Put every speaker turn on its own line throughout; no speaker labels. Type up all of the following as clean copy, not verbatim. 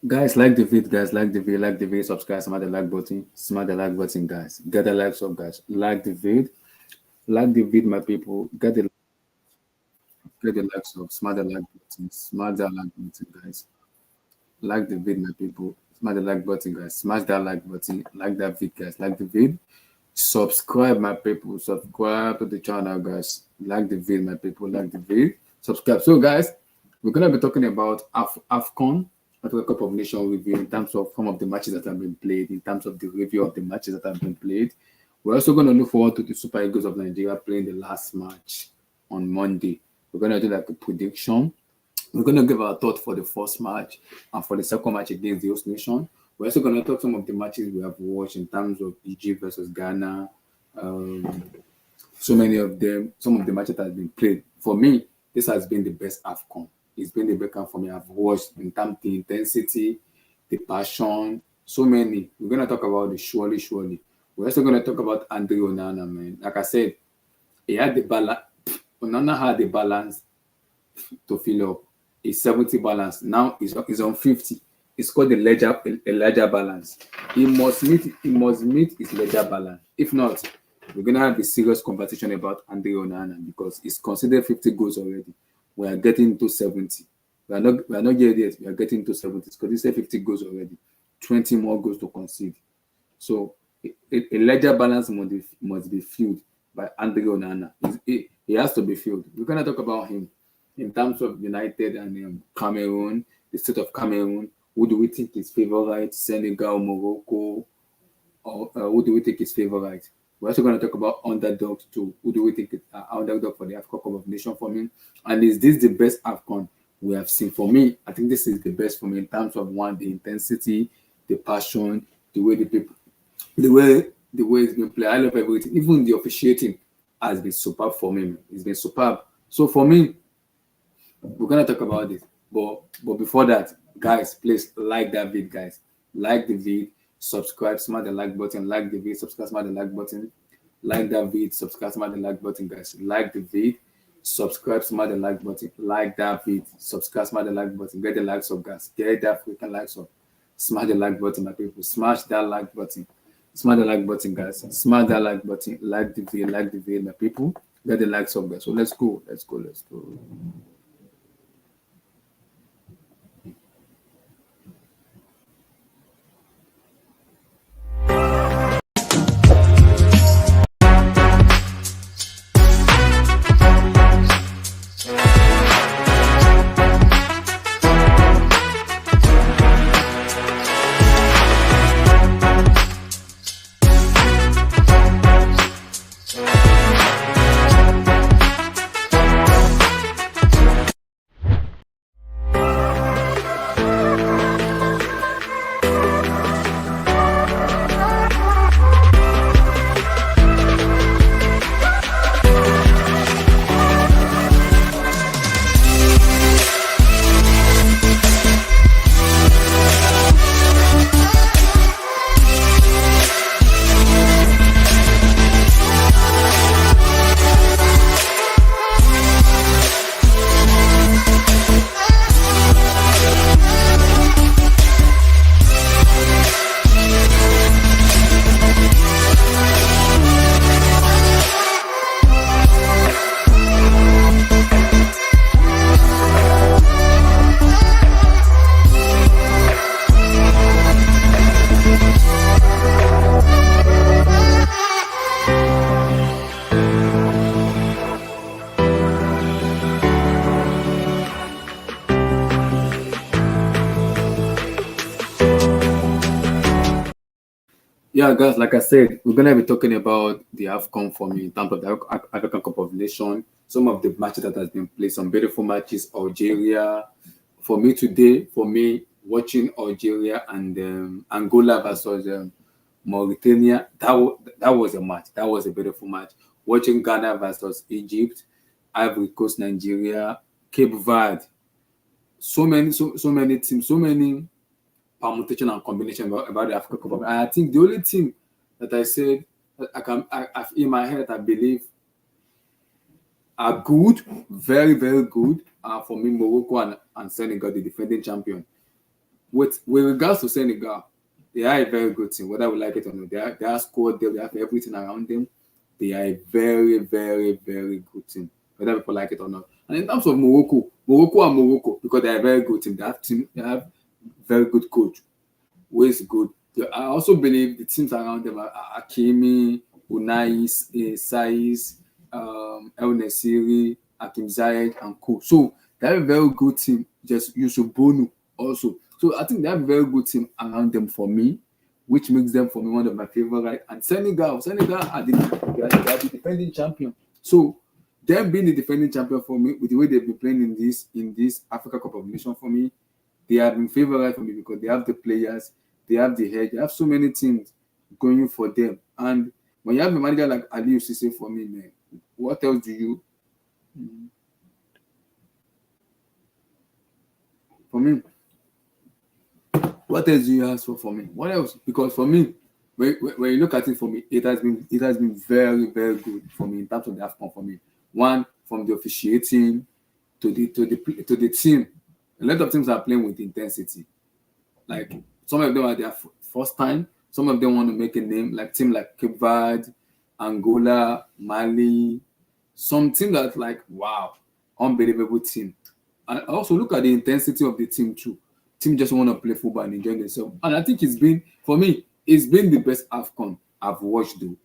Guys, like the vid, guys, like the vid, subscribe, smash the like button, guys. Get the likes up, guys. Like the vid, my people. Get the likes up, smash that like button, guys. Like the vid, my people. Smash the like button, guys. Smash that like button. Like that vid, guys. Like the vid. Subscribe, my people. Subscribe to the channel, guys. Like the vid, my people. Like the vid. Subscribe. So, guys, we're gonna be talking about Afcon, Africa Cup of Nations review in terms of some of the matches that have been played, in terms of the review of the matches that have been played. We're also gonna look forward to the Super Eagles of Nigeria playing the last match on Monday. We're gonna do like a prediction. We're going to give our thought for the first match and for the second match against the host nation. We're also going to talk some of the matches we have watched in terms of Egypt versus Ghana. So many of them, some of the matches that have been played. For me, this has been the best AFCON. It's been the best AFCON for me. I've watched in terms of the intensity, the passion, so many. We're going to talk about the surely. We're also going to talk about Andre Onana, man. Like I said, he had the balance. Onana had the balance to fill up. Is 70 balance. Now he's on 50. It's called a ledger balance. He must meet his ledger balance. If not, we're gonna have a serious conversation about Andre Onana because he's considered 50 goals already. We are getting to 70. We are not yet. We are getting to 70 because he said 50 goals already. 20 more goals to concede. So a ledger balance must be filled by Andre Onana. He has to be filled. We're gonna talk about him in terms of United and Cameroon, the state of Cameroon. Who do we think is favorite? Senegal, Morocco, or who do we think is favorite? We're also going to talk about underdogs too. Who do we think is underdog for the Africa Cup of Nations for me? And is this the best Afcon we have seen? For me, I think this is the best for me in terms of one, the intensity, the passion, the way the people, the way it's been played. I love everything. Even the officiating has been superb for me. It's been superb. So for me, we're gonna talk about it, but before that, guys, please like that vid, guys. Like the vid, subscribe, smash the like button. Like the vid, subscribe, smash the like button. Like that vid, subscribe, smash the like button, guys. Like the vid, subscribe, smash the like button. Like that vid, subscribe, smash the like button. Get the likes up, guys. Get that freaking likes up. Smash the like button, my people. Smash that like button. Smash the like button, guys. Smash that like button. Like the vid, my people. Get the likes up, guys. So let's go. Yeah, guys, like I said, we're gonna be talking about the AFCON for me in terms of the African Cup of Nations. Some of the matches that has been played, some beautiful matches. Algeria, for me today, watching Algeria and Angola versus Mauritania, that was a match. That was a beautiful match. Watching Ghana versus Egypt, Ivory Coast, Nigeria, Cape Verde. So many teams, so many permutation and combination about the Africa Cup. And I think the only thing that I said in my head, I believe are good, very, very good. For me, Morocco and Senegal, the defending champion. with regards to Senegal, they are a very good team, whether we like it or not. They are squad depth, they have everything around them. They are a very, very, very good team, whether people like it or not. And in terms of Morocco, because they are a very good team. They have very good coach, who is good. I also believe the teams around them are Hakimi, Unai, Saiz, El Nesiri, Hakim Ziyech, and Co. So they have a very good team. Just Yusuf Bonu also. So I think they have a very good team around them for me, which makes them for me one of my favorite. And Senegal they are the defending champion. So them being the defending champion for me, with the way they've been playing in this Africa Cup of Nations for me, they have been favorite for me because they have the players, they have the head, they have so many teams going for them. And when you have a manager like Ali Cisse for me, man, what else do you? For me, what else do you ask for me? What else? Because for me, when you look at it for me, it has been very, very good for me in terms of the Afcon for me. One, from the officiating to the team. A lot of teams are playing with intensity. Like some of them are their first time. Some of them want to make a name, like team like Cape Verde, Angola, Mali. Some team that's like wow, unbelievable team. And also look at the intensity of the team too. Team just want to play football and enjoy themselves. And I think it's been for me, it's been the best Afcon I've watched though.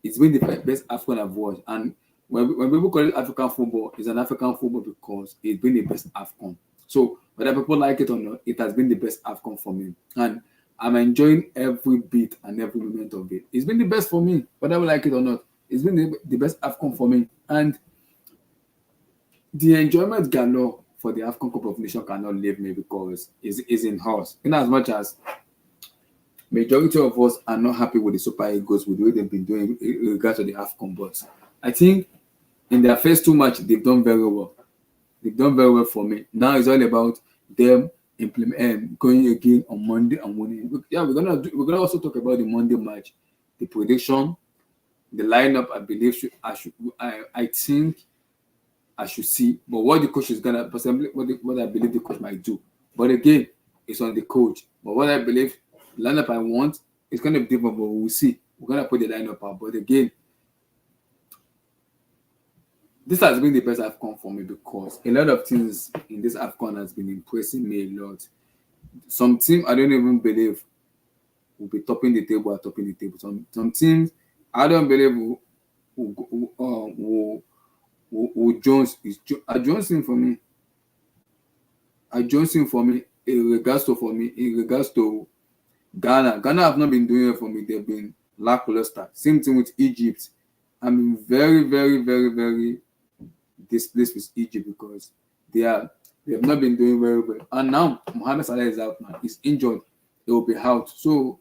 It's been the best Afcon I've watched. And when people call it African football, it's an African football because it's been the best Afcon. So whether people like it or not, it has been the best Afcon for me. And I'm enjoying every bit and every moment of it. It's been the best for me, whether we like it or not. It's been the best Afcon for me. And the enjoyment galore for the Afcon Cup of Nations cannot leave me because it's in house. In as much as majority of us are not happy with the Super Eagles with the way they've been doing in regards to the Afcon, but I think in their first two matches they've done very well. They've done very well for me. Now it's all about them going again on Monday and winning. Yeah, we're gonna also talk about the Monday match, the prediction, the lineup. I believe I think I should see, but what the coach is gonna possibly what I believe the coach might do. But again, it's on the coach. But what I believe the lineup I want is gonna be different, but we'll see. We're gonna put the lineup out. But again, this has been the best AFCON for me because a lot of things in this AFCON has been impressing me a lot. Some team I don't even believe will be topping the table or topping the table. Some teams I don't believe will Jones is Johnson for me. Johnson for me in regards to Ghana. Ghana have not been doing it for me. They've been lackluster. Same thing with Egypt. I'm very, very, very, very displeased with Egypt because they have not been doing very well. And now Mohamed Salah is out now. He's injured. He will be out. So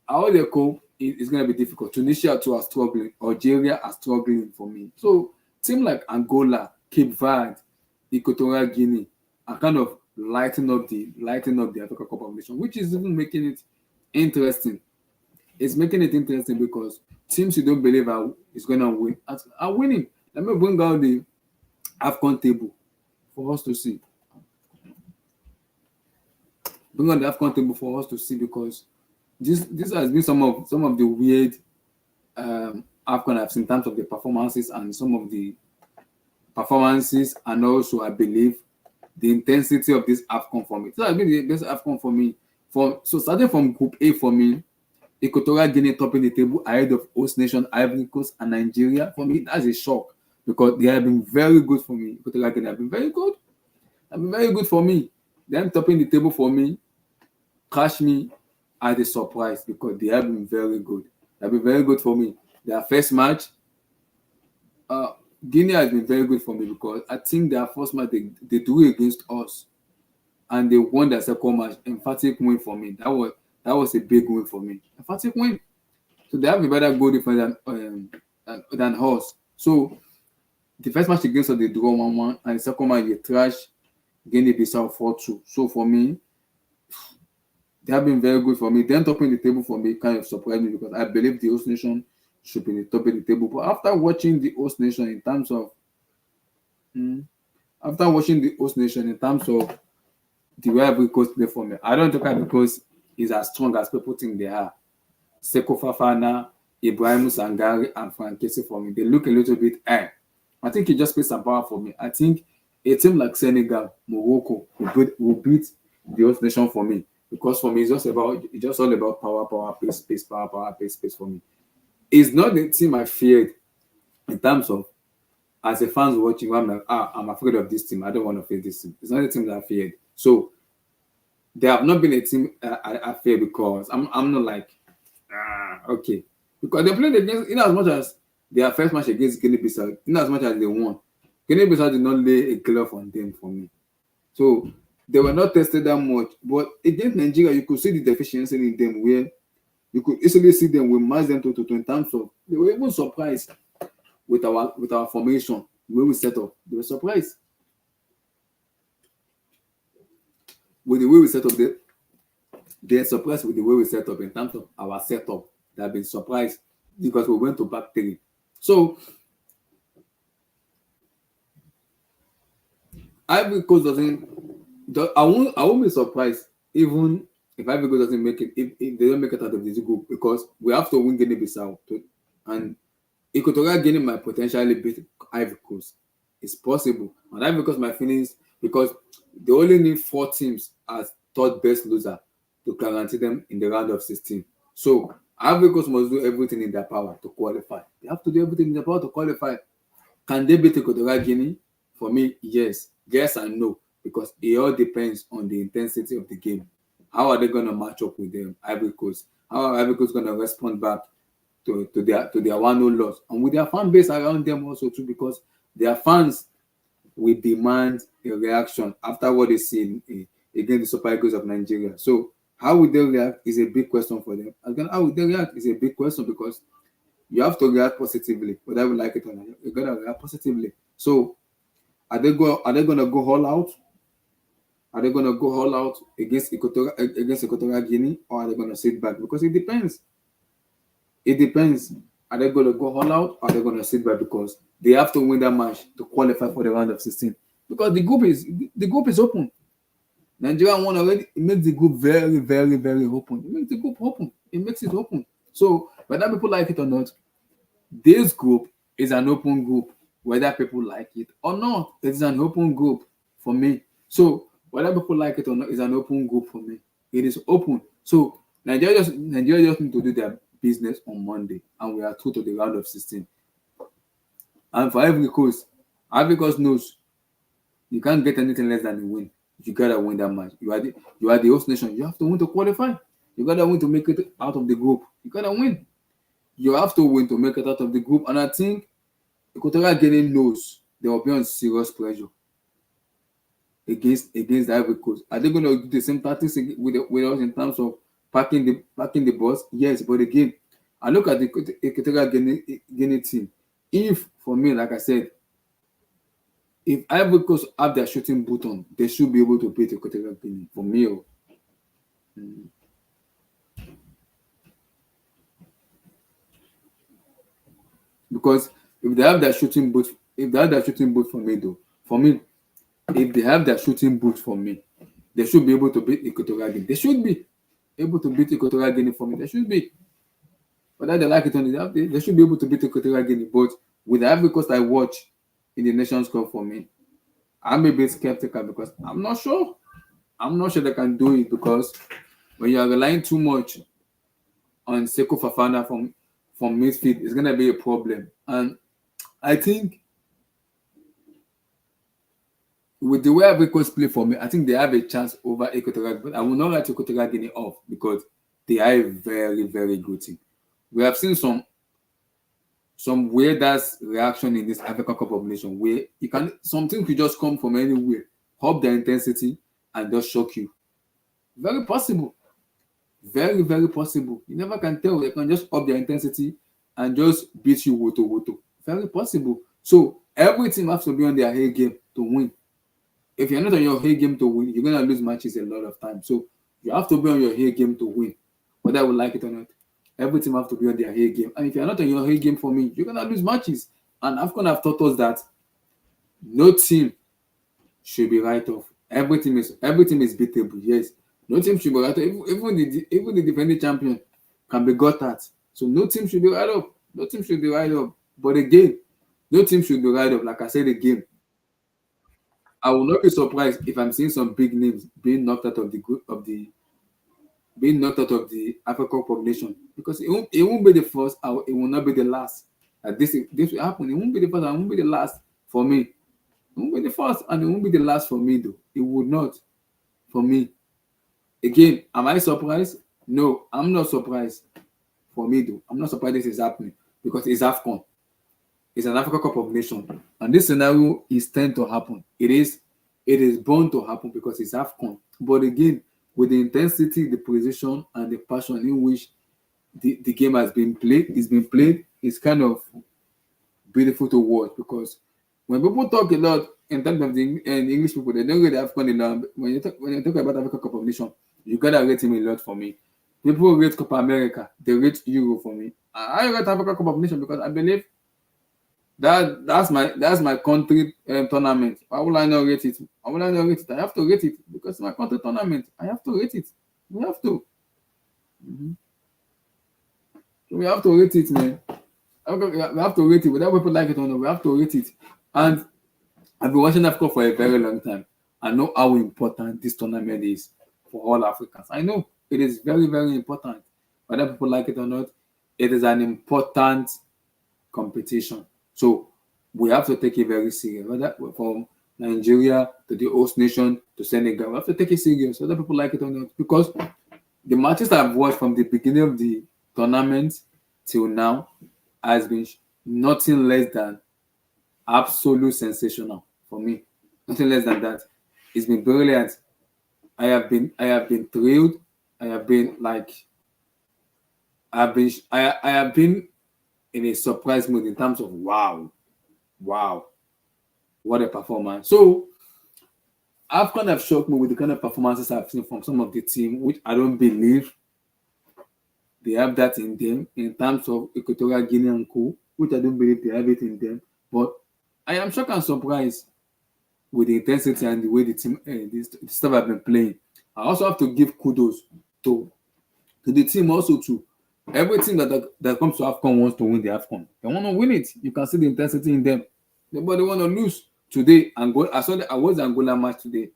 how they cope is going to be difficult. Tunisia too are struggling. Algeria are struggling for me. So team like Angola, Cape Verde, Equatorial Guinea are kind of lighting up the Africa Cup of Nations, which is even making it interesting. It's making it interesting because teams you don't believe is going to win are winning. Let me bring out the AFCON table for us to see. Bring on the AFCON table for us to see because this has been some of the weird AFCON I've seen in terms of the performances and some of the performances, and also I believe the intensity of this AFCON for me. So has been the best AFCON for me. So starting from Group A for me, Equatorial Guinea topping the table ahead of host nation Ivory Coast and Nigeria. For me, that's a shock because they have been very good for me. Equatorial Guinea have been very good. Have been very good for me. Them topping the table for me catch me as a surprise because they have been very good. They have been very good for me. Their first match, Guinea has been very good for me because I think their first match they do it against us and they won their second match. Emphatic win for me. That was a big win for me. Emphatic win. So they have a better goal difference than us. So the first match against us they draw 1-1 and the second match they trash Guinea-Bissau 4-2. So for me, they have been very good for me. Then topping the table for me kind of surprised me because I believe the host nation should be the top of the table. But after watching the host nation in terms of the way Ivory Coast play for me. I don't think Ivory Coast is as strong as people think they are. Seko Fafana, Ibrahim Sangari, and Frank Kessie for me. They look a little bit high. I think he just plays some power for me. I think a team like Senegal, Morocco will beat the host nation for me. Because for me, it's just all about power, pace, power, pace for me. It's not the team I feared in terms of as a fans watching, I'm like, I'm afraid of this team. I don't want to face this team. It's not a team that I feared. So they have not been a team I fear because I'm not like okay, because they played against in as much as their first match against Guinea-Bissau, in as much as they won, Guinea-Bissau did not lay a glove on them for me. So they were not tested that much. But against Nigeria, you could see the deficiency in them where you could easily see them. We match them to in terms of they were even surprised with our formation, the way we set up. They were surprised with the way we set up. They're surprised with the way we set up in terms of our setup. They have been surprised because we went to back three. So Ivory Coast I won't be surprised even if Ivory Coast doesn't make it, if they don't make it out of this group, because we have to win Guinea-Bissau and Equatorial Guinea might potentially beat Ivory Coast. It's possible. And Ivory Coast my feelings because they only need 4 teams as third best loser to guarantee them in the round of 16. So Ivory Coast must do everything in their power to qualify. They have to do everything in their power to qualify. Can they beat Equatorial Guinea? For me, yes. Yes and no. Because it all depends on the intensity of the game. How are they going to match up with them, Ivory Coast? How are Ivory Coast going to respond back to their 1-0 loss? And with their fan base around them also too, because their fans will demand a reaction after what they see against the Super Eagles of Nigeria. So how will they react is a big question for them. Again, how will they react is a big question because you have to react positively, whether you like it or not. You gotta react positively. So are they gonna go all out? Are they gonna go all out against Equatorial Guinea, or are they gonna sit back? Because it depends. It depends. Are they gonna go all out, or are they gonna sit back because they have to win that match to qualify for the round of 16? Because the group is open. Nigeria won already. It makes the group very, very, very open. It makes the group open. It makes it open. So whether people like it or not, this group is an open group. Whether people like it or not, it is an open group for me. So whether people like it or not, it's an open group for me. It is open. So Nigeria just need to do their business on Monday, and we are through to the round of 16. And for Ivory Coast knows you can't get anything less than a win. You gotta win that match. You are the host nation. You have to win to qualify. You gotta win to make it out of the group. You gotta win. You have to win to make it out of the group. And I think Equatorial Guinea knows they will be on serious pressure against the Ivory Coast. Are they going to do the same tactics with us in terms of packing the bus? Yes, but again, I look at the Equatorial Guinea team. If for me, like I said, if Ivory Coast have their shooting boot on, they should be able to beat Equatorial Guinea. For me, because if they have their shooting boot, for me though, if they have their shooting boot for me, they should be able to beat Equatorial Guinea. They should be able to beat Equatorial Guinea for me. They should be. Whether they like it or not, they should be able to beat Equatorial Guinea. But with the Ivory Coast I watch in the Nations Cup for me, I'm a bit skeptical because I'm not sure. I'm not sure they can do it because when you are relying too much on Seko Fafana from midfield, it's gonna be a problem. And I think with the way Ivory Coast play for me, I think they have a chance over Equatorial Guinea. But I will not write Equatorial Guinea off because they are a very, very good team. We have seen some weird ass reaction in this African Cup of Nations where something could just come from anywhere, up their intensity, and just shock you. Very possible. Very, very possible. You never can tell. They can just up their intensity and just beat you woto. Very possible. So every team has to be on their A game to win. If you're not on your A game to win, you're gonna lose matches a lot of times. So you have to be on your A game to win, whether we like it or not. Every team have to be on their A game. And if you're not on your A game for me, you're gonna lose matches. And Afcon have taught us that no team should be right off Everything is beatable. Yes, no team should be right up. Even the defending champion can be got at. So no team should be right up. No team should be right up. But again, no team should be right up. Like I said again, I will not be surprised if I'm seeing some big names being knocked out of the group of the being knocked out of the African Cup of Nations because it won't be the first or it will not be the last. This will happen. It won't be the first and it won't be the last for me. It won't be the first and it won't be the last for me though. It would not for me. Again, am I surprised? No, I'm not surprised for me though. I'm not surprised this is happening because it's AFCON. It's an Africa Cup of Nations. And this scenario is tend to happen. It is bound to happen because it's AFCON. But again, with the intensity, the precision, and the passion in which the game has been played, it's kind of beautiful to watch because when people talk a lot in terms of the English people, they don't really AFCON enough. When you talk about Africa Cup of Nations, you gotta rate him a lot for me. People rate Copa America, they rate Euro for me. I rate Africa Cup of Nations because I believe that's my country tournament. Why would I not rate it? Why would I not rate it? I have to rate it because it's my country tournament. I have to rate it. We have to. So we have to rate it, man. We have to rate it. Whether people like it or not, we have to rate it. And I've been watching Africa for a very long time. I know how important this tournament is for all Africans. I know it is very, very important. Whether people like it or not, it is an important competition. So we have to take it very serious. Whether from Nigeria to the host nation to Senegal, we have to take it serious, whether people like it or not. Because the matches I've watched from the beginning of the tournament till now has been nothing less than absolute sensational for me. Nothing less than that. It's been brilliant. I have been thrilled. I have been in a surprise mood in terms of wow, what a performance. So AFCON have shocked me with the kind of performances I've seen from some of the team, which I don't believe they have that in them in terms of Equatorial Guinea and Co, which I don't believe they have it in them. But I am shocked and surprised with the intensity and the way the team, the stuff have been playing. I also have to give kudos to the team also too. Every team that comes to AFCON wants to win the AFCON. They want to win it. You can see the intensity in them. Nobody want to lose today. I watched the Angola match today,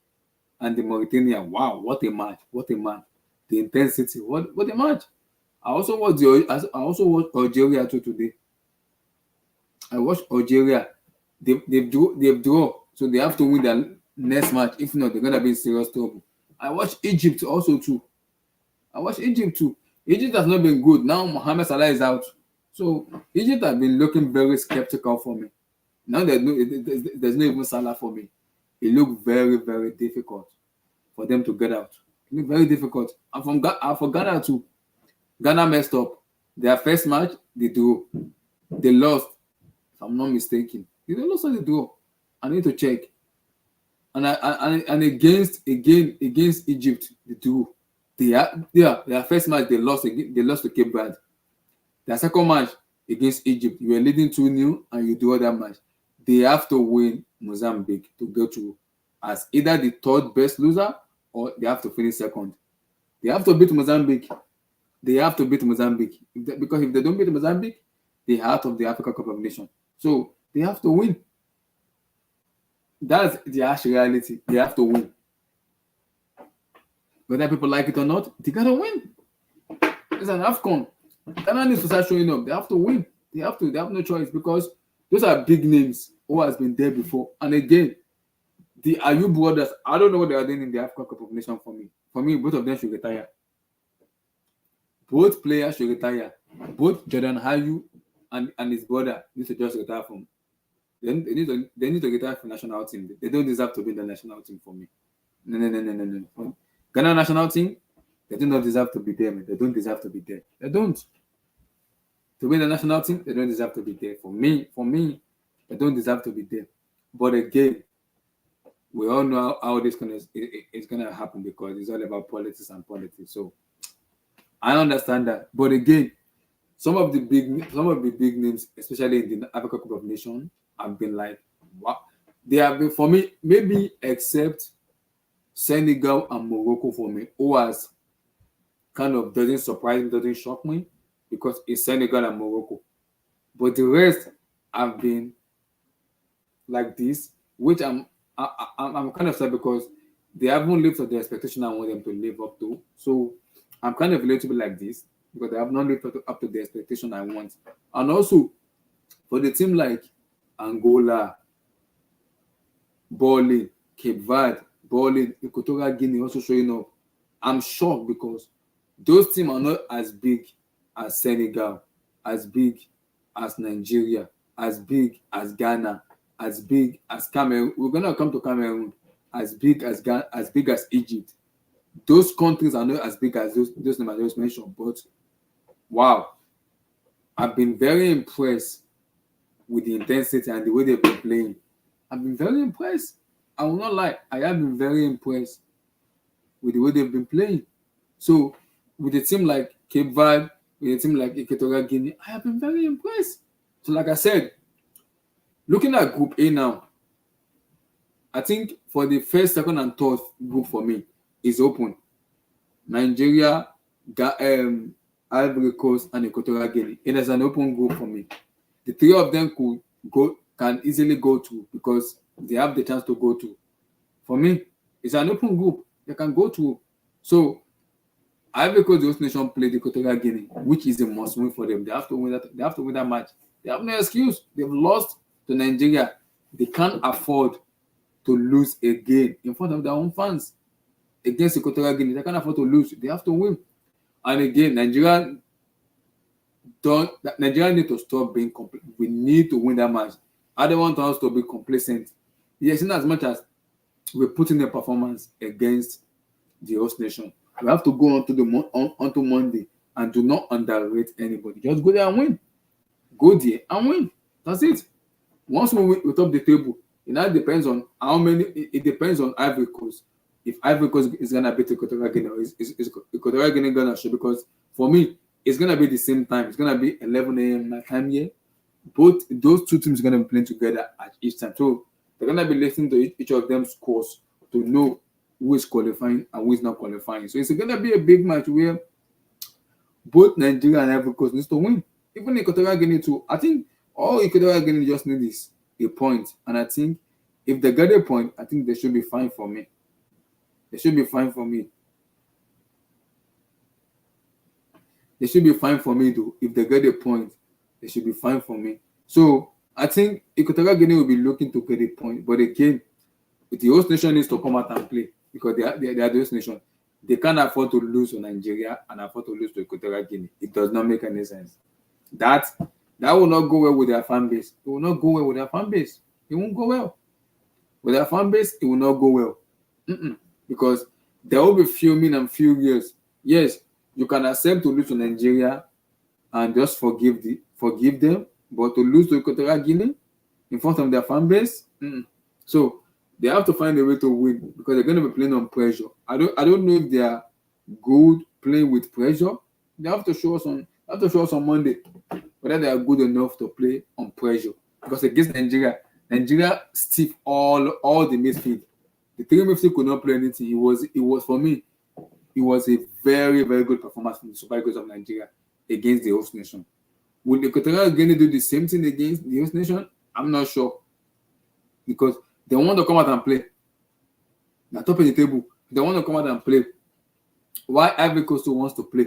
and the Mauritania. Wow, what a match! What a match! The intensity. What a match! I also watched Algeria too today. I watched Algeria. They've draw, so they have to win their next match. If not, they're gonna be in serious trouble. I watched Egypt also too. Egypt has not been good. Now Mohamed Salah is out. So Egypt have been looking very skeptical for me. Now there's no even Salah for me. It looked very, very difficult for them to get out. It looked very difficult. And for Ghana too. Ghana messed up. Their first match, they drew. They lost, if I'm not mistaken. They lost or they drew. I need to check. And against Egypt, they drew. Their first match they lost to Cape Verde. Their second match against Egypt, you were leading 2-0 and you draw that match. They have to win Mozambique to go through as either the third best loser or they have to finish second. They have to beat Mozambique. Because if they don't beat Mozambique, they're out of the Africa Cup of Nations. So they have to win. That's the harsh reality. They have to win. Whether people like it or not, they gotta win. It's an AFCON. Ghana needs to start showing up. They have to win. They have no choice because those are big names who has been there before. And again, the Ayew brothers, I don't know what they are doing in the Africa Cup of Nations for me. For me, both of them should retire. Both players should retire. Both Jordan Ayew and his brother need to just retire from. They need to retire from national team. They don't deserve to be in the national team for me. No. Ghana national team, they do not deserve to be there. Man. They don't deserve to be there. They don't. To be in the national team, they don't deserve to be there. For me, they don't deserve to be there. But again, we all know how this is gonna happen because it's all about politics. So I understand that. But again, some of the big names, especially in the Africa Cup of Nations, have been like, wow. They have been for me, maybe except Senegal and Morocco for me. Who has kind of doesn't surprise me, doesn't shock me because it's Senegal and Morocco. But the rest have been like this, which I'm kind of sad because they haven't lived up to the expectation I want them to live up to. So I'm kind of a little bit like this because they have not lived up to the expectation I want. And also for the team like Angola, balling, Cape Verde, balling, Equatorial Guinea also showing up. I'm shocked because those teams are not as big as Senegal, as big as Nigeria, as big as Ghana, as big as Cameroon. We're gonna come to Cameroon, as big as Ghana, as big as Egypt. Those countries are not as big as those names I just mentioned, but wow, I've been very impressed with the intensity and the way they've been playing. I've been very impressed. I will not lie, I have been very impressed with the way they've been playing. So with a team like Cape Verde, with a team like Equatorial Guinea, I have been very impressed. So like I said, looking at Group A now, I think for the first, second, and third group for me is open. Nigeria, Ivory Coast, and Equatorial Guinea. It is an open group for me. The three of them can easily go to because they have the chance to go to. For me, it's an open group. They can go to. So Ivory Coast, the host nation, played the Equatorial Guinea, which is a must win for them. They have to win that. They have to win that match. They have no excuse. They've lost to Nigeria. They can't afford to lose again in front of their own fans against Equatorial Guinea. They can't afford to lose. They have to win. And again, Nigeria need to stop being complacent. We need to win that match. I don't want us to be complacent. Yes, in as much as we put in a performance against the host nation, we have to go onto Monday and do not underrate anybody. Just go there and win. Go there and win. That's it. Once we top the table, it now depends on how many. It depends on Ivory Coast. If Ivory Coast is gonna beat Equatorial Guinea, or is Equatorial Guinea gonna show? Because for me, it's gonna be the same time. It's gonna be 11 a.m. my time here. Both those two teams are gonna be playing together at each time. So they're gonna be listening to each of them scores to know who is qualifying and who is not qualifying. So it's gonna be a big match where both Nigeria and Ivory Coast needs to win. Even Equatorial Guinea too. I think all Equatorial Guinea just need is a point. And I think if they get a point, I think they should be fine for me. They should be fine for me. They should be fine for me though. If they get a point, they should be fine for me. So I think Equatorial Guinea will be looking to get a point. But again, the host nation needs to come out and play because they are the host nation. They can't afford to lose to Nigeria and afford to lose to Equatorial Guinea. It does not make any sense. That will not go well with their fan base. It will not go well with their fan base. It won't go well. With their fan base, it will not go well. Because they will be fuming and furious. Yes, you can accept to lose to Nigeria and just forgive them, but to lose to Equatorial Guinea in front of their fan base, so they have to find a way to win because they're going to be playing on pressure. I don't know if they are good playing with pressure. They have to show us on Monday whether they are good enough to play on pressure. Because against Nigeria stiff all the midfield. The three midfield could not play anything. It was for me. It was a very, very good performance from the Super Eagles of Nigeria against the host nation. Will the Equatorial Guinea do the same thing against the host nation? I'm not sure. Because they want to come out and play. They're top of the table. They want to come out and play. Why Ivory Coast wants to play?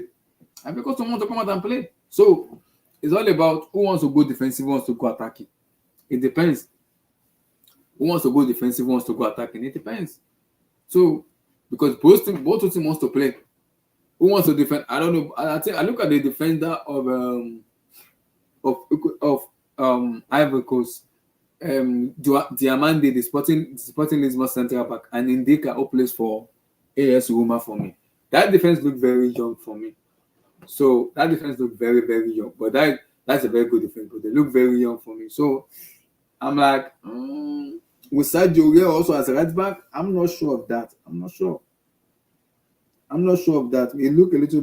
Ivory Coast wants to come out and play. So it's all about who wants to go defensive, who wants to go attacking. It depends. Who wants to go defensive, who wants to go attacking. It depends. So because both teams wants to play. Who wants to defend? I don't know. I look at the defender of Ivory Coast. Diamande, the Sporting Lisbon central back, and Indika who plays for AS Roma for me. That defense looked very young for me. So that defense looked very, very young. But that's a very good defense, but they look very young for me. So I'm like, with Sadio Ure also as a right back, I'm not sure of that. I'm not sure of that. It looked a little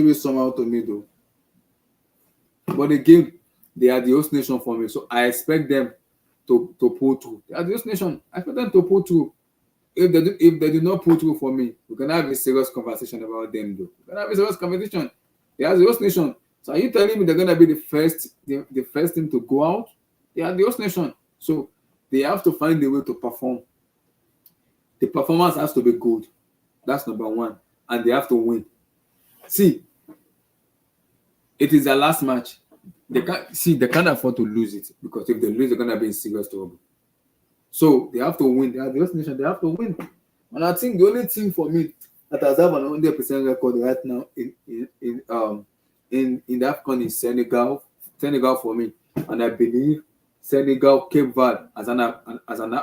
bit somehow to me though. But again, they are the host nation for me, so I expect them to pull through. They are the host nation. I expect them to pull through. If they do not pull through for me, we can have a serious conversation about them though. We can have a serious conversation. They are the host nation. So are you telling me they're gonna be the first team to go out? They are the host nation. So they have to find a way to perform. The performance has to be good. That's number one. And they have to win. See, it is their last match. They can't afford to lose it, because if they lose, they're gonna be in serious trouble. So they have to win. They are the host nation. They have to win. And I think the only team for me that has have an 100% record right now in the Afcon is Senegal. Senegal for me, and I believe Senegal, Cape Verde as an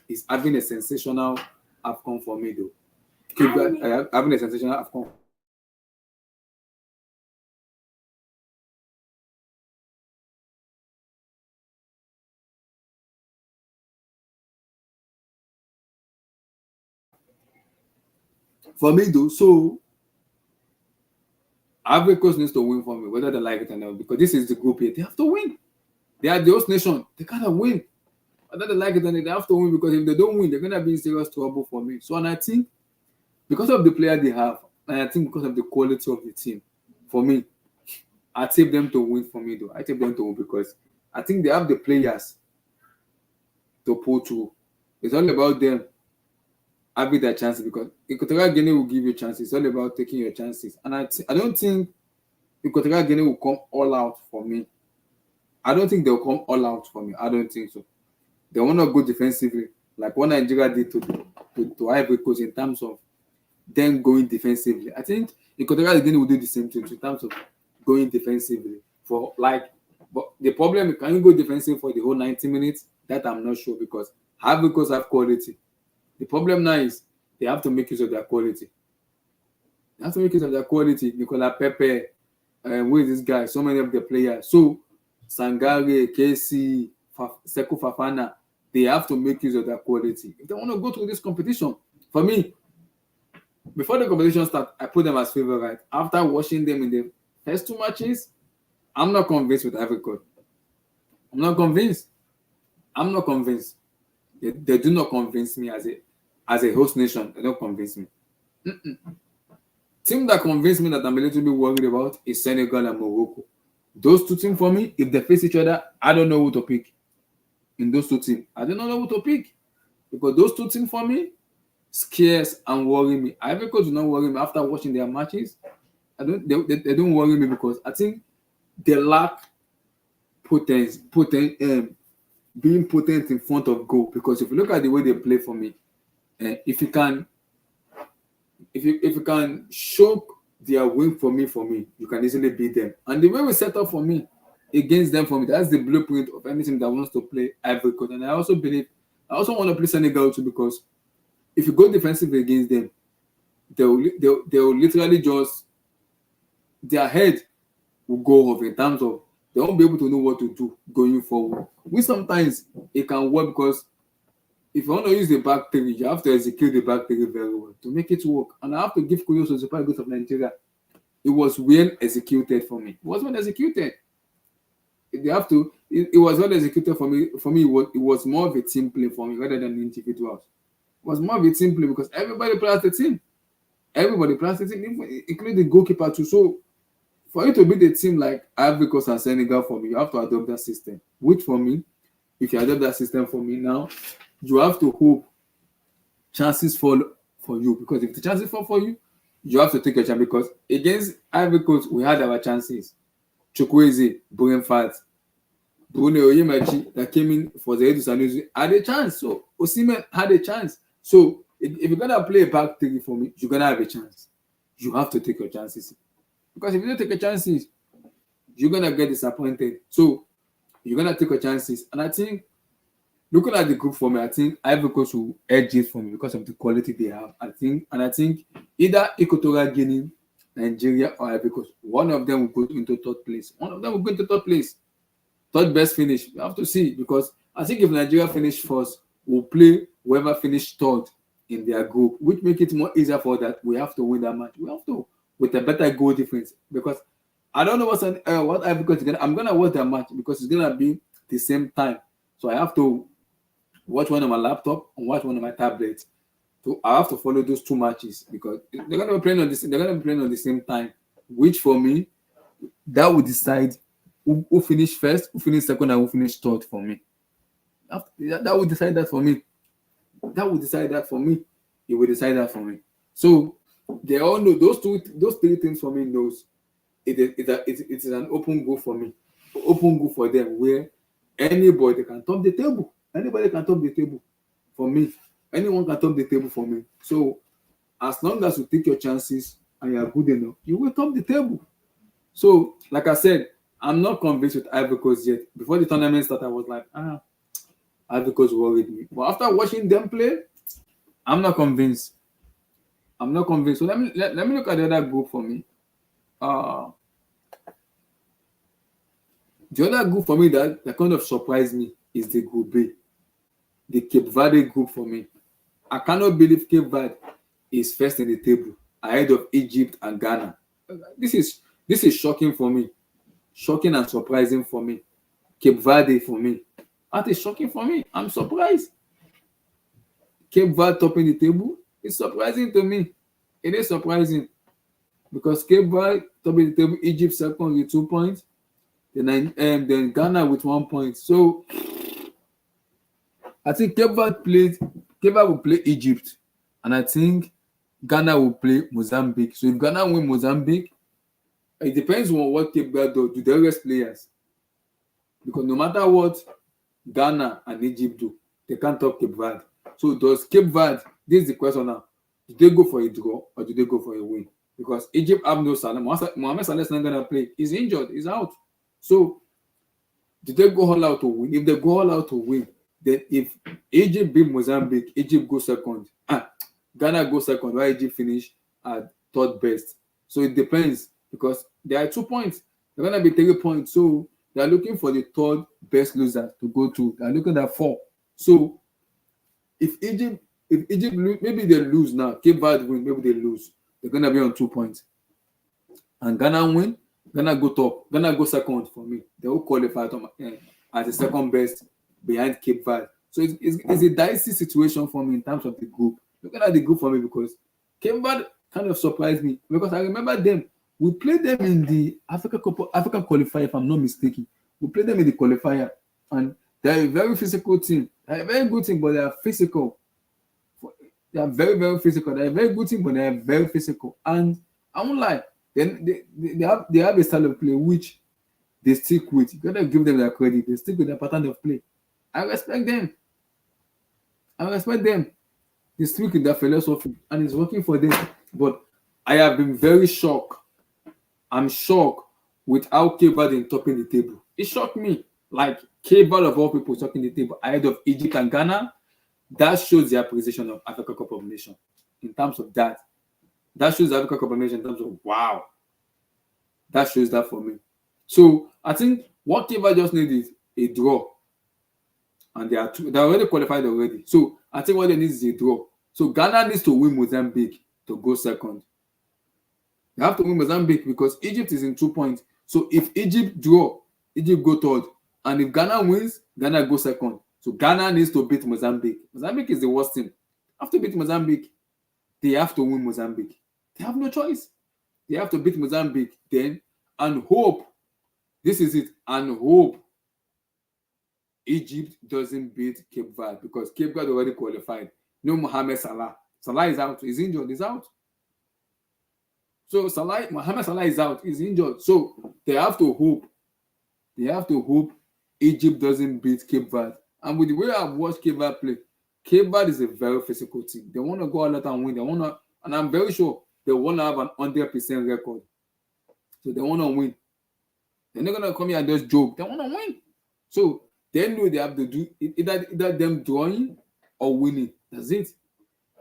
is having a sensational Afcon for me though. Cape Verde having a sensational Afcon. For me though, so Ivory Coast needs to win for me, whether they like it or not, because this is the group here. They have to win. They are the host nation. They gotta win. Whether they like it or not, they have to win, because if they don't win, they're gonna be in serious trouble for me. So, and I think because of the player they have, and I think because of the quality of the team, for me, I take them to win for me though. I take them to win because I think they have the players to pull through. It's all about them having their chances, because Equatorial Guinea will give you chances. It's all about taking your chances. And I don't think Equatorial Guinea will come all out for me. I don't think they'll come all out for me. I don't think so. They want to go defensively, like what Nigeria did to Ivory Coast in terms of them going defensively. I think Equatorial Guinea will do the same thing in terms of going defensively. But the problem is, can you go defensive for the whole 90 minutes? That I'm not sure, because Ivory Coast have quality. The problem now is they have to make use of their quality. They have to make use of their quality. Nicola Pepe, who is this guy? So many of the players. So Sangare, KC, Sekou Fafana, they have to make use of their quality if they want to go through this competition. For me, before the competition starts, I put them as favorite. After watching them in the first two matches, I'm not convinced with Ivory Coast. I'm not convinced. They do not convince me as a host nation. They don't convince me. Team that convinced me that I'm a little bit worried about is Senegal and Morocco. Those two teams for me, if they face each other, I don't know who to pick. In those two teams, I don't know who to pick, because those two teams for me scares and worry me. Ivory Coast do not worry me after watching their matches. They don't worry me, because I think they lack being potent in front of goal. Because if you look at the way they play for me, if you can show their win for me, you can easily beat them. And the way we set up for me against them, for me, that's the blueprint of anything that wants to play Ivory Coast. And I also want to play Senegal too, because if you go defensively against them, they'll literally just, their head will go off in terms of they won't be able to know what to do going forward. Which sometimes it can work, because if you want to use the back three, you have to execute the back three very well to make it work. And I have to give kudos to the Super Eagles of Nigeria. It was well executed for me. It was well executed. It was well executed for me. For me, it was more of a team play for me rather than individuals. It was more of a team play because everybody plays the team. Everybody plays the team, including the goalkeeper too. So for you to beat a team like Ivory Coast and Senegal, for me, you have to adopt that system. Which for me, if you adopt that system for me now, you have to hope chances fall for you. Because if the chances fall for you, you have to take a chance. Because against Ivory Coast, we had our chances. Chukwueze, Bourenfat, Bruno Oyemachi that came in for the Edu Sanusi had a chance. So Osimhen had a chance. So if you're gonna play a back three for me, you're gonna have a chance. You have to take your chances. Because if you don't take your chances, you're gonna get disappointed. So you're gonna take your chances. And I think looking at the group for me, I think Ivory Coast will edge it for me because of the quality they have. I think either Equatorial Guinea, Nigeria, or Ivory Coast, one of them will go into third place. Third best finish. We have to see, because I think if Nigeria finish first, we'll play whoever finished third in their group, which make it more easier for that. We have to win that match. We have to, with a better goal difference, because I don't know what Ivory Coast is gonna. I'm gonna watch that match because it's gonna be the same time, so I have to watch one on my laptop, and watch one on my tablet. So I have to follow those two matches because they're gonna be playing on this. They're gonna be playing on the same time, which for me, that will decide who finish first, who finish second, and who finish third for me. That will decide that for me. That will decide that for me. It will decide that for me. So they all know those three things for me knows it is an open goal for me, open goal for them where anybody can top the table. Anybody can top the table for me. Anyone can top the table for me. So as long as you take your chances and you are good enough, you will top the table. So like I said, I'm not convinced with Ivory Coast yet. Before the tournament started, I was like, Ivory Coast worried me. But after watching them play, I'm not convinced. I'm not convinced. So let me look at the other group for me. The other group for me that kind of surprised me is the Group B, the Cape Verde group for me. I cannot believe Cape Verde is first in the table ahead of Egypt and Ghana. This is shocking for me, shocking and surprising for me. Cape Verde for me, that is shocking for me. I'm surprised. Cape Verde topping the table is surprising to me. It is surprising because Cape Verde topping the table, Egypt second with 2 points, then Ghana with 1 point. So I think Cape Verde will play Egypt, and I think Ghana will play Mozambique. So if Ghana win Mozambique, it depends on what Cape Verde do. Do they rest players? Because no matter what Ghana and Egypt do, they can't top Cape Verde. So does Cape Verde, this is the question now, do they go for a draw or do they go for a win? Because Egypt have no Salah. Mohamed Salah is not going to play. He's injured. He's out. So do they go all out to win? If they go all out to win, then if Egypt beat Mozambique, Egypt goes second. Ghana goes second, while Egypt finish at third best. So it depends because there are 2 points. They're going to be 3 points. So they are looking for the third best loser to go to. They are looking at 4. So if Egypt maybe they lose now, Cape Verde win, maybe they lose. They're going to be on 2 points. And Ghana win, Ghana go top. Ghana go second for me. They will qualify as the second best behind Cape Verde. So it's a dicey situation for me in terms of the group. Looking at the group for me because Cape Verde kind of surprised me because I remember them. We played them in the African qualifier, if I'm not mistaken. We played them in the qualifier, and they're a very physical team. They're a very good team, but they are physical. They are very, very physical. They're a very good team, but they are very physical. And I won't lie, they have a style of play which they stick with. You gotta give them their credit. They stick with their pattern of play. I respect them. They stick with their philosophy, and it's working for them. But I have been very shocked. I'm shocked with how Cape Verde is topping the table. It shocked me. Like Cape Verde of all people topping the table ahead of Egypt and Ghana. That shows the appreciation of Africa Cup of Nations in terms of that. That shows the Africa Cup of Nations in terms of wow. That shows that for me. So I think what Cape Verde just needs is a draw. And they're already qualified already. So I think what they need is a draw. So Ghana needs to win Mozambique to go second. They have to win Mozambique because Egypt is in 2 points. So if Egypt draw, Egypt go third. And if Ghana wins, Ghana go second. So Ghana needs to beat Mozambique. Mozambique is the worst team. After beat Mozambique, they have to win Mozambique. They have no choice. They have to beat Mozambique then and hope. This is it. And hope Egypt doesn't beat Cape Verde because Cape Verde already qualified. No Mohamed Salah. Salah is out. He's injured. He's out. So Mohamed Salah is out. He's injured. So they have to hope. They have to hope Egypt doesn't beat Cape Verde. And with the way I've watched Cape Verde play, Cape Verde is a very physical team. They want to go out and win. And I'm very sure they want to have an 100% record. So they want to win. They're not going to come here and just joke. They want to win. So they know they have to do either them drawing or winning. That's it.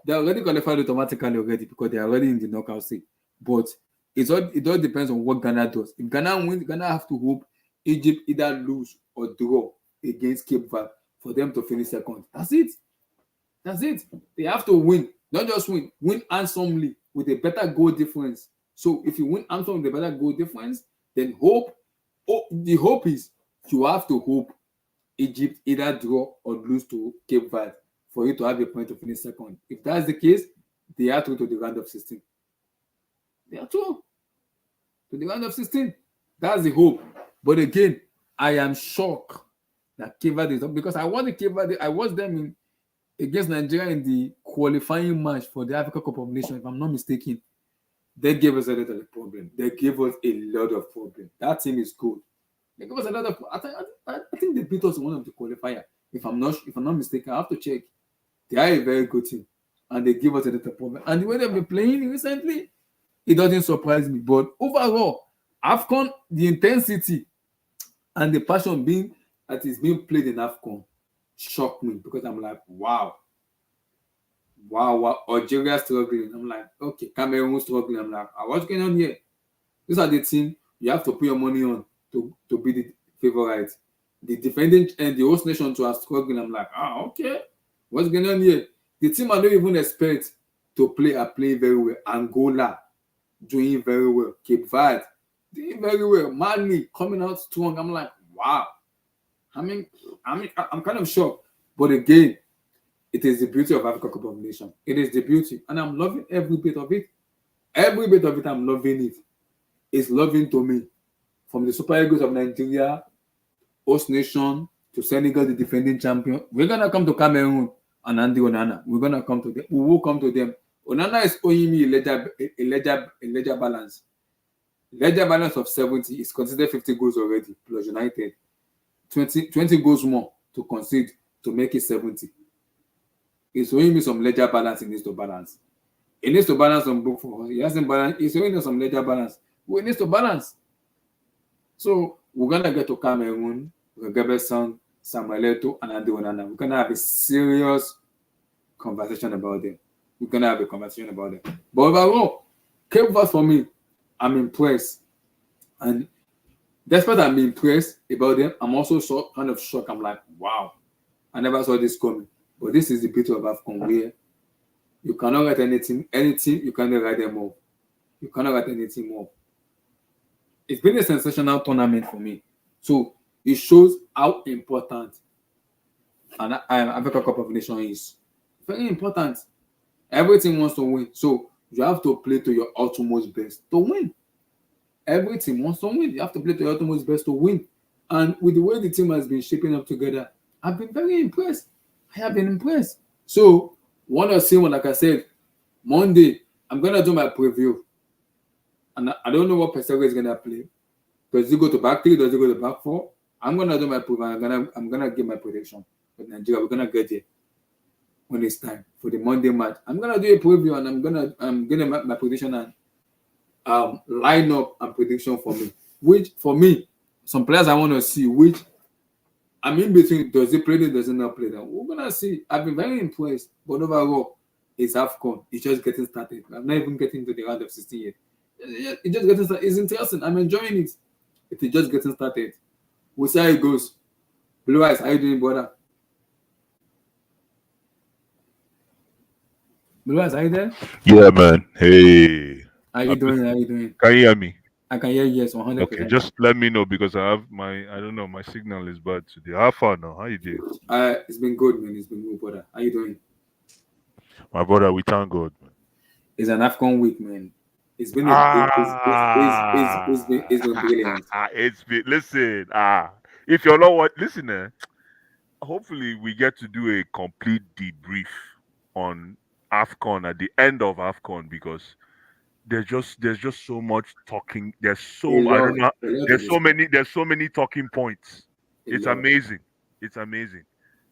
They're already qualified automatically already because they're already in the knockout stage. But it all depends on what Ghana does. If Ghana wins, Ghana have to hope Egypt either lose or draw against Cape Verde for them to finish second. That's it. That's it. They have to win. Not just win handsomely with a better goal difference. So if you win handsomely with a better goal difference, then the hope is you have to hope Egypt either draw or lose to Cape Verde for you to have a point to finish second. If that's the case, they are through to the round of 16. They are through to the round of 16. That's the hope. But again, I am shocked that Cape Verde is up because I watched the Cape Verde. I watched them against Nigeria in the qualifying match for the Africa Cup of Nations, if I'm not mistaken. They gave us a lot of problem. They gave us a lot of problem. That team is good. They gave us a lot of. I think they beat us in one of the qualifier. If I'm not mistaken, I have to check. They are a very good team, and they give us a lot of problem. And the way they've been playing recently, it doesn't surprise me. But overall, Afcon, the intensity and the passion that is being played in Afcon shocked me because I'm like, wow. Algeria struggling. I'm like, okay, Cameroon struggling. I'm like, what's going on here? These are the team you have to put your money on to be the favorite. The defending and the host nation to are struggling. I'm like, okay, what's going on here? The team I don't even expect to play are playing very well. Angola doing very well. Cape Verde doing very well. Mali coming out strong. I'm like, wow. I'm kind of shocked. But again, it is the beauty of Africa Cup of Nations. It is the beauty. And I'm loving every bit of it. Every bit of it, I'm loving it. It's loving to me. From the Super Eagles of Nigeria, host nation, to Senegal, the defending champion. We're going to come to Cameroon and Andy Onana. We're going to come to them. We will come to them. Onana is owing me a ledger balance. Ledger balance of 70 is considered 50 goals already, plus United. 20 goals more to concede to make it 70. He's showing me some ledger balance he needs to balance. He needs to balance on book for us. He hasn't balanced. He's showing us some ledger balance. We need to balance. So we're gonna get to Cameroon, Regeberson, Samuel Eto'o, and Andy Onana. We're gonna have a serious conversation about them. But overall, Cape Verde for me, I'm impressed. And despite I'm impressed about them, I'm also kind of shocked. I'm like, wow, I never saw this coming. But this is the beauty of Afcon where you cannot write any team, you cannot write them off. You cannot write any team off. It's been a sensational tournament for me. So it shows how important an Africa Cup of Nations is. Very important. Every team wants to win. So you have to play to your utmost best to win. Every team wants to win. You have to play to your utmost best to win. And with the way the team has been shaping up together, I've been very impressed. I have been impressed. So, want to see one, like I said, Monday, I'm going to do my preview. And I don't know what Pesero is going to play. Does he go to back three? Does he go to back four? I'm going to do my preview. I'm going to give my prediction with Nigeria. We're going to get there when it's time for the Monday match. I'm going to do a preview and I'm going to make my prediction and line up and prediction for me. Which, for me, some players I want to see, which I'm in between. Does he play them? Does he not play them? We're gonna see. I've been very impressed, but overall, it's Afcon. It's just getting started. I'm not even getting to the round of 16 yet. It's just getting started. It's interesting. I'm enjoying it. It is just getting started. We'll see how it goes. Blue Eyes, how you doing, brother? Blue Eyes, are you there?
Yeah, man. Hey.
How you doing? How you doing?
Can you hear me?
I can hear you, yes, 100%.
Okay, just let me know because I have my signal is bad today. How far now? How you doing?
It's been good, man. It's been good, brother. How you doing?
My brother, we thank God, man.
It's an Afcon week, man. It's been it's been brilliant.
Listen, if you're not listen, hopefully we get to do a complete debrief on Afcon at the end of Afcon because there's just so much talking. There's so many talking points. It's amazing. It's amazing.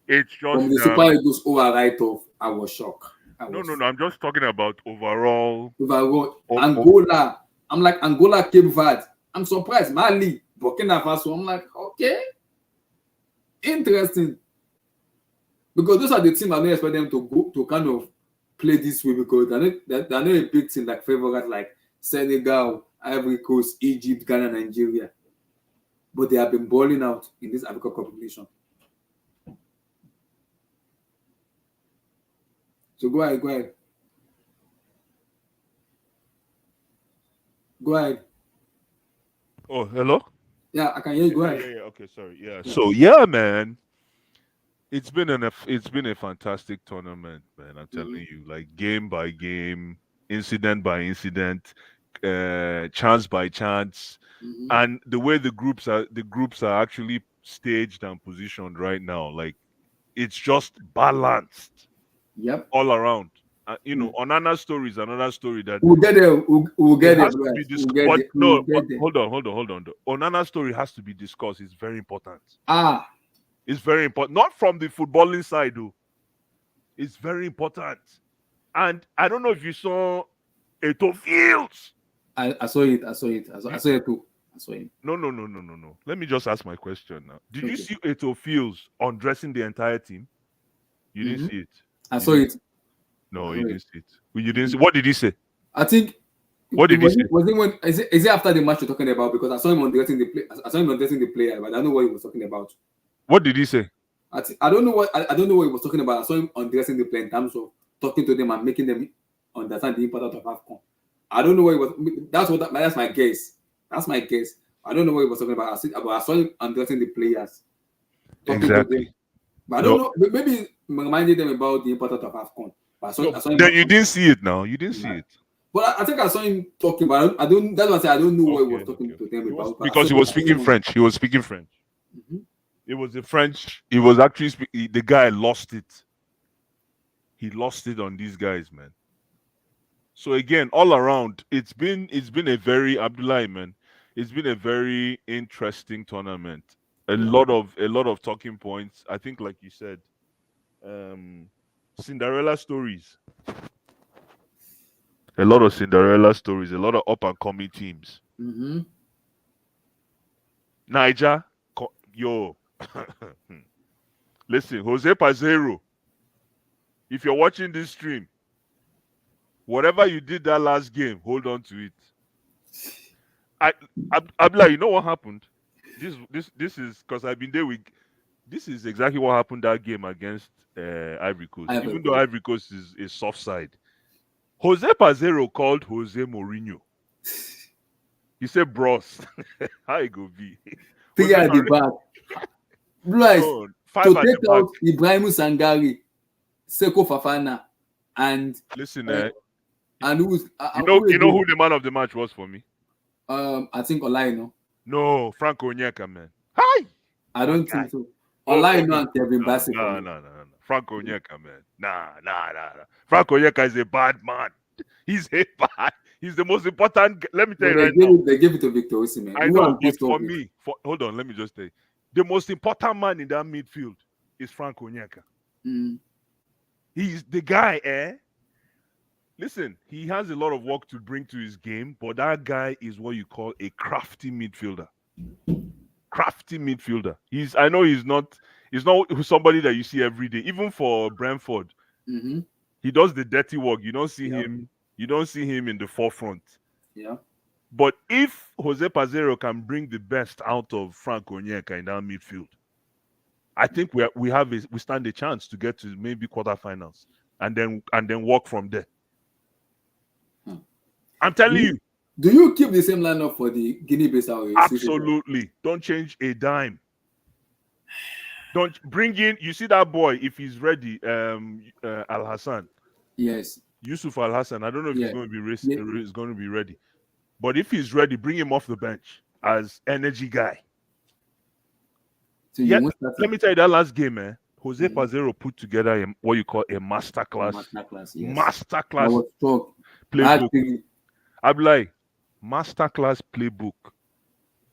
It's just
from the Super Eagles write off. I was shocked.
No. I'm just talking about overall.
Angola. I'm like Angola, Cape Verde. I'm surprised. Mali, Burkina Faso. I'm like, okay, interesting. Because those are the teams I don't expect them to go to kind of play this way because they're not a big team like favorite like Senegal, Ivory Coast, Egypt, Ghana, Nigeria. But they have been balling out in this Africa Cup of Nations. So go ahead. Go ahead.
Oh, hello?
Yeah, I can hear you. Go ahead.
Yeah, okay, sorry. Yeah. So, yeah, man. it's been a fantastic tournament, man. I'm
Mhm.
telling you, like game by game, incident by incident, chance by chance,
Mhm.
and the way the groups are actually staged and positioned right now, like it's just balanced
Yep.
all around.
Mm.
Onana's story is another story that
We'll get there. We'll
it
get there,
has to
bro.
be
We'll
discussed.
get
But
there. We'll
no, but
get there.
hold on. The Onana story has to be discussed. It's very important.
Ah,
It's very important. Not from the footballing side, though. It's very important. And I don't know if you saw Eto Fields.
I saw it. I saw it. I
You,
saw it too. I saw it.
no. Let me just ask my question now. Did you
Okay.
see Eto Fields undressing the entire team? You didn't
Mm-hmm.
see it.
I
You
saw
didn't.
it.
No,
I
you
saw it.
didn't see it. You didn't see.
Mhm.
What did he say?
I think
What
it
did he say?
was it when is it after the match you're talking about? Because I saw him on dressing the play. I saw him on dressing the player, but I don't know what he was talking about.
What did he say?
I don't know what I don't know what he was talking about. I saw him undressing the player in terms of talking to them and making them understand the importance of Afcon. I don't know what he was. That's my guess. That's my guess. I don't know what he was talking about. I saw him undressing the players, talking to them.
Exactly.
But I don't
No,
know. Maybe reminding them about the importance of Afcon. But
no.
I saw him
Then you didn't see it. Now you didn't see
yeah.
it.
But I think I saw him talking, but I don't. That's why I say I don't know what he was
Okay.
talking to them
He was
about. But
because he was
I saw
speaking
him on.
French. He was speaking French.
Mhm.
It was the French. He was actually the guy lost it. He lost it on these guys, man. So again, all around, it's been a very Abdullah, man. It's been a very interesting tournament.
Yeah.
A lot of talking points. I think, like you said, um, Cinderella stories. A lot of Cinderella stories. A lot of up and coming teams.
Mm-hmm.
Niger, yo, listen, Jose Pazero. If you're watching this stream, whatever you did that last game, hold on to it. I, Abla, you know what happened? This is because I've been there with. This is exactly what happened that game against Ivory Coast.
Ivory
Even though
Coast.
Ivory Coast is a soft side, Jose Pazero called Jose Mourinho. He said, "Bros, how it go be?"
Three
Jose
at the
Mourinho,
back. Blues
no, five
to
at the
take
back.
out Ibrahim Sangari, Seko Fafana, and
Listen,
uh, and who
you know
again?
who the man of the match was for me?
I think Olaino.
No, Franco Onyeka, man. Hi,
I
my
don't
guy.
think so.
Oh
Olaino
no,
and Kevin Bassey for me.
no. Franco Onyeka, man. Nah. Franco Onyeka is a bad man. He's a bad. He's the most important. Let me tell
But
you right now.
they gave it to Victor Osimhen,
I
who
know,
I'm
but
pissed off
for
with.
me, hold on, let me just tell you, the most important man in that midfield is Franco Onyeka.
Mm,
He's the guy, eh? Listen, he has a lot of work to bring to his game, but that guy is what you call a crafty midfielder. Crafty midfielder. I know he's not somebody that you see every day. Even for Brentford,
mm-hmm.
he does the dirty work.
Yeah,
You don't see him in the forefront.
yeah.
But if Jose Pazero can bring the best out of Frank Onyeka in that midfield, I think we stand a chance to get to maybe quarterfinals and then walk from there.
Hmm.
I'm
Do
telling
you,
you,
do you keep the same lineup for the Guinea-Bissau season?
absolutely. Don't change a dime. Don't bring in. You see that boy if he's ready. Al Hassan,
Yes.
Yusuf Al Hassan. I don't know if he's
Yeah.
going to be
Yeah.
is going to be ready, but if he's ready, bring him off the bench as energy guy.
So you
Yet,
won't start
let
him.
me tell you that last game, man. Jose
Mm-hmm.
Pazero put together what you call a masterclass,
Masterclass, yes. I
masterclass
was shocked.
playbook.
Actually,
I'm like, masterclass playbook.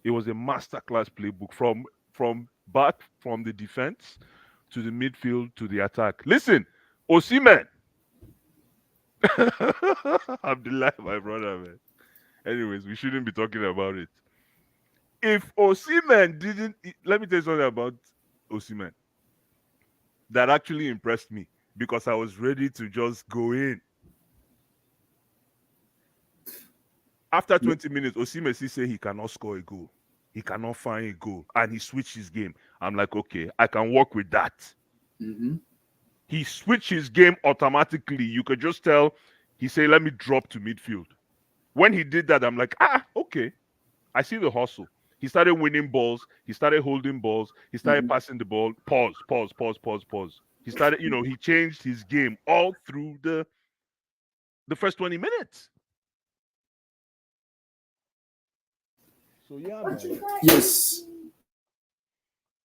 It was a masterclass playbook from the defense to the midfield to the attack. Listen, Osimhen. Abdullah, my brother, man. Anyways, we shouldn't be talking about it. If Osimhen didn't, let me tell you something about Osimhen that actually impressed me because I was ready to just go in. After 20 minutes, Osimhen say he cannot score a goal. He cannot find a goal. And he switched his game. I'm like, okay, I can work with that.
mm-hmm.
He switched his game automatically. You could just tell he said, let me drop to midfield. When he did that, I'm like, okay, I see the hustle. He started winning balls. He started holding balls. He started
Mhm.
passing the ball. Pause, pause, pause, pause, pause. He started, he changed his game all through the first 20 minutes. So yeah, man.
Yes,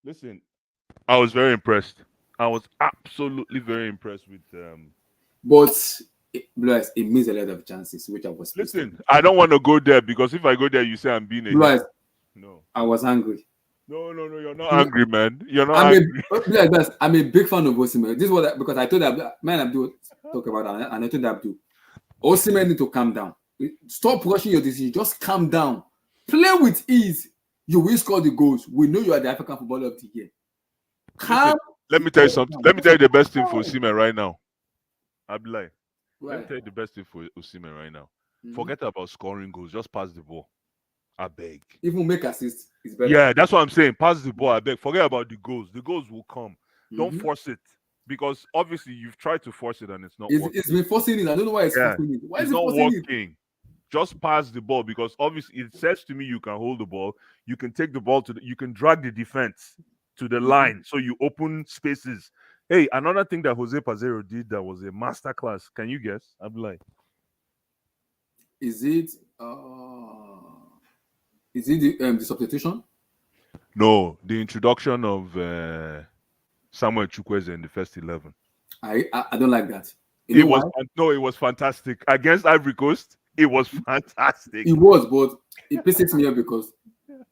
Listen, I was very impressed. I was absolutely very impressed with
but it missed a lot of chances, which I was pissed off.
listen, I don't want to go there because if I go there, you say I'm being a
Blue
hit.
eyes,
No.
I was angry.
No, you're not angry, man. You're not
I'm a
angry.
Blue eyes, I'm a big fan of Osimhen. This was because I told that man Abdul talk about that, and I told Abdul Osimhen need to calm down. Stop rushing your decision. Just calm down. Play with ease. You will score the goals. We know you are the African Footballer of the Year.
Listen,
Calm.
let me tell you something. Let me tell you the best thing for Osimhen right now. Abdullah, let me
Right.
tell you the best thing for Osimhen right now.
Mhm.
Forget about scoring goals. Just pass the ball. I beg.
Even make assist is better.
Yeah, that's what I'm saying. Pass the ball. I beg. Forget about the goals. The goals will come. Don't
Mhm.
force it because obviously you've tried to force it and it's not
It's,
working.
it's been forcing it. I don't know why it's
Yeah,
forcing it. Why
it's
is it
not
forcing it?
working. Just pass the ball because obviously it says to me you can hold the ball, you can take the ball you can drag the defense to the line, so you open spaces. Hey, another thing that Jose Pazero did that was a masterclass. Can you guess? I'm like,
Is it the substitution?
no, the introduction of Samuel Chukwueze in the first 11.
I don't like that. You
It
know why?
was no, it was fantastic against Ivory Coast. It was fantastic.
It was, but it pisses me off because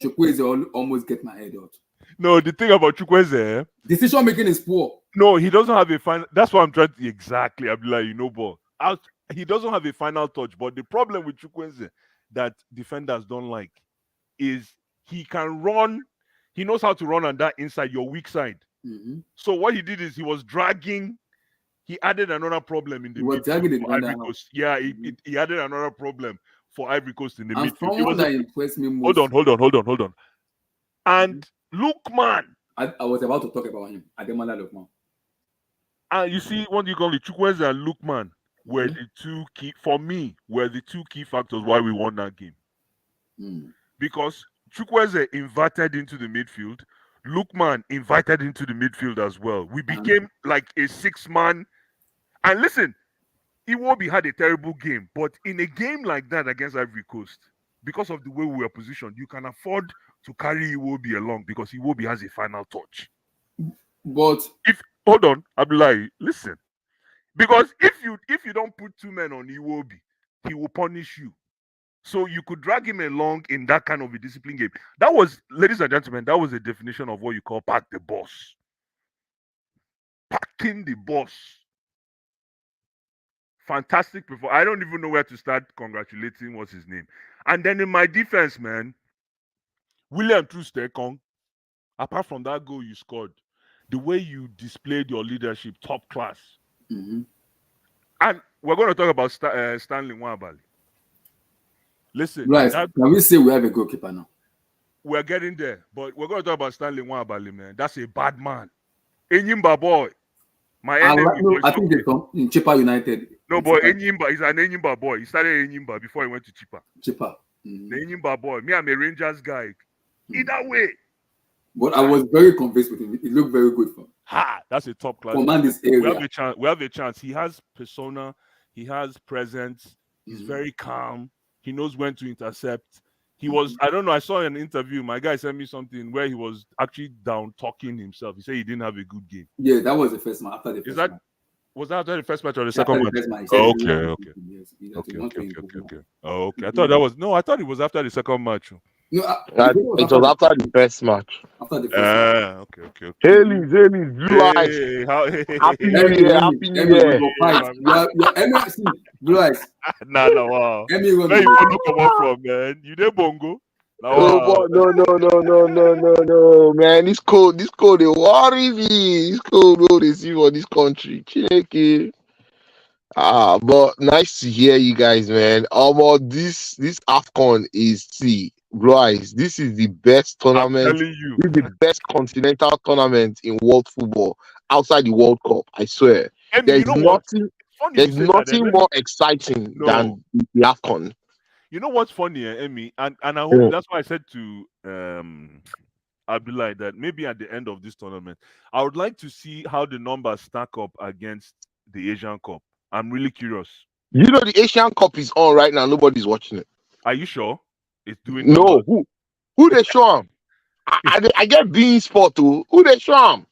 Chukwueze almost get my head out.
No, the thing about Chukwueze,
Decision making is poor.
no, he doesn't have a final. That's what I'm trying to exactly. I'm like, ball. He doesn't have a final touch. But the problem with Chukwueze that defenders don't like is he can run. He knows how to run on that inside your weak side.
Mhm.
So what he did is he was dragging. He added another problem in the
He was
midfield
dragging the
for
defender
Ivory
out.
Coast. Yeah,
Mhm.
he added another problem for Ivory Coast in the
And
midfield. It
someone
was a
that impressed me
hold on,
most,
hold on. And Lookman,
I was about to talk about him. Ademola Lookman.
and you see, what do you call it? Chukwueze and Lookman were
Mhm.
the two key for me. Were the two key factors why we won that game
Mm.
because Chukwueze invited into the midfield. Lookman invited into the midfield as well. We
And
became like a six-man. And listen, Iwobi had a terrible game, but in a game like that against Ivory Coast, because of the way we were positioned, you can afford to carry Iwobi along because Iwobi has a final touch.
but
If hold on, Abdullahi, listen. Because if you don't put two men on Iwobi, he will punish you. So you could drag him along in that kind of a discipline game. That was, ladies and gentlemen, that was a definition of what you call pack the boss. Packing the boss. Fantastic performance. I don't even know where to start congratulating what's his name. And then in my defense, man, William Trustekong, apart from that goal you scored, the way you displayed your leadership, top class.
mhm.
And we're going to talk about Stanley Nwabali. Listen,
Right, can we say we have a goalkeeper now?
we're getting there, but we're going to talk about Stanley Nwabali, man. That's a bad man. Enyimba boy, my enemy,
No,
but
I
it's
think they're
okay.
from in Chippa United.
No, but Enyimba is an Enyimba boy. He started Enyimba before he went to Chipa.
Chippa.
The Enyimba boy. Me, I'm a Rangers guy. Either way,
But I was very convinced with him. It looked very good for him.
that's a top class.
Command this
We have
area.
a chance. We have a chance. He has persona. He has presence. He's
Mhm.
very calm. He knows when to intercept. He was, I don't know, I saw an interview. My guy sent me something where he was actually down talking himself. He said he didn't have a good game.
Yeah, that was the first match. After the
Is
first
that
match.
was that after the first match or the
Yeah, after
second
the
match?
first match, he said
Oh,
he
okay,
didn't have a
okay,
good game. Yes, that he
okay,
wants
okay,
to
okay,
improve
okay,
more.
okay. Oh, okay. I thought that was no. I thought it was after the second match.
No,
It was after the first match.
after the first match.
Okay, okay, okay.
Haley's blue eyes.
Hey, how? Hey,
Happy New
Emmy,
Year,
Emmy,
Happy New
Emmy, we
Year.
go fight.
man.
Your Emmy, see, Blue Eyes.
Nah, wow.
Emmy, we
Where you
go.
follow come up from, man? You there, Bongo? Nah,
Oh
wow.
boy, no, man. This cold, they worry me. This cold, no, they see for this country. Chineke. But nice to hear you guys, man. This Afcon is blue eyes. This is the best
I'm
tournament.
telling you.
This is the best continental tournament in world football outside the World Cup. I swear.
Emmy, you
There's
know what?
nothing.
Funny you
There's
say that.
nothing
Let me
more exciting
no.
than the Afcon.
You know what's funny, Emmy, and I hope
Yeah.
that's why I said to Abdullah that maybe at the end of this tournament, I would like to see how the numbers stack up against the Asian Cup. I'm really curious.
You know the Asian Cup is on right now. Nobody's watching it.
Are you sure it's doing
No,
numbers?
who they show him? I get Bean Sport too. Who they show him?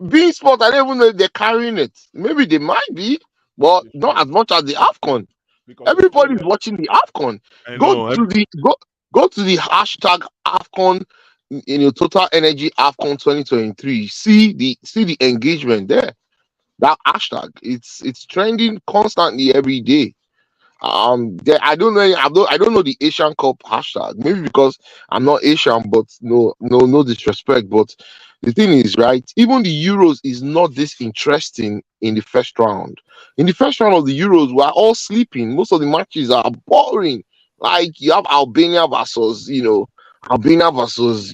Bean Sport. I don't even know if they're carrying it. Maybe they might be, but
They
not
should,
as much as the Afcon.
because
Everybody's
Australia.
watching the Afcon.
I
Go
know.
to the go to the hashtag Afcon in your Total Energy Afcon 2023. See the engagement there. That hashtag. It's trending constantly every day. I don't know the Asian Cup hashtag. Maybe because I'm not Asian, but no disrespect. But the thing is, right? Even the Euros is not this interesting in the first round. In the first round of the Euros, we're all sleeping. Most of the matches are boring. Like you have Albania versus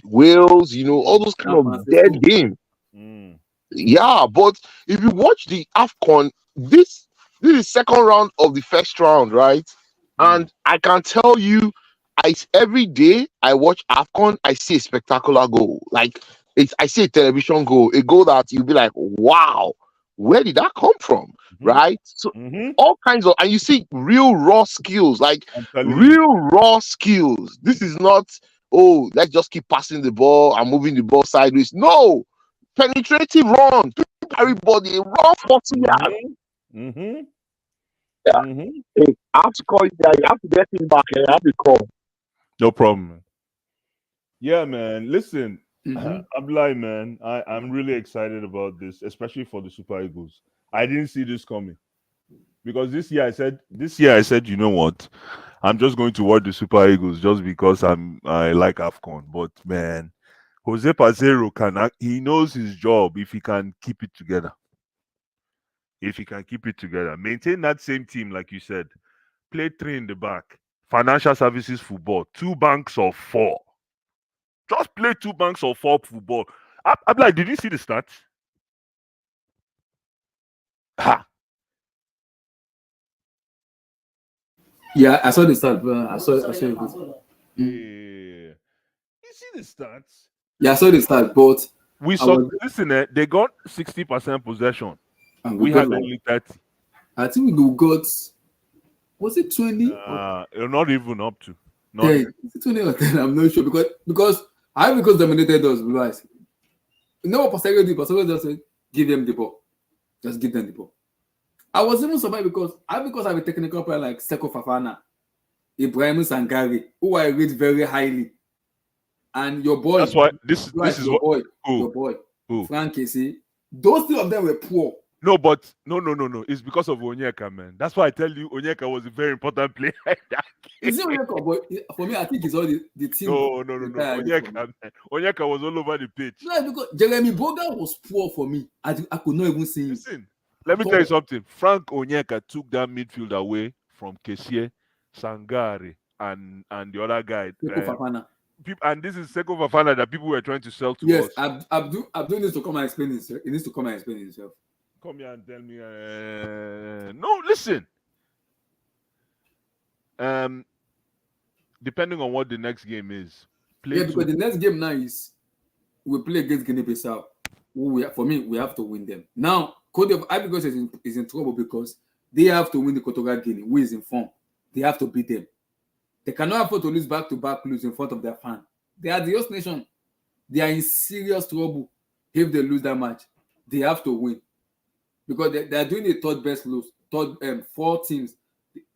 Wales. All those kind
San
of dead
Francisco.
games.
Mm.
Yeah, but if you watch the AFCON, this is second round of the first round, right?
Mm.
And I can tell you, every day I watch AFCON, I see a spectacular goal. Like I see a television goal, a goal that you'll be like, wow, where did that come from?
Mhm.
Right? So
Mhm.
all kinds of, and you see real raw skills, like
I'm telling you.
real raw skills. This is not, oh, let's just keep passing the ball and moving the ball sideways. No, penetrative run, everybody run 40 yards.
Mm-hmm.
Yeah.
Mm-hmm.
Hey, I have to call you guys. You have to get him back here. I have to call.
No problem. Man. Yeah, man. Listen,
Mhm.
Abdullah, man, I'm really excited about this, especially for the Super Eagles. I didn't see this coming because this year I said, you know what? I'm just going to watch the Super Eagles just because I like Afcon. But man, Jose Pazero he knows his job if he can keep it together. If he can keep it together, maintain that same team, like you said, play three in the back, financial services football, 2 banks of 4. Just play 2 banks of 4 football. I'm like, did you see the stats? Ha!
Yeah, I saw the start, bro. I saw it.
Yeah. You see the stats?
Yeah, I saw the start, but
We
I
saw.
was
Listen, they got 60% possession.
and
We
got
had
like
only 30.
I think we got was it 20 or
Not even up to. Not
10? Is it 20 or 10? I'm not sure because dominated us, guys. You know what Pascal did? Pascal just said, give them the ball. Just give them the ball. I was even surprised because I have a technical player like Seko Fafana, Ibrahim Sangare, who I rate very highly. And your boy,
That's why this
right,
is what.
your boy,
Who?
Frank Casey, those 3 of them were poor.
No, but no. It's because of Onyeka, man. That's why I tell you, Onyeka was a very important player in that game.
Is it Onyeka? But for me, I think it's all the team.
No.
Entirely for me.
Onyeka was all over the pitch.
No, because Jeremy Boga was poor for me. I could not even see him.
Listen, let me tell you something. Frank Onyeka took that midfield away from Kessie, Sangare, and the other guy.
Seko Fafana.
And this is Seko Fafana that people were trying to sell to
Yes,
us.
Abdul needs to come and explain himself. He needs to come and explain himself.
Come here and tell me. No, listen. Depending on what the next game is,
Yeah, because the next game now is we play against Guinea-Bissau. For me, we have to win them. Now, Cote d'Ivoire is in trouble because they have to win the Equatorial Guinea, who is in form. They have to beat them. They cannot afford to lose back-to-back lose in front of their fan. They are the host nation. They are in serious trouble if they lose that match. They have to win because they are doing the third best lose. 4 teams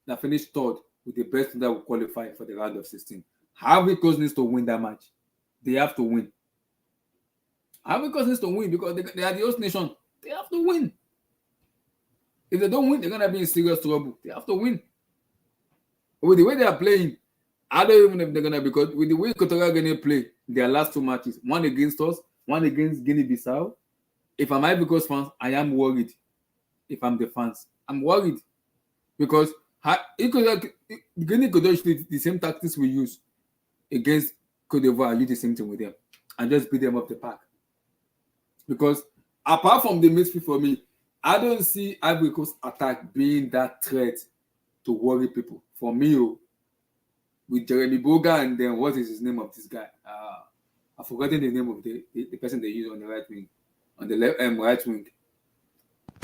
that finished third with the best that will qualify for the round of 16. Ivory Coast needs to win that match. They have to win. Ivory Coast needs to win because they are the host nation. They have to win. If they don't win, they're gonna be in serious trouble. They have to win. With the way they are playing, I don't even know if they're gonna, because with the way Equatorial Guinea play their last 2 matches, one against us, one against Guinea-Bissau. If I'm Ivory Coast fans, I am worried. If I'm the fans, I'm worried because Guinea could use the same tactics we use against Cote d'Ivoire. Use the same thing with them and just beat them up the park. Because apart from the midfield, for me, I don't see Ivory Coast attack being that threat to worry people. For me, with Jeremy Boga, and then what is his name of this guy? I've forgotten the name of the person they use on the right wing, on the left right wing.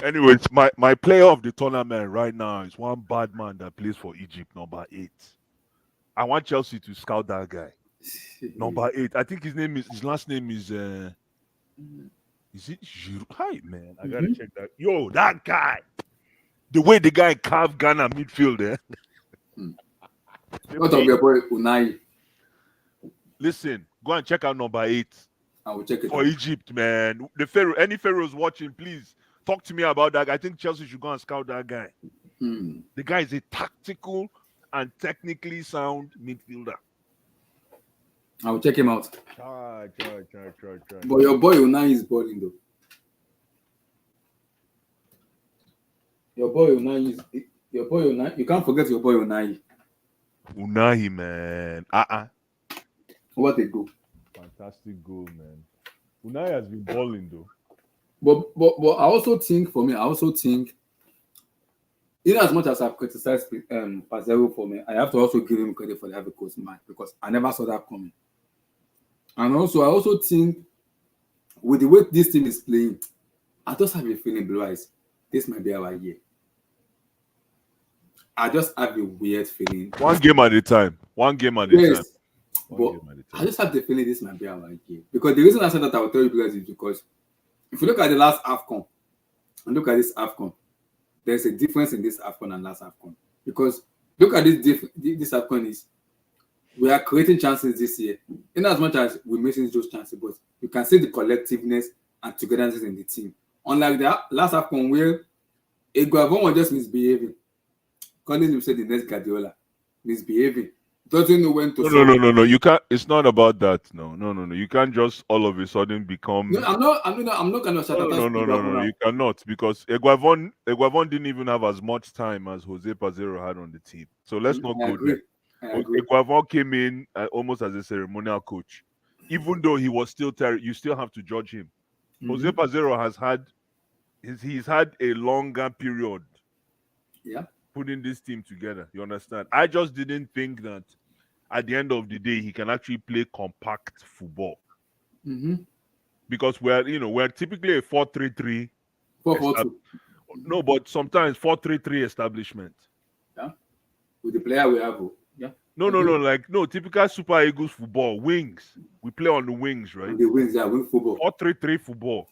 Anyways, my player of the tournament right now is one bad man that plays for Egypt, number 8. I want Chelsea to scout that guy. Number 8. I think his last name is it Giroud? Hi man, I gotta check that. Yo, that guy. The way the guy carved Ghana midfield there.
What of your boy Unai?
Listen, go and check out number 8.
I will check it
for
out.
Egypt, man. The Pharaoh, any Pharaohs watching, please talk to me about that. I think Chelsea should go and scout that guy. The guy is a tactical and technically sound midfielder.
I will check him out.
Try.
But your boy Unai is balling though. Your boy Unai. You can't forget your boy Unai.
Unai, man.
What a goal.
Fantastic goal, man. Unai has been balling though.
But I also think, in as much as I've criticized Pazero for me, I have to also give him credit for the Ivory Coast match because I never saw that coming. And also, I also think with the way this team is playing, I just have a feeling, Blue Eyes, this might be our year. I just have a weird feeling.
One game at a time.
Yes. But I just have the feeling this might be our year. Because the reason I said that I will tell you guys is because if you look at the last AFCON and look at this AFCON, there's a difference in this AFCON and last AFCON. Because look at this AFCON is we are creating chances this year. In as much as we're missing those chances, but you can see the collectiveness and togetherness in the team. Unlike the last AFCON where Eguavon was just misbehaving. Calling himself the next Guardiola. Misbehaving. Doesn't know when to.
No. You can't. It's not about that. No. You can't just all of a sudden become.
No, I'm not gonna shut up.
No. You cannot because Eguavon didn't even have as much time as Jose Pazero had on the team. So let's not go there. Eguavon came in almost as a ceremonial coach, even though he was still you still have to judge him. Jose Pazero has had he's had a longer period.
Yeah.
Putting this team together, you understand? I just didn't think that at the end of the day he can actually play compact football because we're typically a 4-3-3,
4-4-2.
No, but sometimes 4-3-3 establishment.
Yeah, with the player we have. Yeah.
No, typical Super Eagles football wings. We play on the wings, right?
On the wings, yeah, wing football.
4-3-3 football.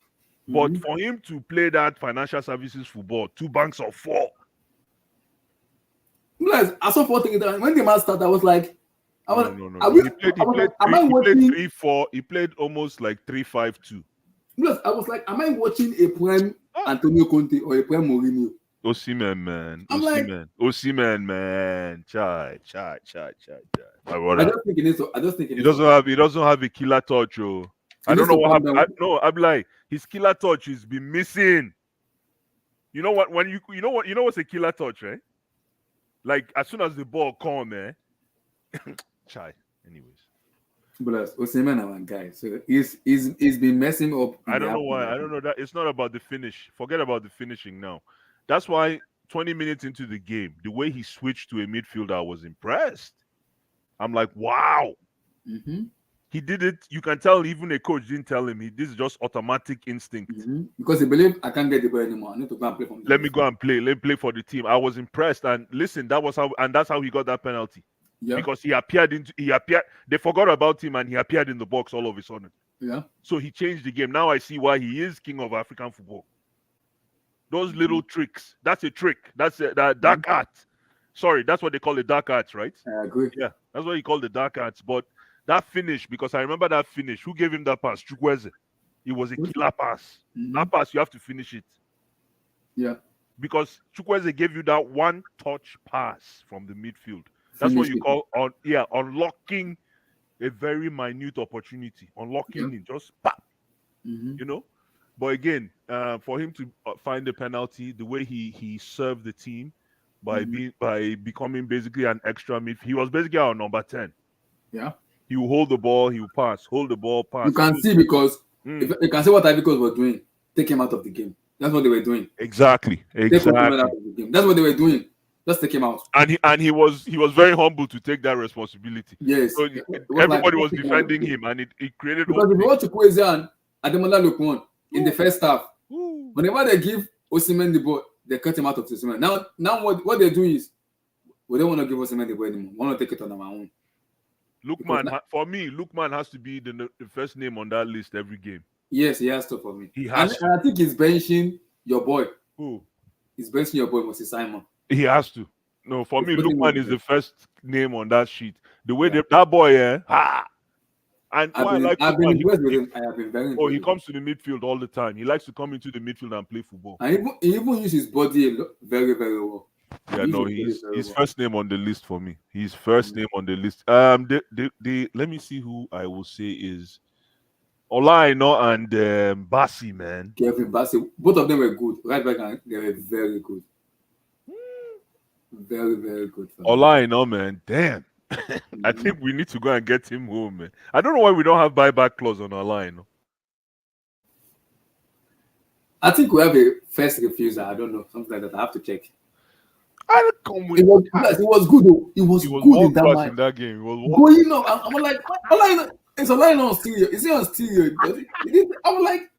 But for him to play that financial services football, 2 banks of 4.
I saw 4 things when the match started. I was like,
no. He played 3-4. He played almost like 3-5-2.
Plus, I was like, am I watching a prime Antonio Conte or a prime Mourinho?
Osimhen, man.
Osimhen,
man. Chai.
I just think it
He doesn't have a killer touch, oh. I don't know what happened. I'm like, his killer touch has been missing. You know what? You know what's a killer touch, right? Like as soon as the ball come, Chai. Anyways.
But Osimhen our guy. So he's been messing up.
I don't know why. I don't know that it's not about the finish. Forget about the finishing now. That's why 20 minutes into the game, the way he switched to a midfielder, I was impressed. I'm like, wow. He did it. You can tell even a coach didn't tell him. This is just automatic instinct.
Because he believed I can't get the ball anymore. I need to go and play for me.
Let me go and play. Let me play for the team. I was impressed. And listen, that's how he got that penalty. Yeah. Because he appeared. They forgot about him and he appeared in the box all of a sudden.
Yeah.
So he changed the game. Now I see why he is king of African football. Those little tricks. That's a trick. That's that dark art. Sorry, that's what they call the dark arts, right?
I agree.
Yeah, that's what you call the dark arts. But that finish, because I remember that finish. Who gave him that pass? Chukwueze. It was a killer pass. That pass, you have to finish it.
Yeah.
Because Chukwueze gave you that one-touch pass from the midfield. That's what you call unlocking a very minute opportunity. Unlocking it, just pop. You know? But again, for him to find the penalty, the way he served the team by becoming basically an extra midfield. He was basically our number 10.
Yeah.
He will hold the ball, he will pass, hold the ball, pass.
You can see because if you can see what Ivory Coast were doing, take him out of the game. That's what they were doing.
Exactly.
Take him out of the game. That's what they were doing. Just take him out.
And he was very humble to take that responsibility.
Yes.
So
It was like,
everybody was
just take him out.
defending him, and it created
Because if you watch Chukwueze and Ademola Lookman in the first half, whenever they give Osimhen the ball, they cut him out of Osimhen. Now what they do is, we don't want to give Osimhen the ball anymore. We want to take it on our own.
Lookman, for me, Lookman has to be the first name on that list every game.
Yes, he has to for me.
He has
and I think he's benching your boy.
Who?
He's benching your boy, Moses Simon.
He has to. No, for me, Lookman is the first name on that sheet. The way that boy, and
I've been impressed with him. I have been very impressed.
Oh, he comes to the midfield all the time. He likes to come into the midfield and play football.
And he even uses his body very, very well.
Yeah, no, he's first name on the list for me. He's first name on the list. Let me see who I will say is Olaino and Bassi, man.
Kevin Bassi, both of them were good. Right back, and they were very good. Very, very good.
Olaino, man, damn. I think we need to go and get him home, man. I don't know why we don't have buyback clause on Olaino.
I think we have a first refusal. I don't know, something like that. I have to check.
I don't come with
it was good though. It was good in that
game.
Going up, I'm like, it's Olaino on stereo. Is he on stereo? I'm like,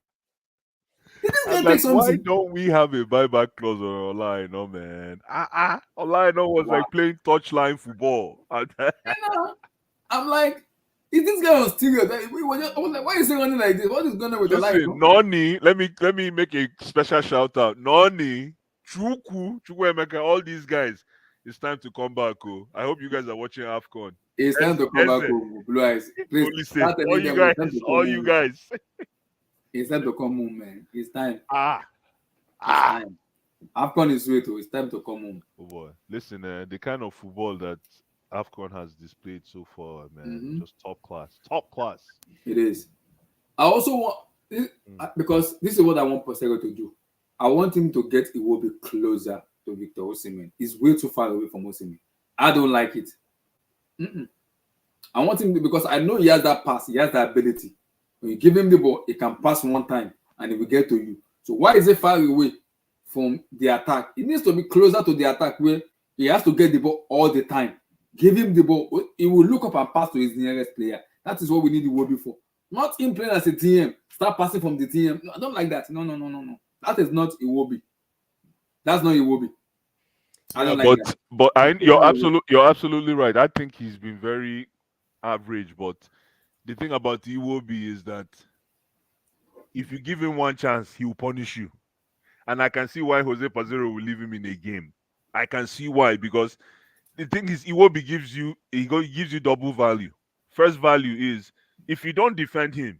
why don't we have a buyback clause on Olaino, man? Olaino was like playing touchline football.
I'm like, is this guy on stereo? I was like, why is he running like this? What is going on with Olaino?
Noni, let me make a special shout out. Noni, Chukwuemeka, all these guys. It's time to come back. Oh. I hope you guys are watching AFCON.
It's time to come back, Blue Eyes. Please,
all you guys.
It's time to come home, man. It's time. Time. AFCON is sweet. It's time to come home.
Oh boy, listen, the kind of football that AFCON has displayed so far, man, just top class. Top class.
It is. I also want because this is what I want Posero to do. I want him to get Iwobi closer to Victor Osimhen. He's way too far away from Osimhen. I don't like it. I want him to, because I know he has that pass, he has that ability. When you give him the ball, he can pass one time and he will get to you. So why is he far away from the attack? He needs to be closer to the attack where he has to get the ball all the time. Give him the ball. He will look up and pass to his nearest player. That is what we need Iwobi for. Not him playing as a TM. Start passing from the TM. No, I don't like that. No. That is not Iwobi. That's not Iwobi. I don't like that.
But you're absolutely right. I think he's been very average. But the thing about Iwobi is that if you give him one chance, he will punish you. And I can see why Jose Pazero will leave him in a game. I can see why, because the thing is, Iwobi gives you double value. First value is if you don't defend him,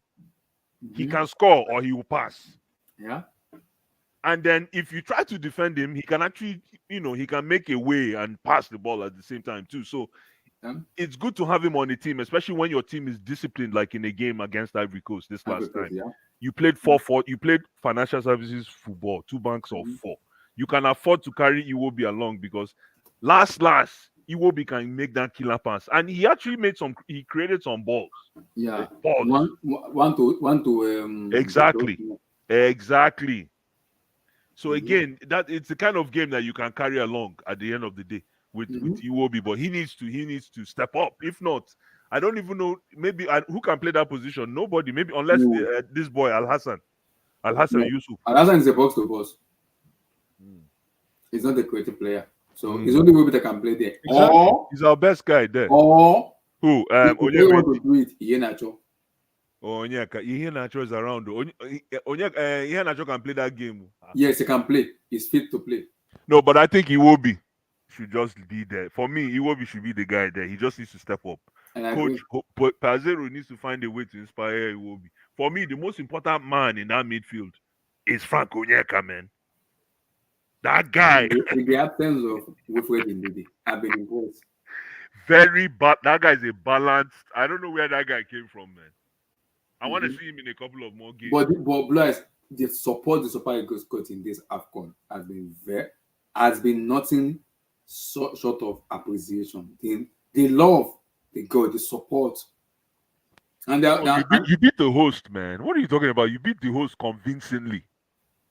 he can score or he will pass.
Yeah.
And then if you try to defend him, he can actually, he can make a way and pass the ball at the same time too. So it's good to have him on the team, especially when your team is disciplined, like in a game against Ivory Coast this last time.
Yeah.
You played 4-4. You played financial services football, 2 banks of 4. You can afford to carry Iwobi along because last Iwobi can make that killer pass, and he actually he created some balls.
Yeah,
balls.
One to
exactly. So again, that it's the kind of game that you can carry along at the end of the day with Iwobi, but he needs to step up. If not, I don't even know. Maybe who can play that position? Nobody. Maybe unless this boy Al Hassan Yusuf.
Al Hassan is a box to box. He's not a creative player, so it's only Iwobi that can play there.
Exactly. Or he's our best guy there.
Or
who?
Want to do it? Iheanacho.
Onyeka. Iheanacho is around. Iheanacho can play that game.
Yes, he can play. He's fit to play.
No, but I think Iwobi should just be there. For me, Iwobi should be the guy there. He just needs to step up. Coach Pazero needs to find a way to inspire Iwobi. For me, the most important man in that midfield is Frank Onyeka, man. That guy.
In the absence of Wilfred Ndidi, I've been impressed.
Very bad. That guy is a balanced. I don't know where that guy came from, man. I want to see him in a couple of more games.
But Blas, the support the Super Eagles got in this AFCON has been nothing short of appreciation. The love they got, the support. And
you beat the host, man. What are you talking about? You beat the host convincingly.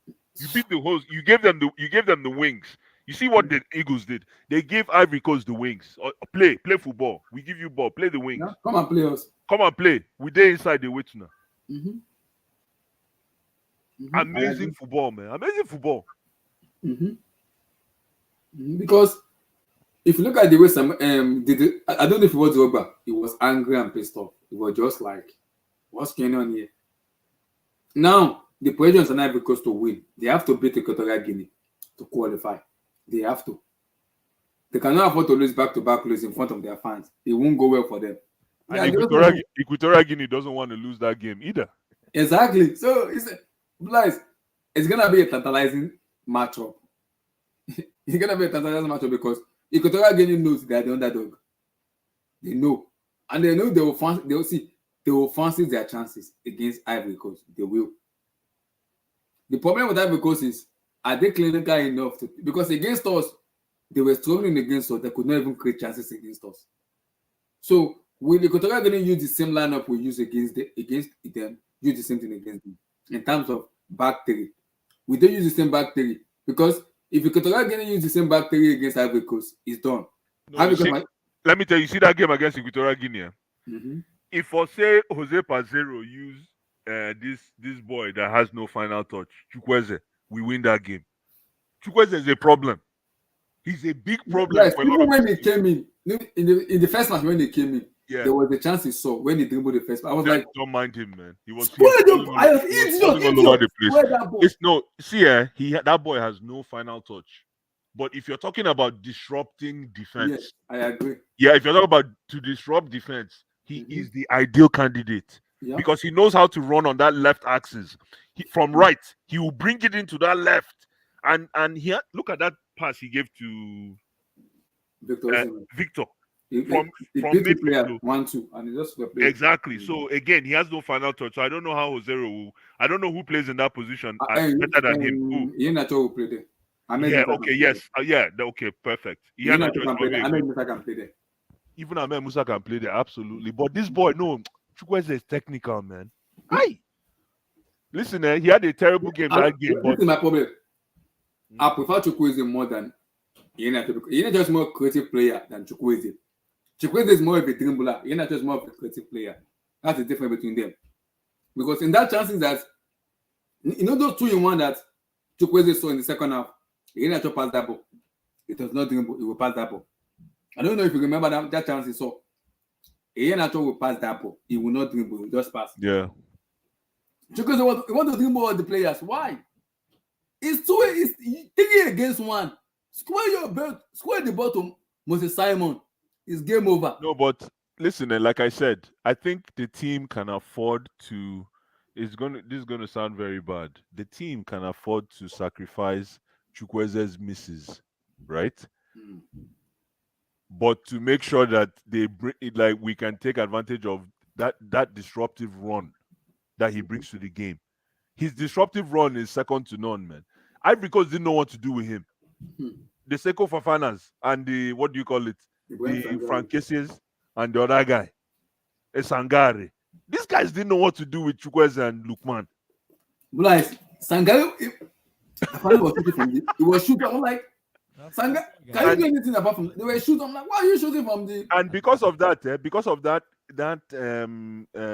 You beat the host. You gave them the wings. You see what the Eagles did? They gave Ivory Coast the wings. Play football. We give you ball. Play the wings.
Yeah? Come and play us.
Come and play. We there inside the wait now.
Mm-hmm.
Amazing football, man. Amazing football.
Because if you look at the way some I don't know if it was Drogba, he was angry and pissed off. It was just like, what's going on here? Now the Presidents and Ivory Coast to win, they have to beat Equatorial Guinea to qualify. They have to. They cannot afford to lose back-to-back lose in front of their fans. It won't go well for them.
And Equatorial Guinea doesn't want to lose that game either.
Exactly. So it's gonna be a tantalizing matchup. It's gonna be a tantalizing matchup because Equatorial Guinea knows they are the underdog. They know, and they know they will fancy their chances against Ivory Coast. They will. The problem with Ivory Coast is, are they clinical enough to? Because against us, they were struggling against us. They could not even create chances against us. So will Equatorial Guinea use the same lineup we use against them? Use the same thing against them in terms of back three. We don't use the same back three because if Equatorial Guinea use the same back three against Ivory Coast, it's done.
No, let me tell you, see that game against Equatorial Guinea. If for say Jose Pazero use this boy that has no final touch, Chukwueze, we win that game. Chukwueze is a problem. He's a big problem.
Yes, even when they came in the first match, when they came in,
yeah,
there was a chance he saw when he dribbled the first. I was like,
don't mind him, man. He was
all over the
place. That boy has no final touch. But if you're talking about disrupting defense,
yes, I agree.
Yeah, if you're talking about to disrupt defense, he is the ideal candidate because he knows how to run on that left axis. From right, he will bring it into that left, and look at that pass he gave to Victor. From
player 1-2, and he just
exactly. So again, he has no final touch. So I don't know how Josero will. I don't know who plays in that position better than him. Who?
Iheanacho will play there.
Okay, perfect.
Iheanacho can play there.
Even Ahmed Musa can play there, absolutely. But this boy, no, Chukwueze is technical, man. Aye. Listen, he had a terrible game that game.
This is my problem. I prefer Chukwueze more than Iheanacho. Iheanacho is more creative player than Chukwueze. Chukwueze is more of a dribbler. Iheanacho is more of a creative player. That's the difference between them. Because in that chances that, those 2-in-1 that Chukwueze saw in the second half, Iheanacho passed that ball. It was not dribble. He will pass that ball. I don't know if you remember that chance he saw. Iheanacho will pass that ball. He will not dribble. He will just pass.
Yeah.
Chukwueze want to dribble all the players. Why? It's 3 against 1. Square your belt. Square the bottom. Moses Simon. It's game over.
No, but listen, like I said, I think the team can afford to. This is going to sound very bad. The team can afford to sacrifice Chukwueze's misses, right? But to make sure that they bring it, like we can take advantage of that disruptive run that he brings to the game. His disruptive run is second to none, man. Ivory Coast didn't know what to do with him. The Seko Fafanas and the what do you call it? The Frankeses and the other guy, Sangare. These guys didn't know what to do with Chukwueze and Lukman.
Like Sangare, he was shooting. I'm like, Sangare, can you do anything apart from? They were shooting. I'm like, why are you shooting from the?
And because of that,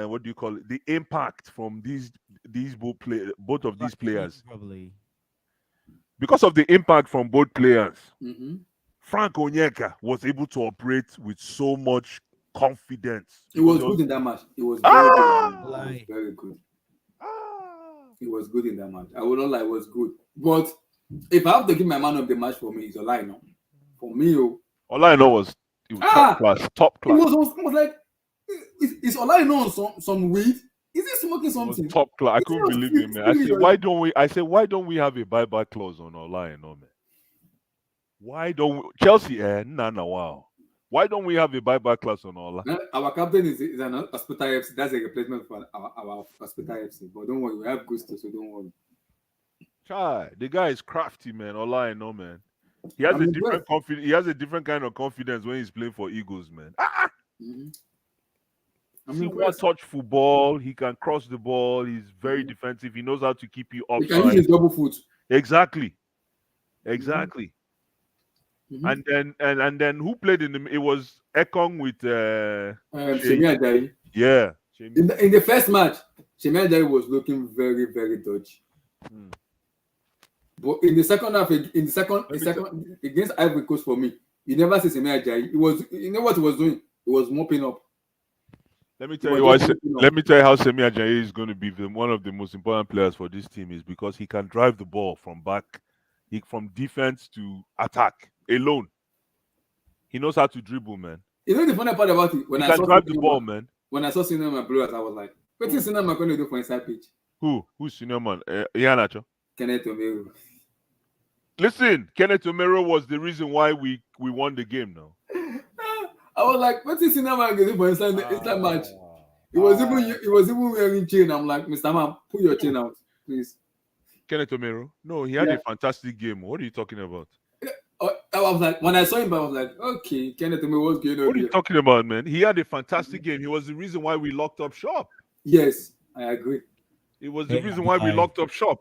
what do you call it? The impact from both of these players.
Probably.
Because of the impact from both players, Frank Onyeka was able to operate with so much confidence.
He was good in that match. He was very good. He was good in that match. I would not lie, it was good. But if I have to give my man of the match for me, it's Olaino. For me,
Olaino was top class. Top class.
It was like, is Olaino on some weed? Is he smoking something?
Top class. I couldn't believe it, man. I said, why don't we have a buyback clause on Olaino, man? Why don't we? Chelsea, wow. Why don't we have a buyback clause on Ola?
Our captain is an Hospital FC. That's a replacement for our Hospital FC. But don't worry, we have Gusto, so don't worry.
Chai, the guy is crafty, man. Olaino, man. He has a different confidence. He has a different kind of confidence when he's playing for Eagles, man. See, one touch football. He can cross the ball. He's very defensive. He knows how to keep you up.
He can use his double foot.
Exactly. And then who played in the? It was Ekong with
Shemi Ajayi.
Yeah.
In the first match, Shemi Ajayi was looking very, very dodgy. But in the second half, against Ivory Coast for me, you never see Shemi Ajayi. It was, you know what he was doing? He was mopping up.
Let me tell you how Semi Ajayi is going to be one of the most important players for this team is because he can drive the ball from from defense to attack alone. He knows how to dribble, man.
You know the funny part about it?
When I saw drive the ball, man.
When I saw Senior Man Blue, I was like, what is Senior Man going to do for inside pitch?
Who's Senior Man? Iheanacho?
Kenneth Omero.
Listen, Kenneth Omero was the reason why we won the game now.
I was like, what is Senior Man going to do for inside match? He was even wearing chain. I'm like, Mr. Man, pull your chain out, please.
Kenneth Omero? No, he had a fantastic game. What are you talking about?
I was like, when I saw him, I was like, okay, Kenneth Omero was going on.
What are you talking about, man? He had a fantastic game. He was the reason why we locked up shop.
Yes, I agree.
It was the reason why we locked up shop.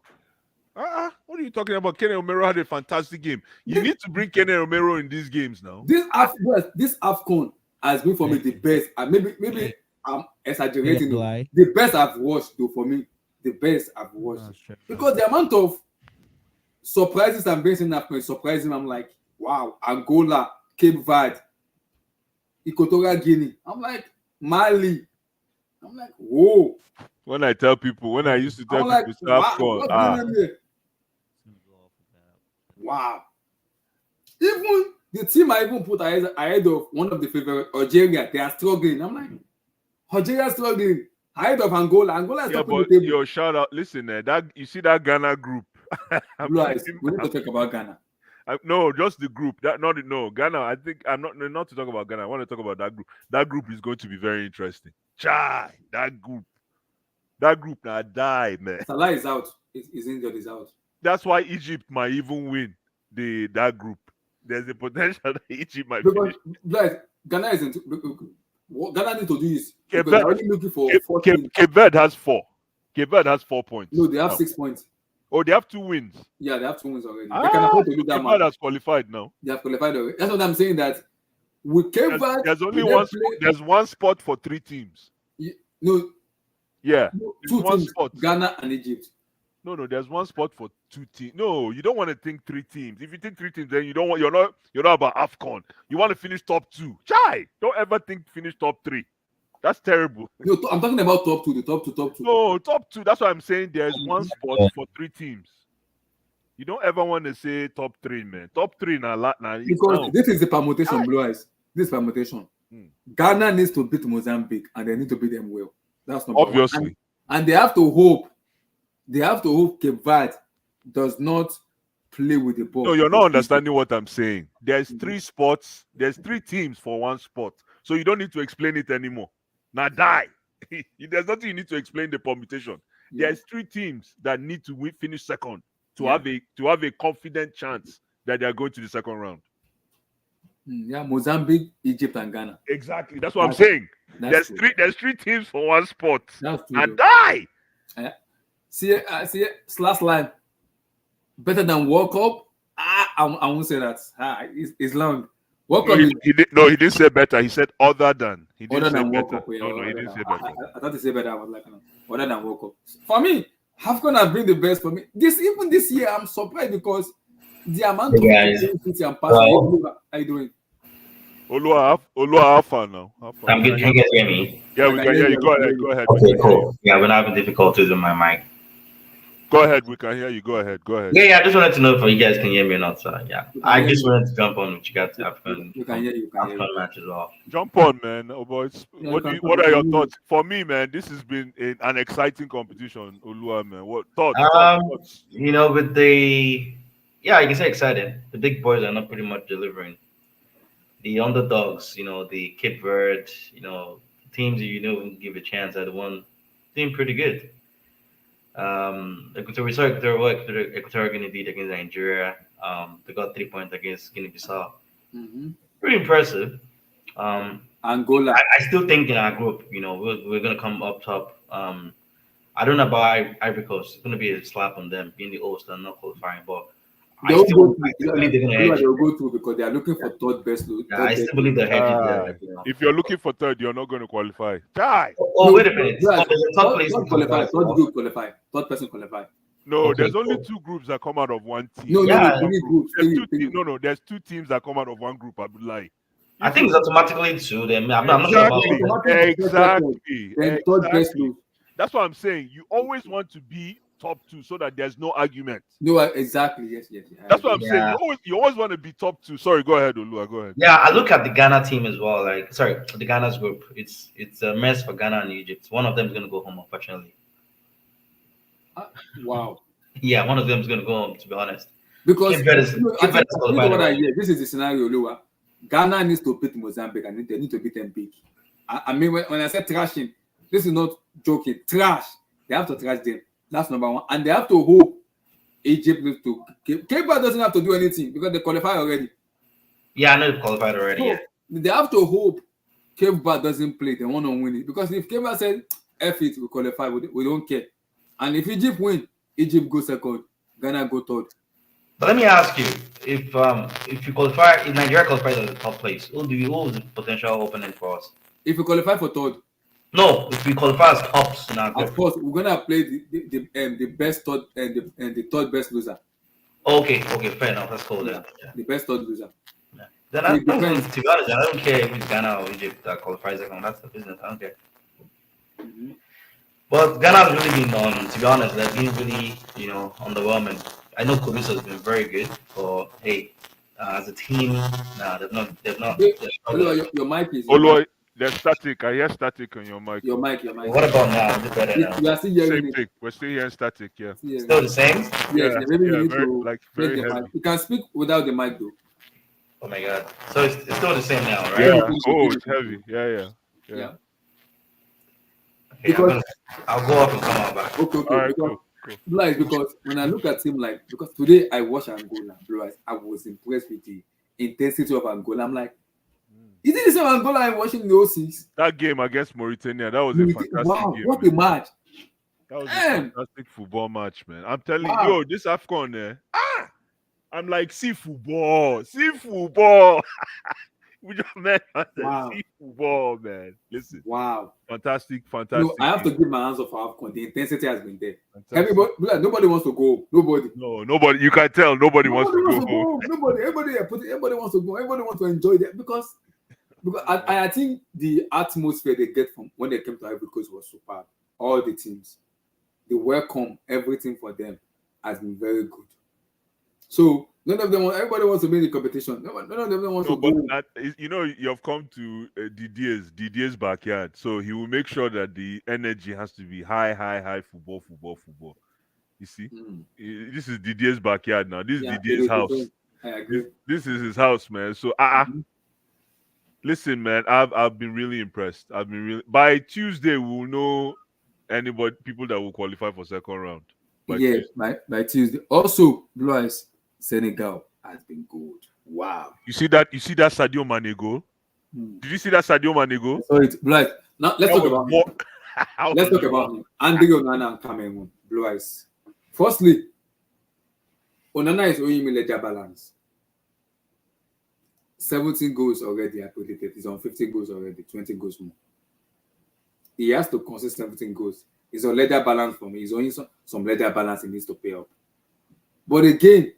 What are you talking about? Kenneth Omero had a fantastic game. You need to bring Kenneth Omero in these games now.
This AFCON has been for me the best. Maybe I'm exaggerating. The best I've watched, though, for me, the best I've watched. Because the amount of surprises I'm basing AFCON is surprising. I'm like, wow, Angola, Cape Verde, Equatorial Guinea. I'm like, Mali. I'm like, whoa.
When I used to tell people, AFCON,
wow. Even the team I even put ahead of one of the favorite, Algeria, they are struggling. I'm like, Algeria is struggling ahead of Angola. Angola is
but yo, shout out. Listen, that you see that Ghana group.
We need to talk about Ghana.
No, just the group. Ghana. I think I'm not to talk about Ghana. I want to talk about that group. That group is going to be very interesting. Chai, that group now die, man.
Salah is out. He's injured. He's out.
That's why Egypt might even win that group. There's a potential that Egypt might finish.
Ghana isn't. What Ghana need to do is
Cape
they're only looking for
Cape Verde has 4. Cape Verde has 4 points.
No, they have 6 points.
Oh, they have 2 wins.
Yeah, they have 2 wins already. They can afford to do that.
Cape Verde has qualified now.
They have qualified already. That's what I'm saying. That with Cape Verde,
there's only one. There's one spot for 3 teams.
No.
Yeah,
2 teams. Spot. Ghana and Egypt.
No, there's one spot for 2 teams. No, you don't want to think 3 teams. If you think 3 teams, then you're not about AFCON. You want to finish top 2. Chai! Don't ever think finish top 3. That's terrible.
No, I'm talking about top 2. The top 2.
No, top 2. That's why I'm saying there's one spot for 3 teams. You don't ever want to say top 3, man. Top 3 now.
Because this is the permutation, Blue Eyes. This permutation. Ghana needs to beat Mozambique, and they need to beat them well. That's not
obviously.
And they have to hope. Cape Verde does not play with the ball.
No, you're not understanding what I'm saying. There's 3 spots. There's 3 teams for 1 spot. So you don't need to explain it anymore. Now die. There's nothing you need to explain the permutation. There's 3 teams that need to finish second to have a confident chance that they are going to the second round.
Yeah, Mozambique, Egypt, and Ghana.
Exactly. That's what I'm saying. There's 3 teams for 1 spot.
That's true.
And die.
See, last line. Better than World Cup? I won't say that. It's long. World Cup
he didn't say better. He said other than. He didn't say better.
Cup,
No, he didn't say better.
I thought he said better. I was like, no, other than World Cup. For me, AFCON has been the best for me. Even this year, I'm surprised because the amount of intensity and passion. How are you doing?
Olua Alpha now.
I'm good. Can you guys hear me?
Yeah, we can hear you. Go ahead.
Okay, cool. Yeah, we're not having difficulties with my mic.
Go ahead, we can hear you. Go ahead.
Yeah, I just wanted to know if you guys can hear me or not. So yeah, I just wanted to jump on with you guys. AFCON match as well.
Jump on, man. Oh boy, what are your thoughts? For me, man, this has been an exciting competition. Olua, man, what thoughts?
With you can say exciting. The big boys are not pretty much delivering. The underdogs, the Cape Verde, teams you give a chance at one seem pretty good. We saw Equatorial Guinea beat against Nigeria. They got 3 points against Guinea-Bissau. Pretty impressive.
Angola.
I still think in our group, we're gonna come up top. I don't know about Ivory Coast. It's gonna be a slap on them being the host and not qualifying, but
They will go through.
I still believe they're gonna
They
edge.
will go through because they are looking for third best.
Yeah, I still believe they're hedging there. Like,
If you're looking for third, you're not going to qualify. Chai.
Oh, wait a minute.
Right.
Oh, there's a third place.
Third qualify. Third group qualify. Third person qualify.
No,
Okay,
there's only
cool.
2 groups that come out of one team.
No,
Yeah.
three groups.
There's
Three.
there's 2 teams that come out of one group. I would lie.
I think it's automatically 2. Then I'm not sure about
Exactly.
Then third best lose.
That's what I'm saying. You always want to be top 2 so that there's no argument.
No, exactly. Yes.
That's what I'm saying.
Yeah.
You always want to be top 2. Sorry, go ahead, Olua. Go ahead.
Yeah, I look at the Ghana team as well. Like, sorry, the Ghana's group. It's a mess for Ghana and Egypt. One of them is going to go home, unfortunately.
Wow.
Yeah, one of them is going to go home. To be honest,
Because
Cape Verde is-
you know,
Cape
I
Verde
think
is qualified
what I
already.
hear, this is the scenario, Lua. Ghana needs to beat Mozambique and they need to beat them big. I mean, when I said trashing, this is not joking. Trash. They have to trash them. That's number one. And they have to hope Egypt needs to. Cape Verde doesn't have to do anything because they qualify already.
Yeah, I know they've qualified already.
So
Yeah.
they have to hope Cape Verde doesn't play. They want to win it. Because if Cape Verde said, F it, we qualify, we don't care. And if Egypt win, Egypt go second, Ghana go third.
But let me ask you, if you qualify, if Nigeria qualifies as the top place, who is the potential opponent for us?
If we qualify for third,
No, if we qualify as tops in our
of
group.
course, we're gonna play the best third and the third best loser.
Okay, fair enough. That's cool then. Yeah.
The best third loser.
Then
It depends.
to be honest, I don't care if it's Ghana or Egypt that qualifies second. That's the business. I don't care.
Mhm.
But Ghana's really been on. To be honest, they've been really, underwhelming. I know Kobiso has been very good, but hey, as a team, they've not.
Hey, Olua, your mic is.
Olua, there's static. I hear static on your mic.
Your mic.
What about now? Is it better now?
You are still hearing
Same
it.
thing. We're still hearing static. Yeah.
Still the same?
Yes, maybe you need
very,
to
like,
take
very
the
heavy.
mic. You can speak without the mic though.
Oh my god! So it's still the same now, right?
Yeah.
Maybe you should
Oh,
give
it's
it-
heavy. Yeah.
Yeah.
Okay,
Because-
I'll go up and come out back.
Okay.
All right.
Because,
Cool.
like, because when I look at him, like, because today I watched Angola, bro, I was impressed with the intensity of Angola. I'm like, is it the same Angola I'm watching in the 06?
That game against Mauritania, that was a fantastic
Wow,
game.
what
man.
a match!
That was a
Man.
fantastic football match, man. I'm telling
Wow.
you, this AFCON, I'm like, see football. We just met.
Wow.
See football, man. Listen,
Wow.
fantastic.
No, I have to
game.
give my answer for Afcon. The intensity has been there.
Fantastic.
Everybody, like, nobody wants to go. Nobody.
No, nobody. You can tell nobody wants to go home.
Nobody. Everybody wants to go. Everybody wants to enjoy that because I think the atmosphere they get from when they came to Ivory Coast was superb. All the teams, the welcome, everything for them has been very good. So none of them. Everybody wants to be in the competition. None of them wants
No,
to
but
go.
that is, you've come to Didier's backyard, so he will make sure that the energy has to be high football. You see, this is Didier's backyard now. This is
Yeah,
Didier's house.
I agree.
This is his house, man. So listen, man, I've been really impressed. By Tuesday we'll know people that will qualify for second round.
Yeah, by Tuesday. Also, Blue Eyes, Senegal has been good. Wow.
You see that Sadio Mane goal? Did you see that Sadio Mane goal?
So it's Blue Eyes. Now let's talk about him. Let's talk about him. Andy Onana and Cameroon. Blue Eyes. Firstly, Onana is owing me ledger balance. 17 goals already, I predicted. He's on 15 goals already, 20 goals more. He has to concede 17 goals. He's on ledger balance for me. He's only some ledger balance he needs to pay up. But again,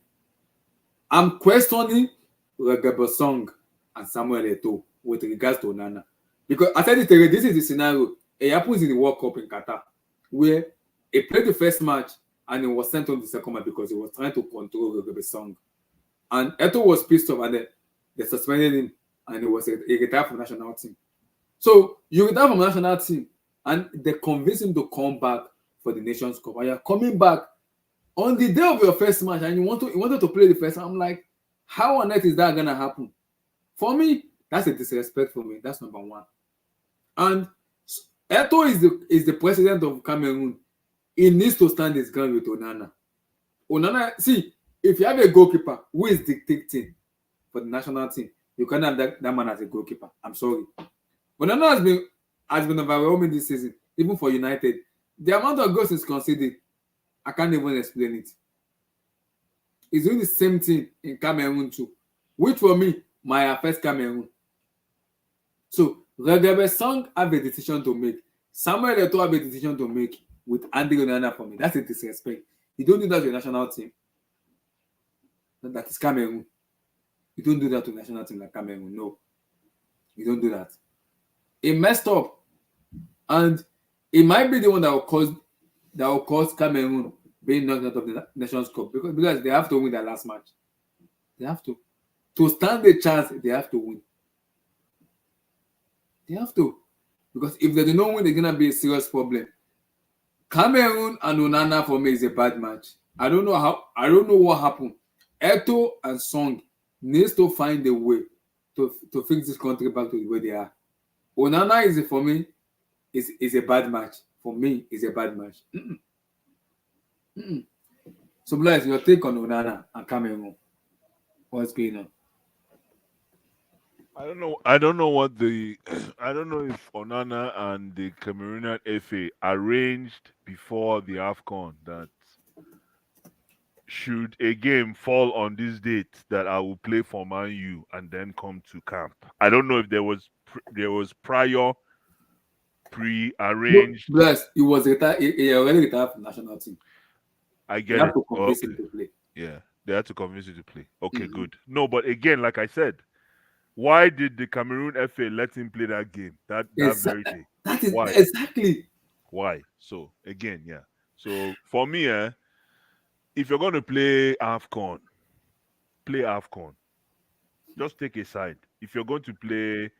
I'm questioning Regebe Song and Samuel Eto'o with regards to Onana. Because I said it already, this is the scenario. It happens in the World Cup in Qatar, where he played the first match and he was sent on the second match because he was trying to control Regebe Song. And Eto'o was pissed off and they suspended him and he retired from national team. So you retire from national team and they convinced him to come back for the Nations Cup. And you're coming back on the day of your first match and you wanted to play the first match. I'm like, how on earth is that gonna happen? For me, that's a disrespect for me. That's number one. And Eto'o is the president of Cameroon. He needs to stand his ground with Onana. Onana, see, if you have a goalkeeper who is dictating for the national team, you can't have that man as a goalkeeper. I'm sorry. Onana has been overwhelming this season, even for United. The amount of goals he's conceded, I can't even explain it. is doing the same thing in Cameroon too, which for me might affect Cameroon. So Regebe Song have a decision to make. Samuel Eto'o have a decision to make with Andy Onana for me. That's a disrespect. You don't do that to a national team. That is Cameroon. You don't do that to a national team like Cameroon. No. You don't do that. It messed up. And it might be the one that will cause Cameroon being knocked out of the Nations Cup because they have to win their last match. They have to. To stand a chance, they have to win. They have to. Because if they do not win, it's gonna be a serious problem. Cameroon and Onana for me is a bad match. I don't know what happened. Eto'o and Song needs to find a way to fix this country back to the way they are. Onana is for me is a bad match. For me, is a bad match. So, Blaise, your take on Onana and Cameroon? What's going on?
I don't know. I don't know what the. I don't know if Onana and the Cameroonian FA arranged before the Afcon that should a game fall on this date that I will play for Man U and then come to camp. I don't know if there was prior pre-arranged.
No, Blaise, he was retired. He already retired from the national team.
I
They
get
have
it.
to convince him
Okay.
to play.
Yeah, they had to convince you to play. Okay,
Mhm.
good. No, but again, like I said, why did the Cameroon FA let him play that game that very day?
That is
Why?
exactly.
Why? So again, yeah. So for me, if you're going to play AFCON, play AFCON. Just take a side. If you're going to play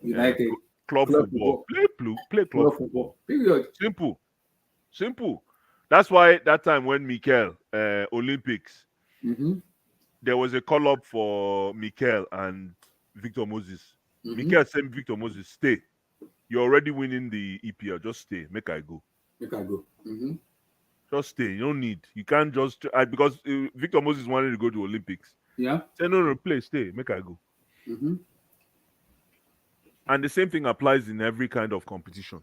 United
club
club
football,
football.
play club football.
Period.
Simple. That's why that time when Mikel Olympics,
Mm-hmm.
there was a call up for Mikel and Victor Moses.
Mm-hmm.
Mikel said, Victor Moses, stay. You're already winning the EPL. Just stay. Make I go.
Mm-hmm.
Just stay. You don't need. You can't just because Victor Moses wanted to go to Olympics.
Yeah.
Say no, play, stay. Make I go.
Mm-hmm.
And the same thing applies in every kind of competition.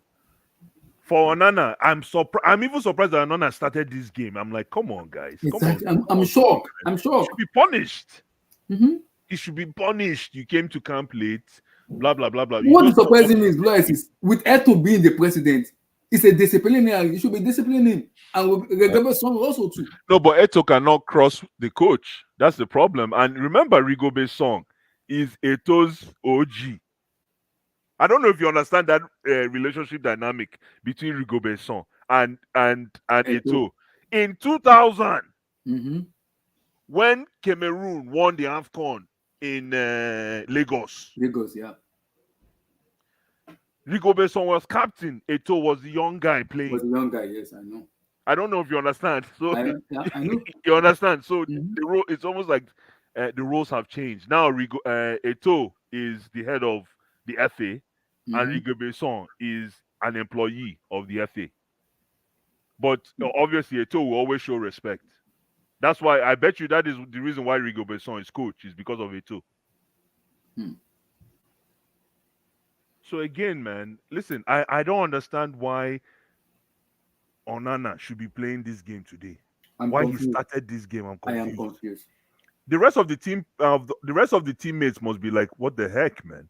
For Onana, I'm even surprised that Onana started this game. I'm like, come on, guys.
Exactly.
Come
I'm
on,
shocked.
man.
I'm
He
shocked.
should be punished.
Mm-hmm.
He should be punished. You came to camp late. Blah blah blah blah.
What is surprising me is Blaise is with Eto'o being the president, it's a disciplinary. You should be disciplining, and with Regebe Song also too.
No, but Eto'o cannot cross the coach. That's the problem. And remember, Rigobert Song is Eto'o's OG. I don't know if you understand that relationship dynamic between Rigobert Song and Eto'o. In 2000,
Mm-hmm.
when Cameroon won the Afcon in Lagos,
Yeah.
Rigobert Song was captain. Eto'o was the young guy playing.
Was a young guy. Yes, I know.
I don't know if you understand. So
I know.
you understand. So
Mhm.
the role, it's almost like the roles have changed. Now Eto'o is the head of the FA, and
Mhm.
Rigobert Song is an employee of the FA. But obviously, Eto'o will always show respect. That's why I bet you that is the reason why Rigobert Song is coach is because of Eto'o.
Hmm.
So again, man, listen, I don't understand why Onana should be playing this game today.
I'm
Why
confused.
he started this game, I'm
I
confused.
am confused.
The rest of the team, the rest of the teammates must be like, what the heck, man?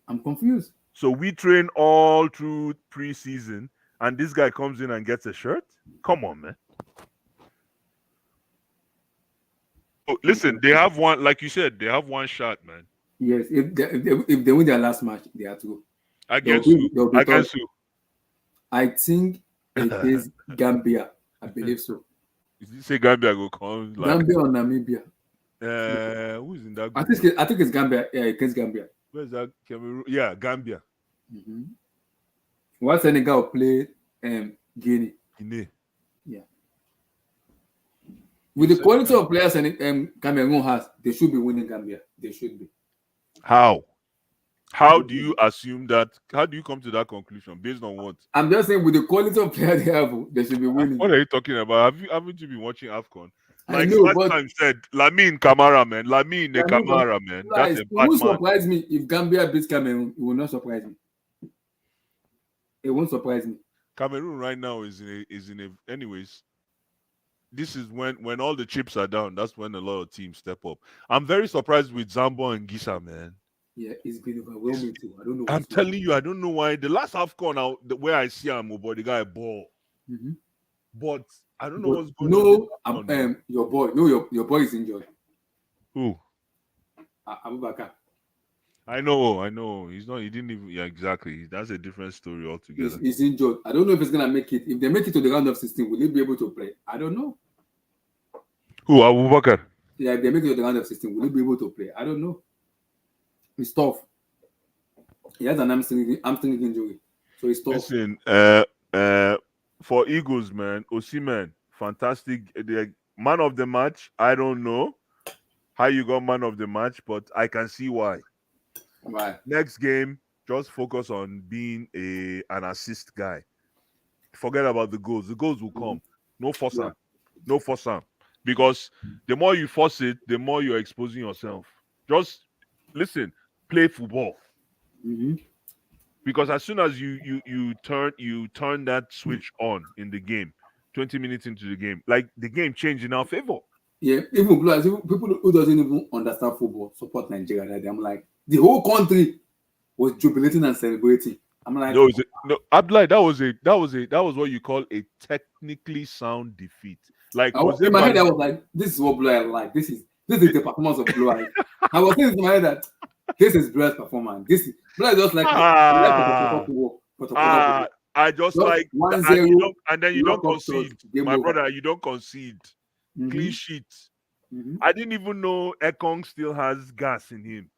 I'm confused.
So we train all through preseason, and this guy comes in and gets a shirt. Come on, man. Oh, listen, they have one, like you said, they have one shot, man.
Yes, if they win their last match, they are through.
Against who?
They'll be
Against who?
I think it is Gambia. I believe so.
Did you say Gambia go come? Like,
Gambia or Namibia.
who's in that
I
group?
think it's Gambia. Yeah, against Gambia.
Where's that? Cameroon? Yeah, Gambia.
Mm-hmm. What Senegal play Guinea.
Guinea.
Yeah. With the quality of players Cameroon has, they should be winning Gambia. They should be.
How? How do you assume that? How do you come to that conclusion? Based on what?
I'm just saying, with the quality of players they have, they should be winning.
What are you talking about? Haven't you been watching AFCON?
I
Like
know,
last time said, Lamine Kamara, man. Lamine the Kamara, man. That's a
it
bad
won't
man.
surprise me if Gambia beats Cameroon. It will not surprise me. It won't surprise me.
Cameroon right now is in a anyways. this is when all the chips are down. That's when a lot of teams step up. I'm very surprised with Zambo and Gisa, man.
Yeah, it's been overwhelming too. I don't know
I'm
what's going
telling you, I don't know why. The last Afcon out where I see him, but the guy ball.
on. Mhm.
But I don't know
But
what's going on this
no,
Afcon, man.
your boy, no, your boy is injured.
Who?
Abubakar.
I know. He's not. He didn't even. Yeah, exactly. That's a different story altogether.
He's injured. I don't know if he's gonna make it. If they make it to the round of 16, will he be able to play? I don't know.
Who? Abubakar.
Yeah, if they make it to the round of 16, will he be able to play? I don't know. It's tough. He has an hamstring injury, so it's tough.
Listen, for Eagles, man, Osimhen, fantastic. The man of the match. I don't know how you got man of the match, but I can see why.
Right.
Next game, just focus on being an assist guy. Forget about the goals. The goals will come. No force
Yeah.
them. No force them. Because the more you force it, the more you're exposing yourself. Just listen, play football.
Mm-hmm.
Because as soon as you turn that switch on in the game, 20 minutes into the game, like the game changed in our favor.
Yeah, even people who doesn't even understand football support Nigeria. Like, I'm like, the whole country was jubilating and celebrating. I'm like,
No, Abdullah, that was what you call a technically sound defeat. Like
in my head, I was like, this is what Blue Eye like. This is the performance of Blue Eye. I was saying in my head that this is Blue Eye's performance. This is Blue Eye just like
I just like
1-0,
and then you don't concede. My brother, you don't concede.
Mm-hmm.
Clean sheet.
Mm-hmm.
I didn't even know Ekong still has gas in him.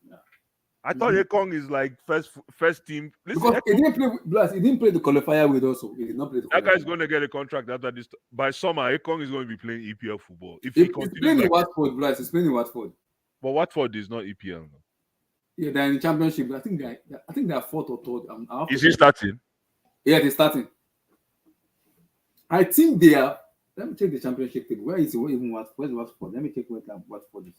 Yeah.
I thought Ekong is like first team. Listen,
because he didn't play with Blast. He didn't play the qualifier with us. He did not play the
that
qualifier.
guy's going to get a contract after this. By summer, Ekong is going to be playing EPL football. If
he's
continues
playing in
like
Watford, Blast. He's playing in Watford.
But Watford is not EPL now.
Yeah, they're in the championship. I think they're fourth or third.
Is he starting?
Yeah, they're starting. I think they are. Let me check the championship table. Where is it? Even where's Watford? Let me check where Watford is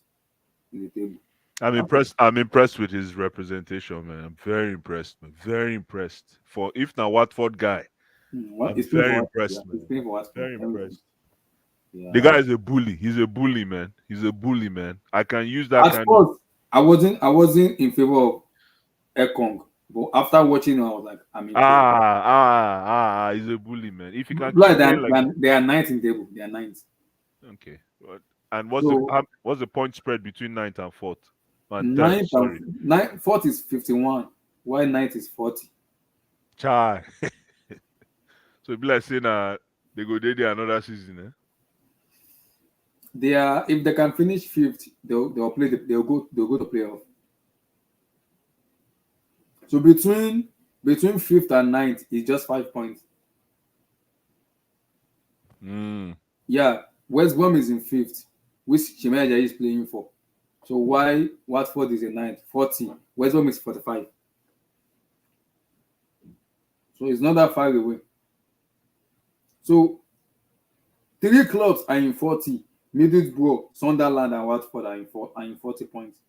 in the table.
I'm impressed with his representation, man. I'm very impressed, man. Very impressed. For if not Watford guy, I'm very impressed, man. Very impressed.
Yeah.
The guy is a bully. He's a bully, man. He's a bully, man. I can use that kind
of. I wasn't in favor of Ekong, but after watching, I was like, I mean,
he's a bully, man. If you can,
they are ninth in table. They are ninth.
Okay. And what's the point spread between ninth and fourth?
Fourth is 51, while ninth is 40.
Chai. So it'd be like saying they go there another season, eh?
They are, if they can finish fifth, they'll go to playoff. So between fifth and ninth is just 5 points. Yeah, West Brom is in fifth, which Chimeja is playing for. So why Watford is in ninth, 40. West Brom is 45. So it's not that far away. So 3 clubs are in 40. Middlesbrough, Sunderland, and Watford are in 40 points.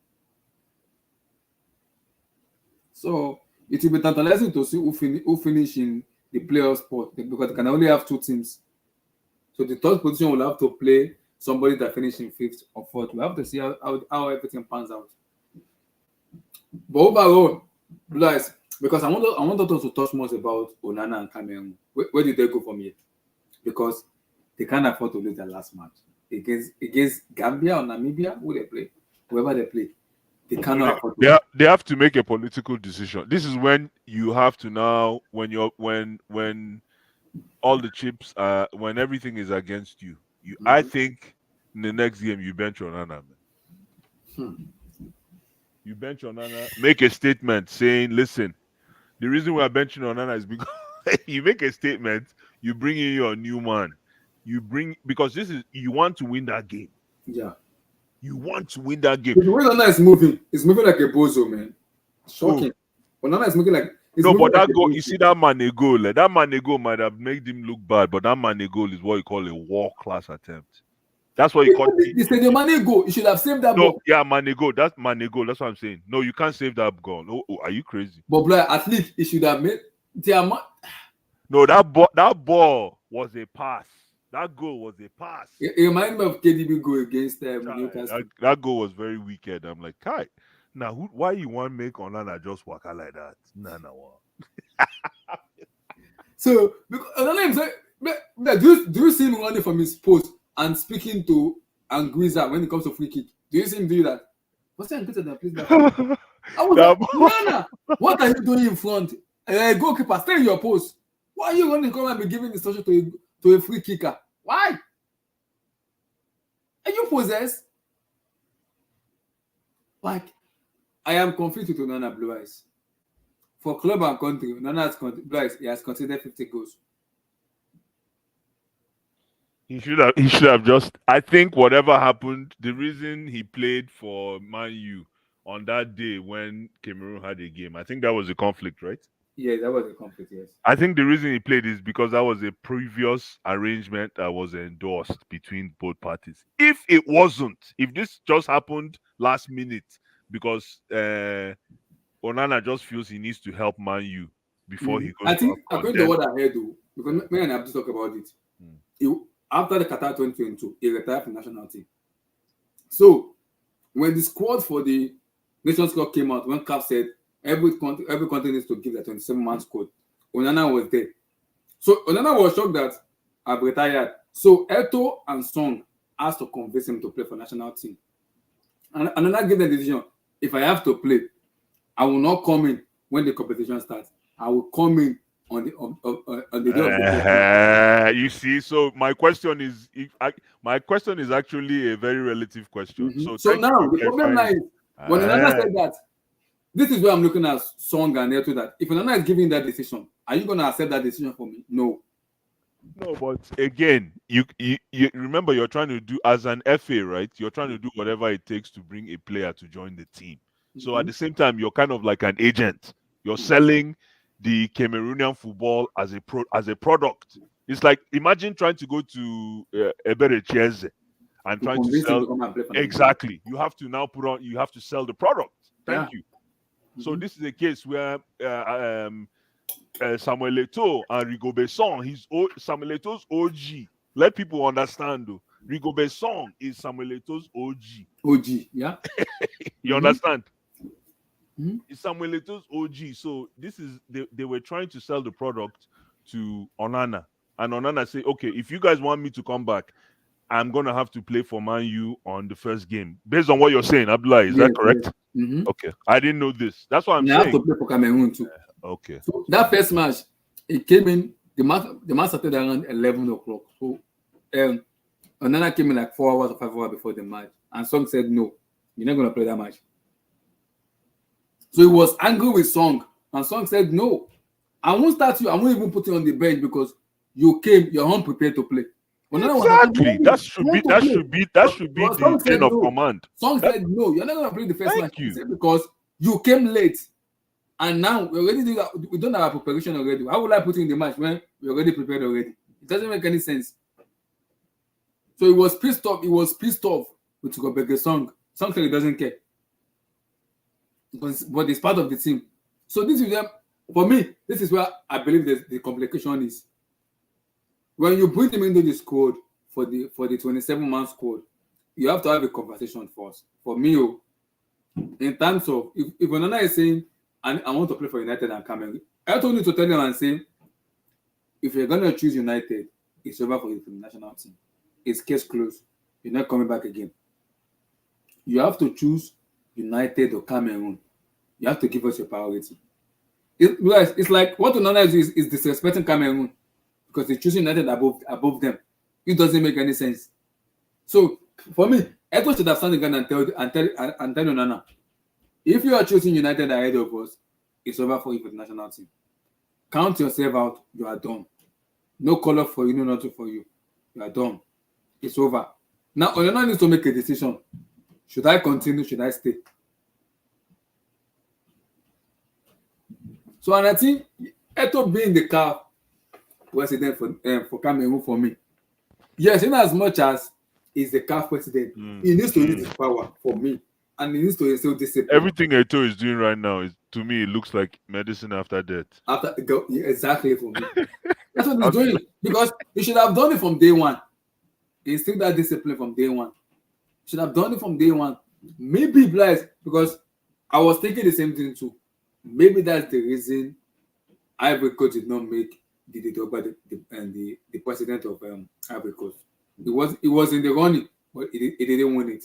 So it will be tantalizing to see who finish in the playoff spot, because they can only have 2 teams. So the third position will have to play somebody that finished in fifth or fourth. We have to see how everything pans out. But overall, guys, because I want us to talk more about Onana and Cameroon. Where did they go from here? Because they can't afford to lose their last match against Gambia or Namibia. Who they play, whoever they play, they cannot afford to.
They have to make a political decision. This is when you have to now, when all the chips when everything is against you. I think in the next game you bench Onana, man. You bench Onana, make a statement saying, listen, the reason we are benching Onana is because you make a statement, you bring in your new man. Because you want to win that game.
Yeah.
You want to win that game.
The way Onana is moving, it's moving like a bozo, man. Shocking. Onana is moving like
but that goal, you see that Mane goal. That Mane goal might have made him look bad, but that Mane goal is what you call a world-class attempt. That's what you call it.
He said the Mane goal. You should have saved that ball.
Yeah, Mane goal. That's Mane goal. That's what I'm saying. No, you can't save that goal. Oh, are you crazy?
But at least he should have made
No, that ball was a pass. That goal was a pass.
It reminded me of KDB goal against
Chai,
Newcastle.
that goal was very wicked. I'm like, Kai, now why you want make Onana just waka like that? Nah.
So because another name say, do you see him running from his post and speaking to Anguissa when it comes to free kick? Do you see him do that? What's that Anguissa that plays that? I was
That
like, Nana, what are you doing in front? Goalkeeper, stay in your post. Why are you running come and be giving instruction to a free kicker? Why? Are you possessed? Like, I am confused with Onana Blue Eyes. For club and country, Blue Eyes, he has considered 50 goals.
He should have just. I think whatever happened, the reason he played for Man U on that day when Cameroon had a game, I think that was a conflict, right?
Yeah, that was a conflict, yes.
I think the reason he played is because that was a previous arrangement that was endorsed between both parties. If it wasn't, if this just happened last minute because Onana just feels he needs to help Man U before he goes.
I think
to
according to what I heard, though, because me and Abdi talk about it, after the Qatar 2022, he retired from the national team. So when the squad for the Nations Cup came out, when CAF said every country needs to give a 27-man squad, Onana was there. So Onana was shocked that I've retired. So Eto and Song asked to convince him to play for national team. And Onana gave the decision: if I have to play, I will not come in when the competition starts. I will come in on the day of the
You see, so my question is actually a very relative question.
So now the problem now is when Onana said that, this is where I'm looking at Song and Eto, that if Onana is giving that decision, are you going to accept that decision for me? No.
No, but again, you remember you're trying to do as an FA, right? You're trying to do whatever it takes to bring a player to join the team. So at the same time, you're kind of like an agent. You're selling the Cameroonian football as a product. It's like imagine trying to go to Ebere Chieze and trying to sell. Exactly. You have to now you have to sell the product. Thank you. So this is a case where Samuel Eto'o and Rigobert Song, Samuel Eto'o's OG. Let people understand though. Rigobert Song is Samuel Eto'o's OG.
OG, yeah.
You understand? It's Samuel Eto'o's OG. So this is they were trying to sell the product to Onana. And Onana say, okay, if you guys want me to come back, I'm gonna have to play for Man U on the first game. Based on what you're saying, Abdullah, is that correct?
Yes.
Okay. I didn't know this. That's what I'm
saying. I have to play for Cameroon too.
Okay.
So that first match, it came in, the match started around 11 o'clock. So Onana came in like 4 hours or 5 hours before the match. And Song said, no, you're not going to play that match. So he was angry with Song. And Song said, no, I won't start you. I won't even put you on the bench because you're unprepared to play.
Exactly. That should be the chain of command.
Song said, no, you're not going to play the first match. He said, because you came late. And now we already do that. We don't have a preparation already. How would I put you in the match when we're already prepared already? It doesn't make any sense. So he was pissed off. With Rigobert Song. Song said he doesn't care. But it's part of the team. So this is for me, this is where I believe the complication is. When you bring him into the squad for the 27-man squad, you have to have a conversation first. For me, in terms of if Onana is saying, I want to play for United and Cameroon, I told you to tell them and say, if you're going to choose United, it's over for you for the national team. It's case closed. You're not coming back again. You have to choose United or Cameroon. You have to give us your priority. It's like what Onana is disrespecting Cameroon because they're choosing United above them. It doesn't make any sense. So for me, Eto should have stand again and tell Onana, if you are choosing United ahead of us, it's over for you for the national team. Count yourself out. You are done. No color for you, no nothing for you. You are done. It's over. Now, Onana needs to make a decision. Should I continue? Should I stay? So, and I think Eto being the CAF president for Cameroon for me. Yes, in as much as he's the CAF president, he needs to use his power for me. And he needs to instill discipline.
Everything Eto is doing right now is, to me, it looks like medicine after death.
Exactly for me. That's what he's doing. Because he should have done it from day one. Instill that discipline from day one. Should have done it from day one. Maybe blessed because I was thinking the same thing too. Maybe that's the reason Ivory Coast did not make the president of Ivory Coast. It was in the running, but it didn't win it.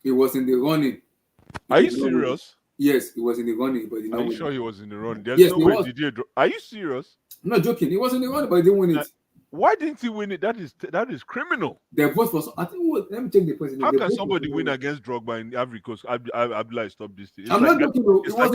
It was in the running.
Are you serious?
Yes, it was in the running, but
Are you sure he was in the running? There's
yes,
no way Didier. Are you serious?
I'm not joking. He was in the running, but he didn't win it.
Why didn't he win it? That is criminal.
The vote for I think let me check the president.
How can somebody win against Drogba in Ivory Coast? Abdullah, stop this thing.
I'm not joking.
It's like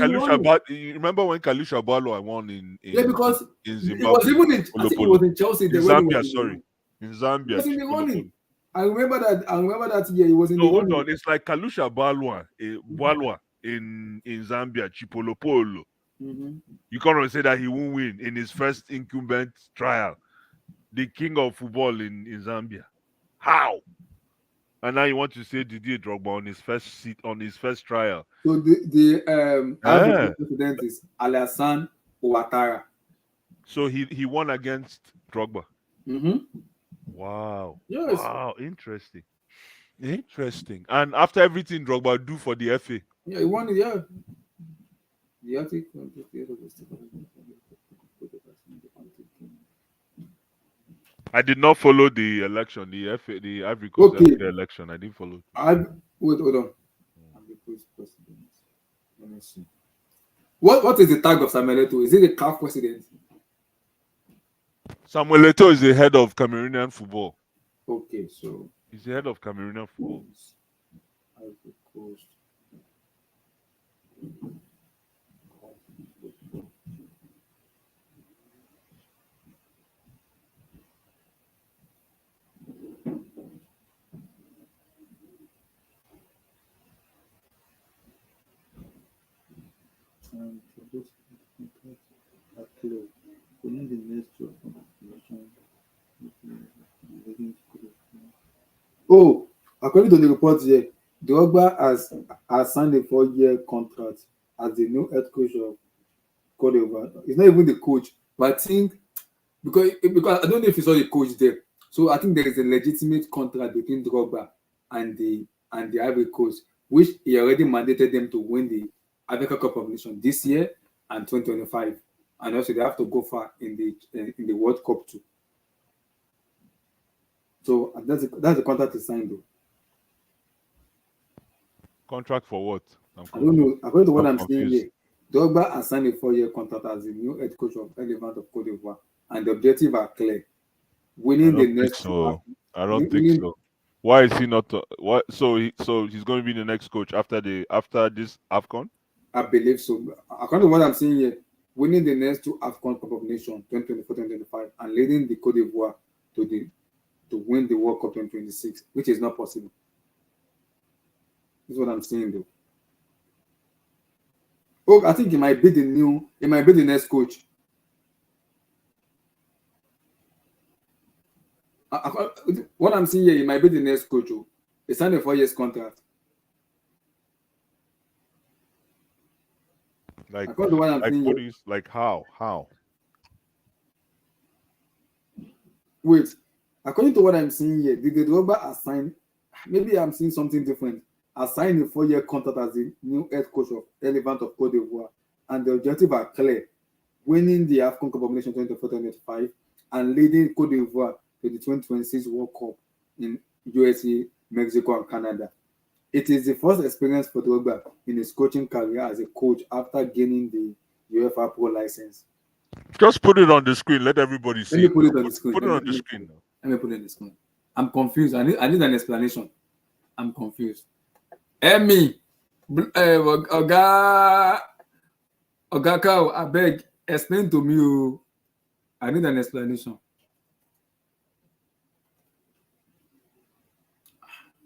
you remember when Kalusha Balwa won in
because
in Zimbabwe?
It was even I think it was in Chelsea.
In Zambia, sorry. In Zambia.
It was in the running. I remember that year. It was in the
running. Hold on. It's like Kalusha Balwa in Zambia, Chipolopolo.
Mm-hmm.
You can't say that he won't win in his first incumbent trial. The king of football in Zambia. How? And now you want to say Didier Drogba on his first trial.
So the president is Alassane Ouattara.
So he won against Drogba.
Mm-hmm.
Wow.
Yes.
Wow. Interesting. And after everything Drogba do for the FA.
Yeah, he won it. Yeah. The FA.
I did not follow the election, the Ivory Coast FA election. I didn't follow.
Wait, hold on. Let me see. What is the tag of Samuel Eto'o? Is it the CAF president?
Samuel Eto'o is the head of Cameroonian football.
Okay, so
he's the head of Cameroonian football.
Ivory Coast. Oh, according to the report here, Drogba has signed a 4-year contract as the new head coach of Cote d'Ivoire. He's not even the coach, but I think because I don't know if he saw the coach there. So I think there is a legitimate contract between Drogba and the Ivory Coast, which he already mandated them to win the Africa Cup of Nations this year and 2025, and also they have to go far in the World Cup too. So that's the contract he signed though.
Contract for what?
I don't know. According to what I'm seeing here, Drogba has signed a 4-year contract as the new head coach of Elephant of Cote d'Ivoire, and the objectives are clear: winning the next.
I don't think so. Why is he not? What? So he's going to be the next coach after this Afcon?
I believe so. According to what I'm seeing here, winning the next 2 Afcon Cup of Nations 2024-2025 and leading the Cote d'Ivoire to win the World Cup 2026, which is not possible. This is what I'm saying though. Oh, I think he might be the next coach. What I'm seeing here, he might be the next coach. Oh. He signed a 4-year contract.
Like,
according to what I'm seeing
here, like how?
Wait, according to what I'm seeing here, did the Drogba assign? Maybe I'm seeing something different. Assigned a 4-year contract as the new head coach of Elephant of Cote d'Ivoire, and the objectives are clear: winning the AFCON Cup of Nations 2024-2025 and leading Cote d'Ivoire to the 2026 World Cup in USA, Mexico, and Canada. It is the first experience for Drogba in his coaching career as a coach after gaining the UEFA Pro license.
Just put it on the screen. Let everybody see.
Let me put it on the screen.
Put it on the screen.
Let me put it on the screen. I'm confused. I need an explanation. I'm confused. Emmy, Oga Cow, I beg, explain to me. I need an explanation.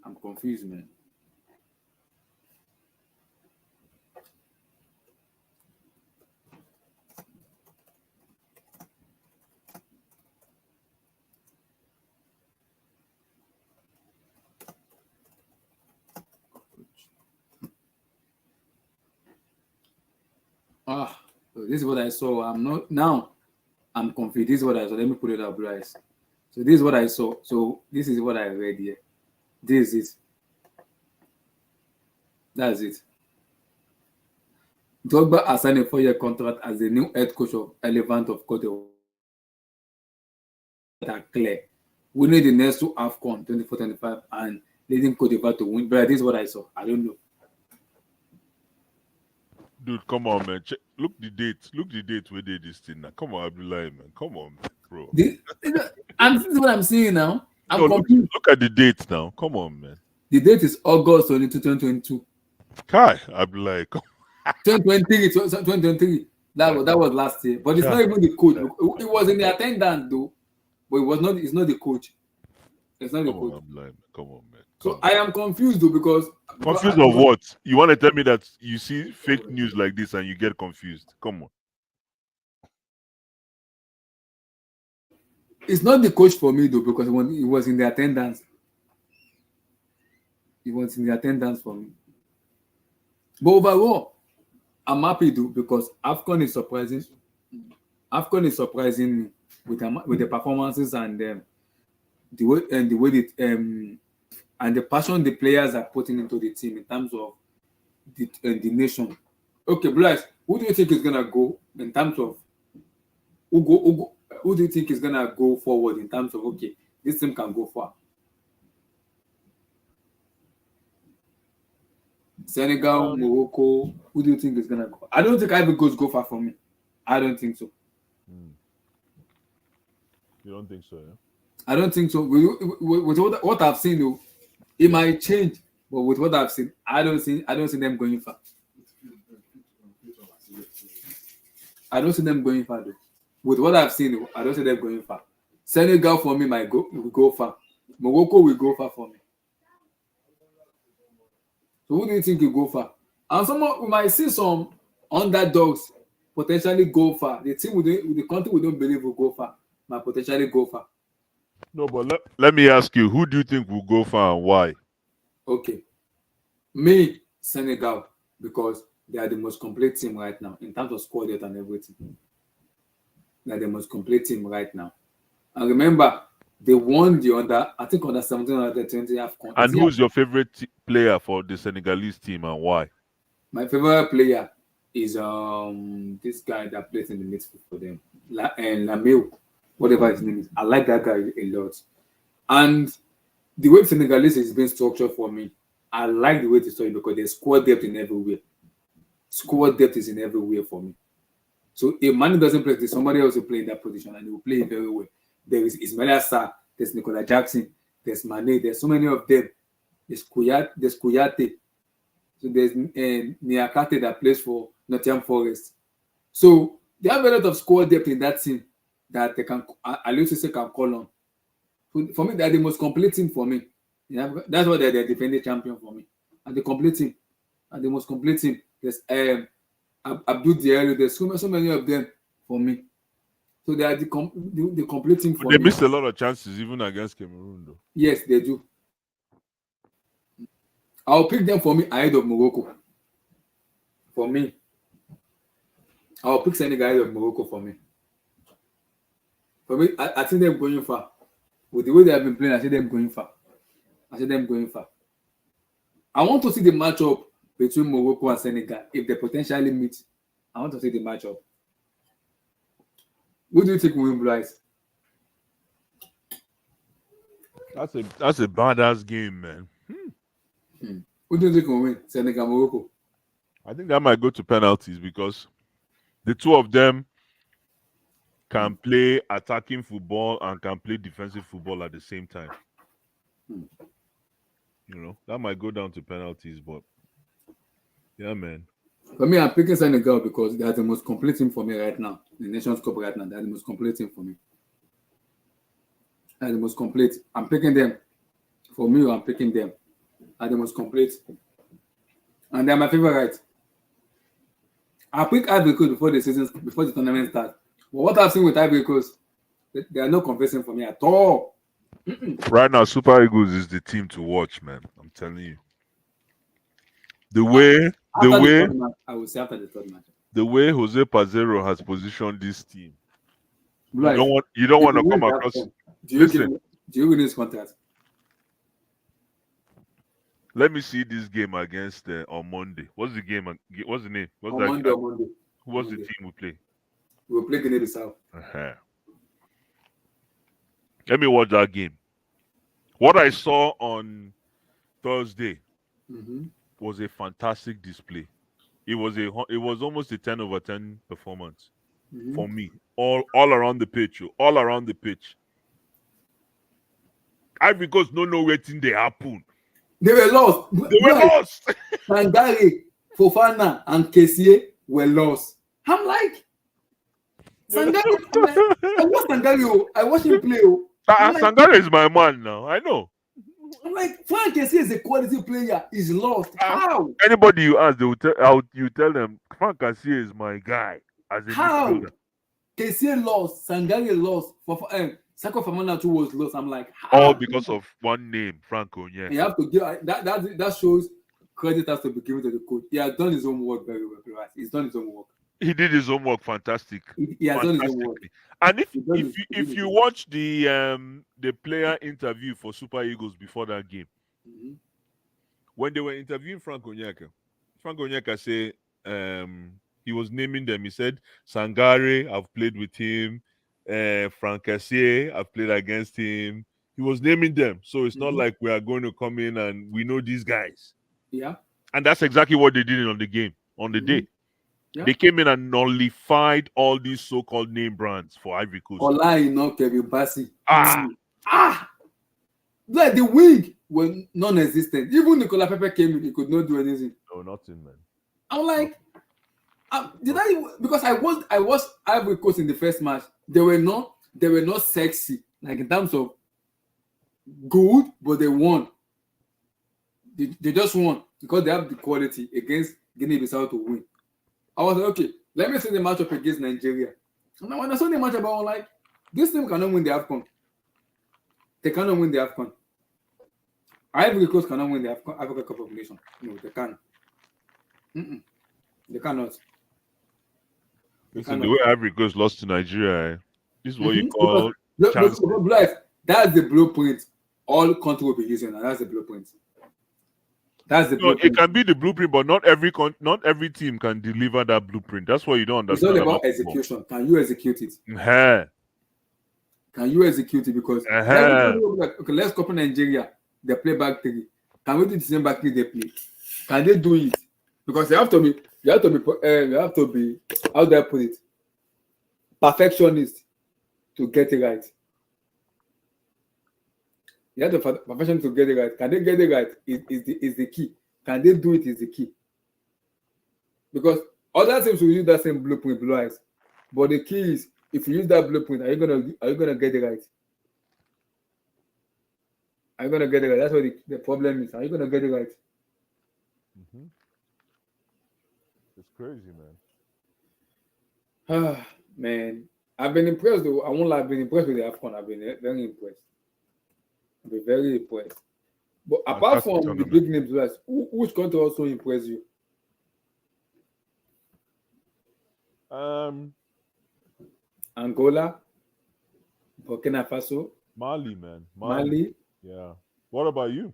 I'm confused, man. This is what I saw. I'm not now. I'm confused. This is what I saw. Let me put it up, guys. So this is what I saw. So this is what I read here. This is it. That's it. Drogba has signed a 4-year contract as the new head coach of Elephant of Cote d'Ivoire. That clear. We need the next two AFCON 24-25 and leading Cote d'Ivoire to win. But this is what I saw. I don't know.
Dude, come on, man. Look the date. Look the date where they this thing now. Come on, Abdullah, man. Come on, man, bro.
And this is what I'm seeing now. I'm
confused. Look at the date now. Come on, man.
The date is August 2022.
Kai, Abdullah.
2023. That was last year. But it's not even the coach. It was in the attendance though. But it was not. It's not the coach. It's not the coach.
Come on, man.
So I am confused though because
confused of what? You want to tell me that you see fake news like this and you get confused? Come on.
It's not the coach for me though because when it was in the attendance, it was in the attendance for me. But overall, I'm happy though because Afcon is surprising. Afcon is surprising me with the performances and the way and the passion the players are putting into the team in terms of the nation. Okay, Bryce, who do you think is gonna go in terms of who do you think is gonna go forward in terms of okay, this team can go far? Senegal, Morocco, who do you think is gonna go? I don't think Ivory Coast go far for me. I don't think so.
You don't think so, yeah?
I don't think so. With what I've seen, though, it might change. But with what I've seen, I don't see them going far. I don't see them going far, though. With what I've seen, though, I don't see them going far. Senegal for me will go far. Morocco will go far for me. So who do you think will go far? And we might see some underdogs potentially go far. The team with the country we don't believe will go far might potentially go far.
No, but let me ask you, who do you think will go far and why?
Okay. Me, Senegal, because they are the most complete team right now in terms of squad depth and everything. They are the most complete team right now. And remember, they won the under 17 under 20 AFCON.
And who's your favorite player for the Senegalese team and why?
My favorite player is this guy that plays in the midfield for them, Lameu, whatever his name is. I like that guy a lot. And the way Senegalese is being structured for me, I like the way it's structured because there's squad depth in everywhere. Squad depth is in everywhere for me. So if Manu doesn't play, there's somebody else will play in that position and he will play it very well. There is Ismail Assar, there's Nicola Jackson, there's Mane, there's so many of them. There's Kouyaté. So there's Niakate that plays for Nottingham Forest. So they have a lot of squad depth in that team that they can call on. For me, they're the most complete team for me. That's why they're the defending champion for me. And the complete team. And the most complete team. There's Abdul Diallo. There's so many of them for me. So they are the complete team for me.
They missed a lot of chances even against Cameroon, though.
Yes, they do. I'll pick them for me ahead of Morocco. For me. I'll pick Senegal ahead of Morocco for me. For me, I think they're going far. With the way they have been playing, I see them going far. I want to see the matchup between Morocco and Senegal. If they potentially meet, I want to see the matchup. Who do you think will win, Bryce?
That's a badass game, man.
Who do you think will win? Senegal, Morocco?
I think that might go to penalties because the two of them can play attacking football and can play defensive football at the same time. You know, that might go down to penalties, but yeah, man.
For me, I'm picking Senegal because they are the most complete team for me right now. The Nations Cup right now, they are the most complete team for me. They are the most complete. I'm picking them. For me, I'm picking them. Are the most complete. And they're my favorite. I pick Ivory Coast before the tournament starts. But what I've seen with Ivory Coast, they are not convincing for me at all.
Right now, Super Eagles is the team to watch, man. I'm telling you. The way
I will say after the third match.
The way Jose Pazero has positioned this team,
Blue Eyes,
You don't
if
want
you
to
win
come
the
across.
AFCON, do
Listen,
you win this contract?
let me see this game against on Monday. What's the game? What's the name? What's
On
that?
Monday, on Monday.
What's the team we play?
We'll play Guinea-Bissau.
Uh-huh. Let me watch that game. What I saw on Thursday was a fantastic display. It was almost a 10/10 performance for me. All around the pitch, all around the pitch. Ivory Coast no know waiting they happen.
They were lost.
They were lost.
Sangare, Fofana, and Kessie were lost. I'm like, Sangare. I watched Sangare. I watched him play.
Sangare is my man now. I know.
I'm like, Frank Kessie is a quality player. He's lost. How?
Anybody you ask, they will tell them Frank Kessie is my guy. As a midfielder.
Kessie lost. Sangare lost. Sako Famana too was lost. I'm like, how?
All because of one name, Frank Onyeka.
You have to give that shows credit has to be given to the coach. He has done his own work very well. Right? He's done his own work.
He did his homework fantastic.
He has done his own work.
And if you watch the player interview for Super Eagles before that game, when they were interviewing Frank Onyeka said he was naming them. He said Sangare, I've played with him. Frank Kessie, I've played against him. He was naming them, so it's not like we are going to come in and we know these guys.
Yeah,
and that's exactly what they did on the game on the day. Yeah. They came in and nullified all these so-called name brands for Ivory Coast.
Kevin Bassi. Like the wing were non-existent. Even Nicola Pepe came in, he could not do anything.
No, nothing, man.
I'm like, because I was Ivory Coast in the first match. They were not sexy, like in terms of good, but they won. They just won because they have the quality against Guinea-Bissau to win. I was like, okay, let me see the matchup against Nigeria. And when I saw the matchup, I was like, this team cannot win the AFCON. They cannot win the AFCON. Ivory Coast cannot win the Africa Cup of Nations. No, they can't. They cannot.
Listen, the way Ivory Coast lost to Nigeria, this is what you call
that's the blueprint all country will be using, and that's the blueprint.
It can be the blueprint, but not every team can deliver that blueprint. That's what you don't understand.
It's all about execution. Can you execute it? Can you execute it? Because okay, let's copy Nigeria. They play back three. Can we do the same back three they play? Can they do it? Because you have to be how do I put it? Perfectionist to get it right. You have to perfection to get it right. Can they get it right? Is the key. Can they do it? Is the key. Because other teams will use that same blueprint, Blue Eyes. But the key is, if you use that blueprint, are you gonna get it right? Are you gonna get it right? That's what the problem is. Are you gonna get it right?
It's crazy, man.
Man, I've been impressed though. I won't lie, I've been impressed with the AFCON. I've been very impressed. I've been very impressed. But apart from the big names, which country also impressed you? Angola, Burkina Faso,
Mali, man.
Mali.
Yeah. What about you?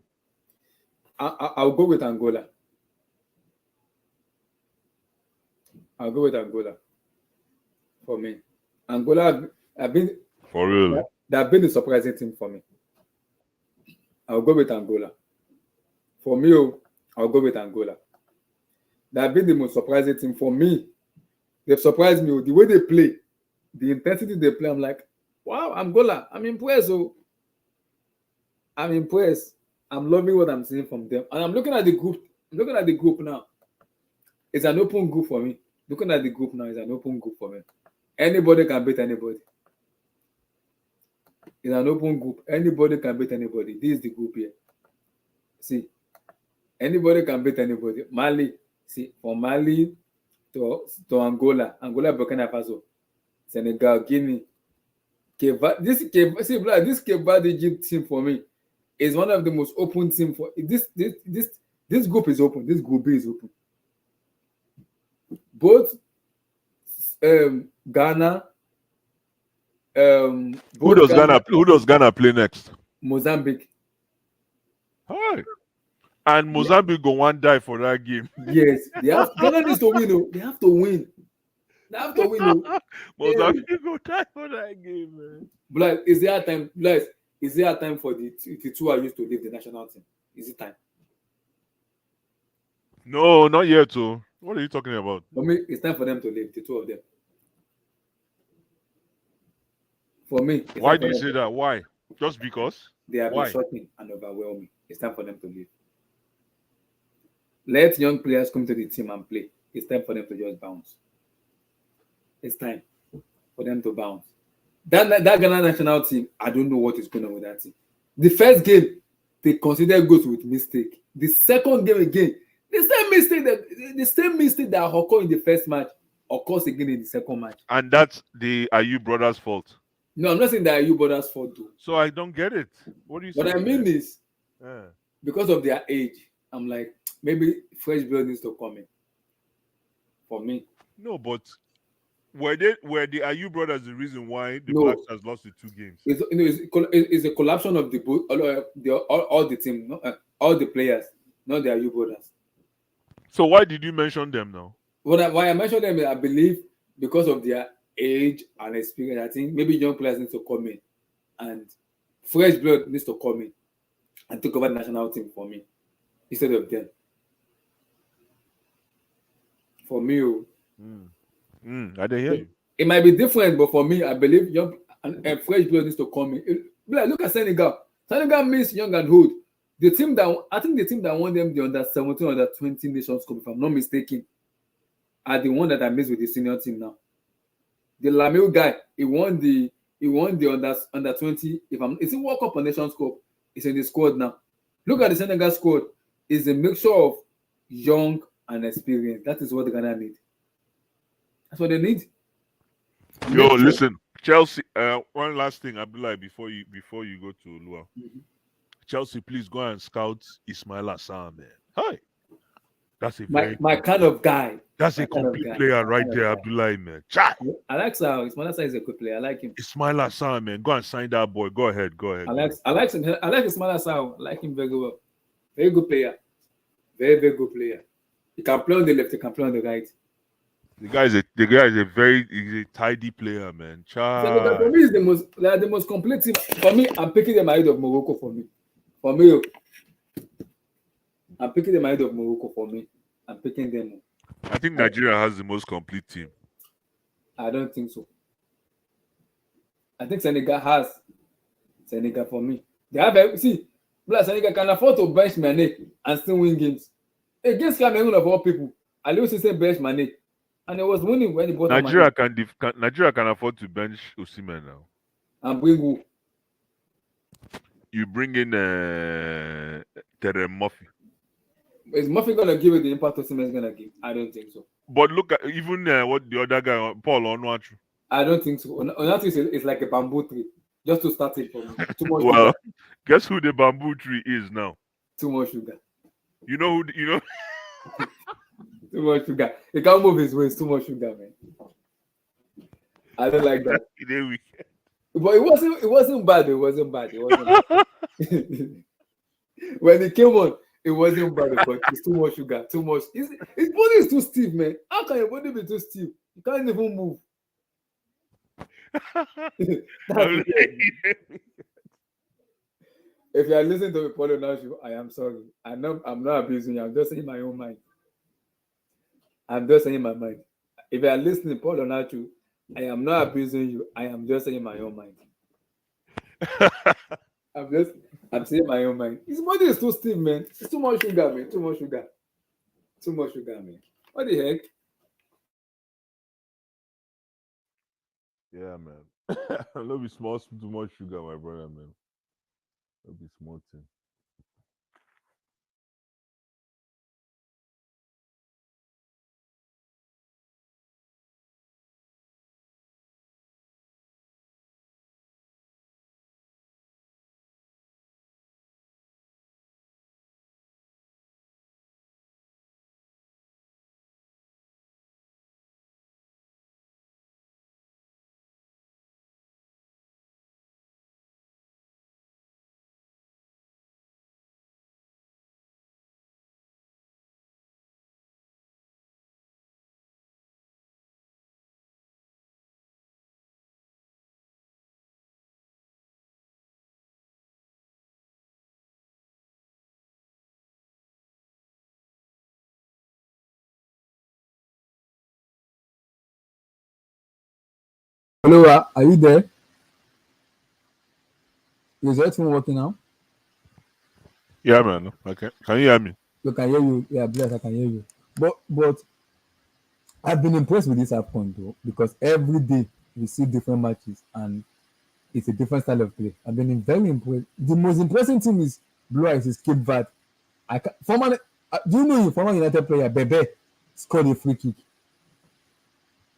I'll go with Angola. I'll go with Angola. For me, Angola have been
for real.
They have been a surprising team for me. I'll go with Angola. For me, I'll go with Angola. They have been the most surprising team for me. They've surprised me the way they play, the intensity they play. I'm like, wow, Angola. I'm impressed. I'm impressed. I'm loving what I'm seeing from them. And I'm looking at the group. Now. It's an open group for me. Looking at the group now, it's an open group for me. Anybody can beat anybody. It's an open group. Anybody can beat anybody. This is the group here. See, anybody can beat anybody. Mali, see, from Mali to Angola, Burkina Faso, Senegal, Guinea. This Cape Verde Egypt team for me is one of the most open team for this group is open. This group B is open. Both Ghana,
Who
Both
does
Ghana,
Ghana play next?
Mozambique.
Hi. And Mozambique go one die for that game.
Yes, they have. Ghana needs to win. Oh. They have to win. They have to win. Oh. Hey.
Mozambique go die for that game, man.
Like, is there a time? Like, is there a time for the two I used to leave the national team? Is it time?
No, not yet. So, what are you talking about?
For me, it's time for them to leave. The two of them. For me, it's
Why
time
do
for
you
them.
say that? Why? Just because?
They have been
Why?
shocking and overwhelming. It's time for them to leave. Let young players come to the team and play. It's time for them to just bounce. It's time for them to bounce. That Ghana national team, I don't know what is going on with that team. The first game, they considered goals with mistake. The second game again, the same mistake that occurred in the first match occurs again in the second match.
And that's the Ayu brothers' fault.
No, I'm not saying that you brothers fault though.
So I don't get it. What are you saying?
What I mean is,
Yeah.
because of their age, I'm like, maybe fresh blood needs to come in. For me.
No, but were the Ayu brothers the reason why the
No.
Black Stars lost the 2 games?
It's a collapsion of all the team, no? All the players, not the Ayu brothers.
So why did you mention them now?
Why I mentioned them, I believe because of their age and experience. I think maybe young players need to come in and fresh blood needs to come in and take over the national team for me instead of them. For me,
I didn't hear you.
it might be different, but for me, I believe young and fresh blood needs to come in. Look at Senegal. Senegal means young and old. The team that won them the under 17, under 20 Nations Cup, if I'm not mistaken, are the one that I missed with the senior team now. The Lamille guy, he won the under 20. It's in World Cup or Nations Cup. It's in the squad now. Look at the Senegal squad. It's a mixture of young and experience. That is what the Ghana need. That's what they need.
Yo, listen, Chelsea. One last thing, Abdullah, before you go to Lua. Chelsea, please go and scout Ismail Assar, man. Hi. That's a
my kind of guy.
That's a complete player right there, Abdullah, man. Chai.
I like Assar. Ismail Assar is a good player. I like him.
Ismail Assar, man. Go and sign that boy. Go ahead.
I like Ismail Assar. I like him very well. Very good player. Very, very good player. He can play on the left, he can play on the right.
The guy is a tidy player, man. Chai.
So for me, they are the most complete team. For me, I'm picking them ahead of Morocco for me. I'm picking them ahead of Morocco for me. I'm picking them.
I think Nigeria has the most complete team.
I don't think so. I think Senegal has. Senegal for me. They have Senegal can afford to bench Mane and still win games. Against Cameroon of all people, I used to say bench Mane. And it was winning when he bought
Nigeria can afford to bench Osimhen now.
And bring who?
You bring in Terem Murphy.
Is Murphy gonna give it the impact Osimhen is gonna give? I don't think so.
But look at even what the other guy, Paul Onuachu.
I don't think so. Onuachu is like a bamboo tree. Just to start it for me. Too much
well,
sugar.
Guess who the bamboo tree is now?
Too much sugar.
You know
Too much sugar. He can't move his waist. Too much sugar, man. I don't like that. But it wasn't bad. It wasn't bad. When it came on, it wasn't bad, but it's too much sugar. Too much. His body is too stiff, man. How can your body be too stiff? You can't even move. If you are listening to me, Paulo Nacho, I am sorry. I'm not abusing you. I'm just saying my own mind. I'm just saying my mind. If you are listening, Paulo Nacho, I am not abusing you. I am just saying my own mind. I'm saying my own mind. His body is too stiff, man. It's too much sugar, man. Too much sugar. Too much sugar, man. What the heck?
Yeah, man. Don't be small, too much sugar, my brother, man. Don't be small thing.
Hello, are you there? Is your headphone working now?
Yeah, man. Okay. Can you hear me?
You can hear you. Yeah, bless, I can hear you. But I've been impressed with this Afcon though, because every day we see different matches and it's a different style of play. I've been very impressed. The most impressive thing is Blue Eyes is Cape Verde. Do you know a former United player Bebe scored a free kick?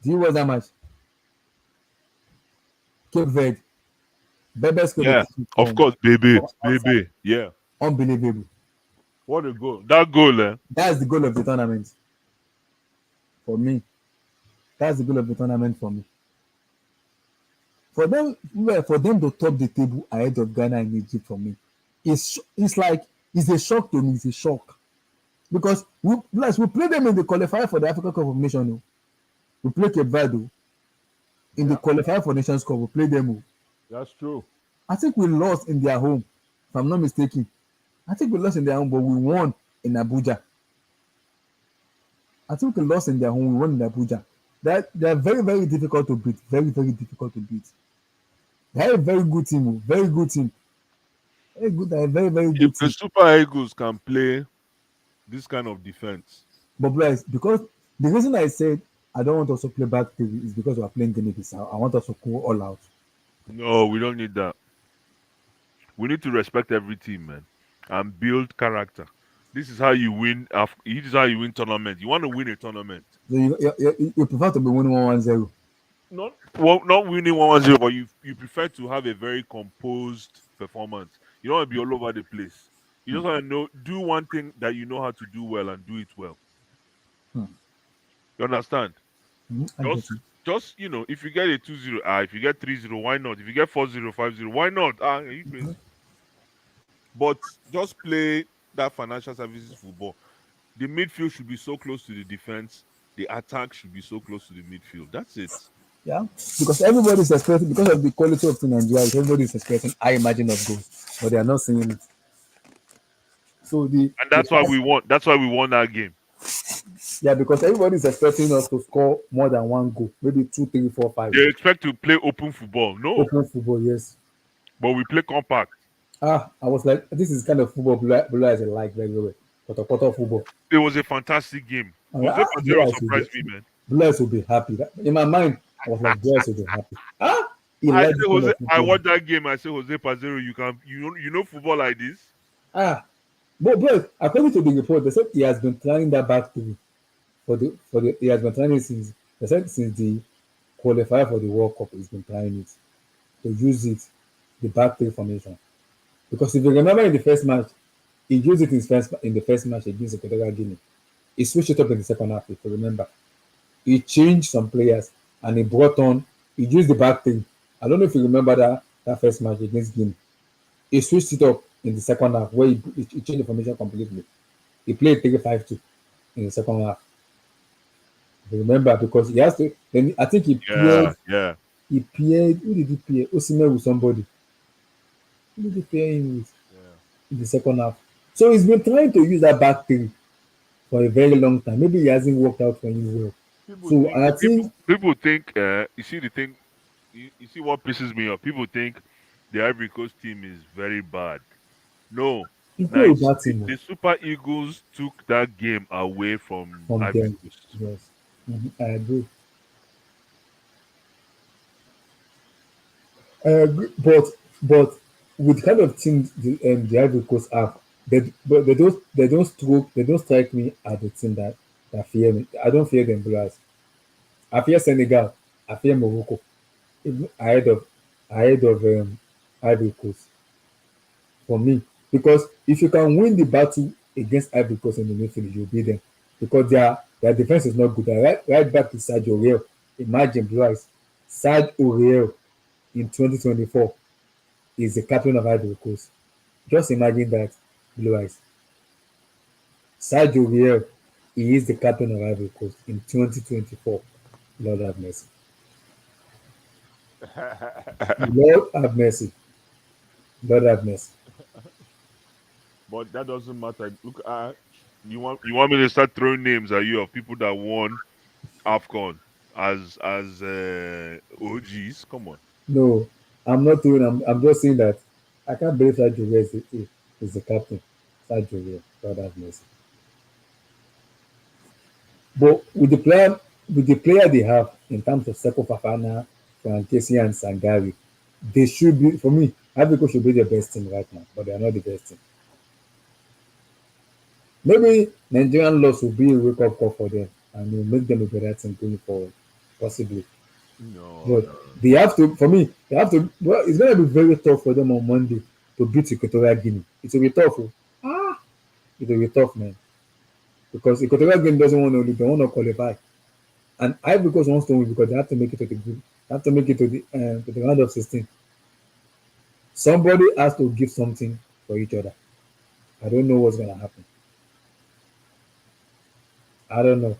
Do you watch that match? Cape Verde. Bebe scored a
Yeah.
free kick
Of course, baby.
from outside.
Baby. Yeah.
Unbelievable.
What a goal. That goal, eh?
That's the goal of the tournament for me. That's the goal of the tournament for me. For them, well, for them to top the table ahead of Ghana and Egypt for me, it's like it's a shock to me. It's a shock because we play them in the qualifier for the African Cup of Nations. Oh. We play Cape Verde oh. In the
Yeah.
qualifier for Nations Cup. We play them. Oh.
That's true.
I think we lost in their home, if I'm not mistaken. I think we lost in their home, but we won in Abuja. I think we lost in their home. We won in Abuja. They're very, very difficult to beat. Very, very difficult to beat. They're a very good team. Oh. Very good team. Very good. They're a very, very
If
good
the
team.
Super Eagles can play this kind of defense,
But guys, because the reason I said I don't want us to play back three is because we are playing Guinea-Bissau. I want us to go all out.
no, we don't need that. We need to respect every team, man, and build character. This is how you win. This is how you win tournament. You want to win a tournament,
So you prefer to be winning 1-0.
not winning 1-0, but you prefer to have a very composed performance. You don't want to be all over the place. You just want to do one thing that you know how to do well and do it well.
Hmm.
You understand?
I get
Just
you.
just if you get a 2-0, if you get 3-0, why not? If you get 4-0, 5-0, why not? Are you crazy? But just play that financial services football. The midfield should be so close to the defense. The attack should be so close to the midfield. That's it.
Yeah, because everybody's expecting because of the quality of the Nigeria, everybody's expecting high margin of goals, but they are not seeing it. So
And
the
that's why
fast,
we won. That's why we won that game.
yeah, because everybody's expecting us to score more than one goal, maybe two, three, four, five.
They expect to play open football. No,
Open football, yes.
but we play compact.
I was like, this is kind of football Blue Eyes I like very well. Quarter football.
It was a fantastic game.
I'm like,
Jose
Blue
Pazero
Eyes will be,
surprised me, man.
Blue Eyes will be happy. In my mind, I was like, Blue Eyes will be happy. He
I
likes
say
this kind
Jose.
of
I
football.
watched that game. I say Jose Pazero, you know football like this.
Ah, but according to the report, they said he has been trying that back three for the he has been trying it since they said since the qualifier for the World Cup. He's been trying it to use it the back three formation because if you remember in the first match, he used it in the first match against Equatorial Guinea. He switched it up in the second half. If you remember, he changed some players and he used the back three. I don't know if you remember that first match against Guinea. He switched it up in the second half where he changed the formation completely. He played 3-5-2 in the second half. Remember, because he has to. Then I think
Yeah, yeah.
He paired. Who did he pair? Osimhen with somebody. Who did he pair him with
Yeah.
in the second half? So he's been trying to use that back three for a very long time. Maybe it hasn't worked out for him well.
People
So
think
and I
people
think
people think you see the thing you see what pisses me off. People think the Ivory Coast team is very bad. No.
it's
Now
not a
it's,
bad
the,
team
the Super Eagles took that game away from
from
Ivory
them.
Coast.
Yes, I agree. But with the kind of team the Ivory Coast have, they don't strike me as the team that fear me. I don't fear them Blues. I fear Senegal. I fear Morocco. Even ahead of Ivory Coast for me. Because if you can win the battle against Ivory Coast in the midfield, you'll beat them. Because their defense is not good. Right back to Sergio Real. Imagine Blues. Sergio Real in 2024 is the captain of Ivory Coast. Just imagine that, Blue Eyes. Sergio Real, he is the captain of Ivory Coast in 2024. Lord have mercy. Lord have mercy. Lord have mercy.
But that doesn't matter. Look, you want me to start throwing names at you of people that won AFCON. as OGs. Come on.
No, I'm not doing. I'm just saying that I can't believe that Jovier is the captain. That Jovier, God have mercy. But with the player they have in terms of Seko Fafana, Frankesi, and Sangari, they should be for me. Africa should be the best team right now, but they are not the best team. Maybe Nigerian loss will be a wake up call for them and will make them a better team going forward, possibly.
No,
But
no.
they have to, for me, they have to. Well, it's going to be very tough for them on Monday to beat Equatorial Guinea. It will be tough. Oh. It will be tough, man, because Equatorial Guinea doesn't want to lose; they want to qualify, and Ivory Coast wants to win because they have to make it to the group. They have to make it to the round of 16. Somebody has to give something for each other. I don't know what's going to happen. I don't know.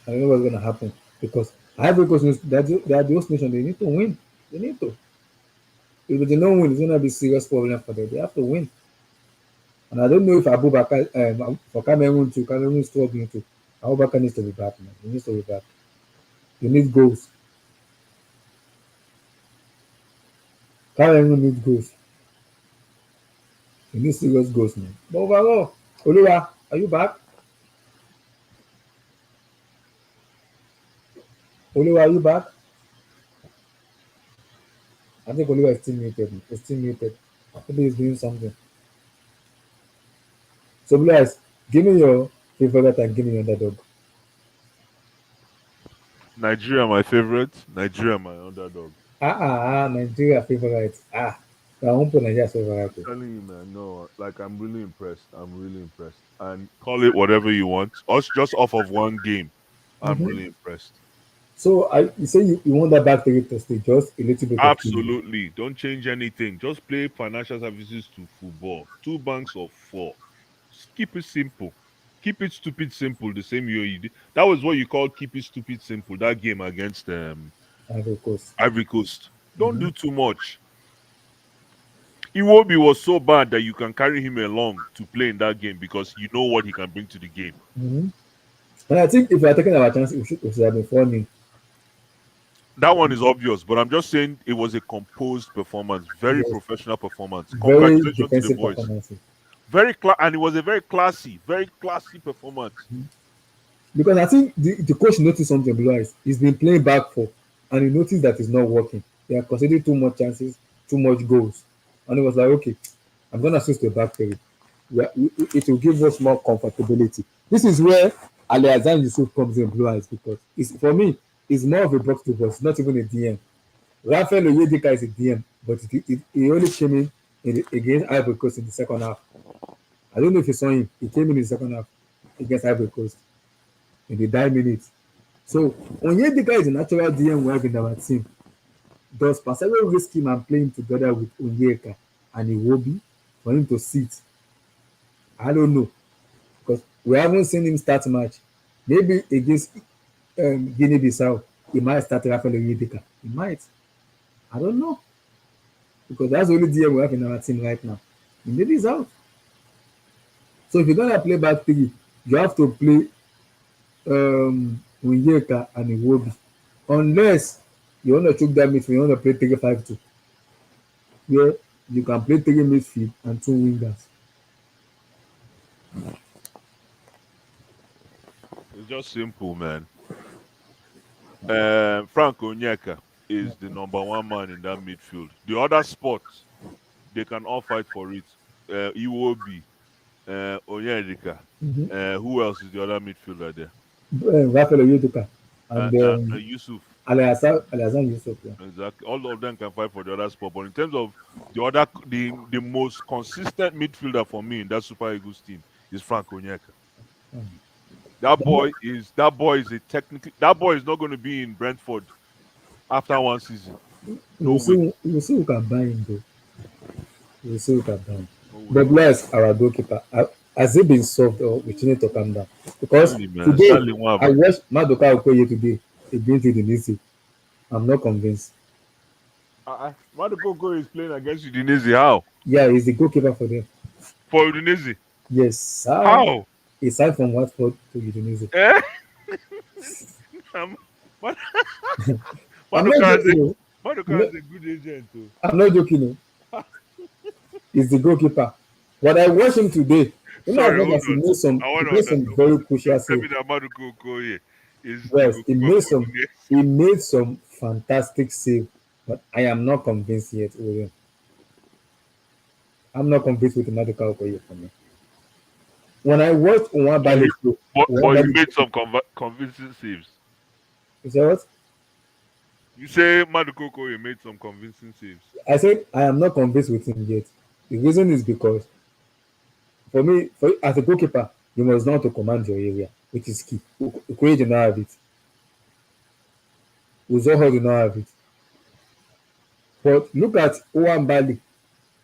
I don't know what's going to happen because Ivory Coast, they are the host nation. They need to win. They need to. If they don't win, it's going to be a serious problem for them. They have to win. And I don't know if Abubakar, for Cameroon too, Cameroon is struggling too. Abubakar needs to be back, man. He needs to be back. He needs goals. Cameroon needs goals. He needs serious goals, man. But overall, Oluwa, are you back? Oluwa, are you back? I think Oluwa is still muted. He's still muted. Maybe he's doing something. So, guys, give me your favorite and give me your underdog.
Nigeria, my favorite. Nigeria, my underdog.
Nigeria favorite. I won't put Nigeria favorite.
Telling you, man. No, like I'm really impressed. I'm really impressed. And call it whatever you want. Us just off of one game. I'm
Mm-hmm.
really impressed.
So, you say you want that back to stay just a little bit of change.
Absolutely. Don't change anything. Just play financial services to football. 2 banks of 4. Just keep it simple. Keep it stupid simple. The same way you did. That was what you called keep it stupid simple. That game against
Of course.
Ivory Coast. Don't
Mm-hmm.
do too much. Iwobi was so bad that you can carry him along to play in that game because you know what he can bring to the game.
Mm-hmm. And I think if we are taking our chance, we should have been 4-0.
That one is obvious, but I'm just saying it was a composed performance, very
Yes,
professional performance.
very
Congratulations to the
defensive
boys.
performances.
And it was a very classy performance.
Because I think the coach noticed something below eyes. He's been playing back four, and he noticed that it's not working. They are conceding too much chances, too much goals, and he was like, "Okay, I'm gonna switch to back three. It will give us more comfortability." This is where Ali Hassan Yusuf comes in blue eyes because it's for me, it's more of a box to box. It's not even a DM. Rafael Oyedika is a DM, but he only came in against Ivory Coast in the second half. I don't know if you saw him. He came in the second half against Ivory Coast in the 9 minutes. So Onyedika is a natural DM we have in our team. Does Pascal risk him and play him together with Onyeka and Iwobi for him to sit? I don't know because we haven't seen him start match. Maybe against Guinea Bissau, he might start Rafael Onyedika. He might. I don't know because that's the only DM we have in our team right now. Maybe he's out. So if you're gonna play back three, you have to play Onyeka and Iwobi. Unless you want to choke that midfield, you want to play 3-5-2, where you can play three midfield and two wingers.
It's just simple, man. Frank Onyeka is the number one man in that midfield. The other spots, they can all fight for it. Iwobi, Onyedika.
Mm-hmm.
Who else is the other midfielder there?
Rafael Oyedika and
Yusuf.
Alhassan Yusuf. Yeah.
Exactly. All of them can fight for the other spot. But in terms of the most consistent midfielder for me in that Super Eagles team is Frank Onyeka.
Mm.
That boy is a technically that boy is not going to be in Brentford after one season. No way.
We'll see who can buy him though. We'll see who can buy him.
No way.
But bless our goalkeeper. Has it been solved or we need to calm down? Because
Stanley, man.
today
Stanley
I watched Madoka Okoye today against Udinese. I'm not convinced.
Maduka is playing against Udinese. How?
Yeah, he's the goalkeeper for them.
For Udinese?
Yes.
How?
He signed from Watford to Udinese.
Eh? Um, Mad-
I'm not
Maduka
joking. Oh.
Maduka is a good agent too.
I'm not joking. Oh. He's the goalkeeper. But I watched him today. In as
Sorry,
much
hold
as he
on.
made some,
I
he
want to
made some
understand.
very
Don't
crucial
tell me
saves.
that Maduka Okoye is the
Yes,
goalkeeper for the next.
he made some fantastic save, but I am not convinced yet, William. I'm not convinced with Maduka Okoye for me. When I watched
But he,
Nwabali play,
but he
Nwabali,
made some convincing saves.
you say what?
You say Maduka Okoye made some convincing saves.
I said I am not convinced with him yet. The reason is because for me, as a goalkeeper, you must know how to command your area, which is key. Okoye did not have it. Uzoho did not have it. But look at Nwabali.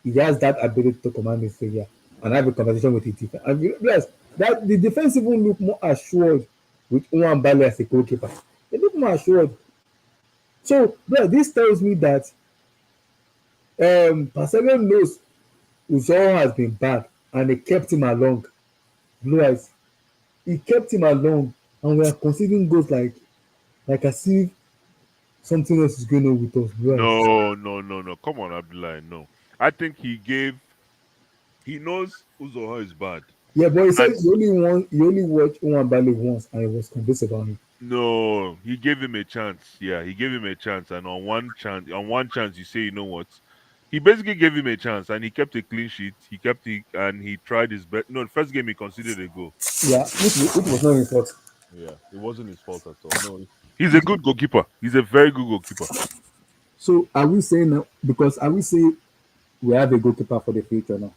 He has that ability to command his area and have a conversation with the defense. And you realize that the defense even look more assured with Nwabali as a goalkeeper. They look more assured. So, bro, this tells me that Barcelona knows Uzoho has been bad and they kept him along. Blue eyes. He kept him along and we are conceding goals like as if something else is going on with us. Blue eyes.
No. Come on, Abdullah. No. I think he knows Uzoho is bad.
Yeah, but he said
And
he only watched Nwabali once and he was convinced about him.
no, he gave him a chance. Yeah, he gave him a chance. And on one chance, you say, you know what? He basically gave him a chance and he kept a clean sheet. He kept it and he tried his best. No, the first game he conceded a goal.
Yeah, which was not his fault.
Yeah, it wasn't his fault at all. No, he's a good goalkeeper. He's a very good goalkeeper.
So are we saying now, because are we saying we have a goalkeeper for the future now?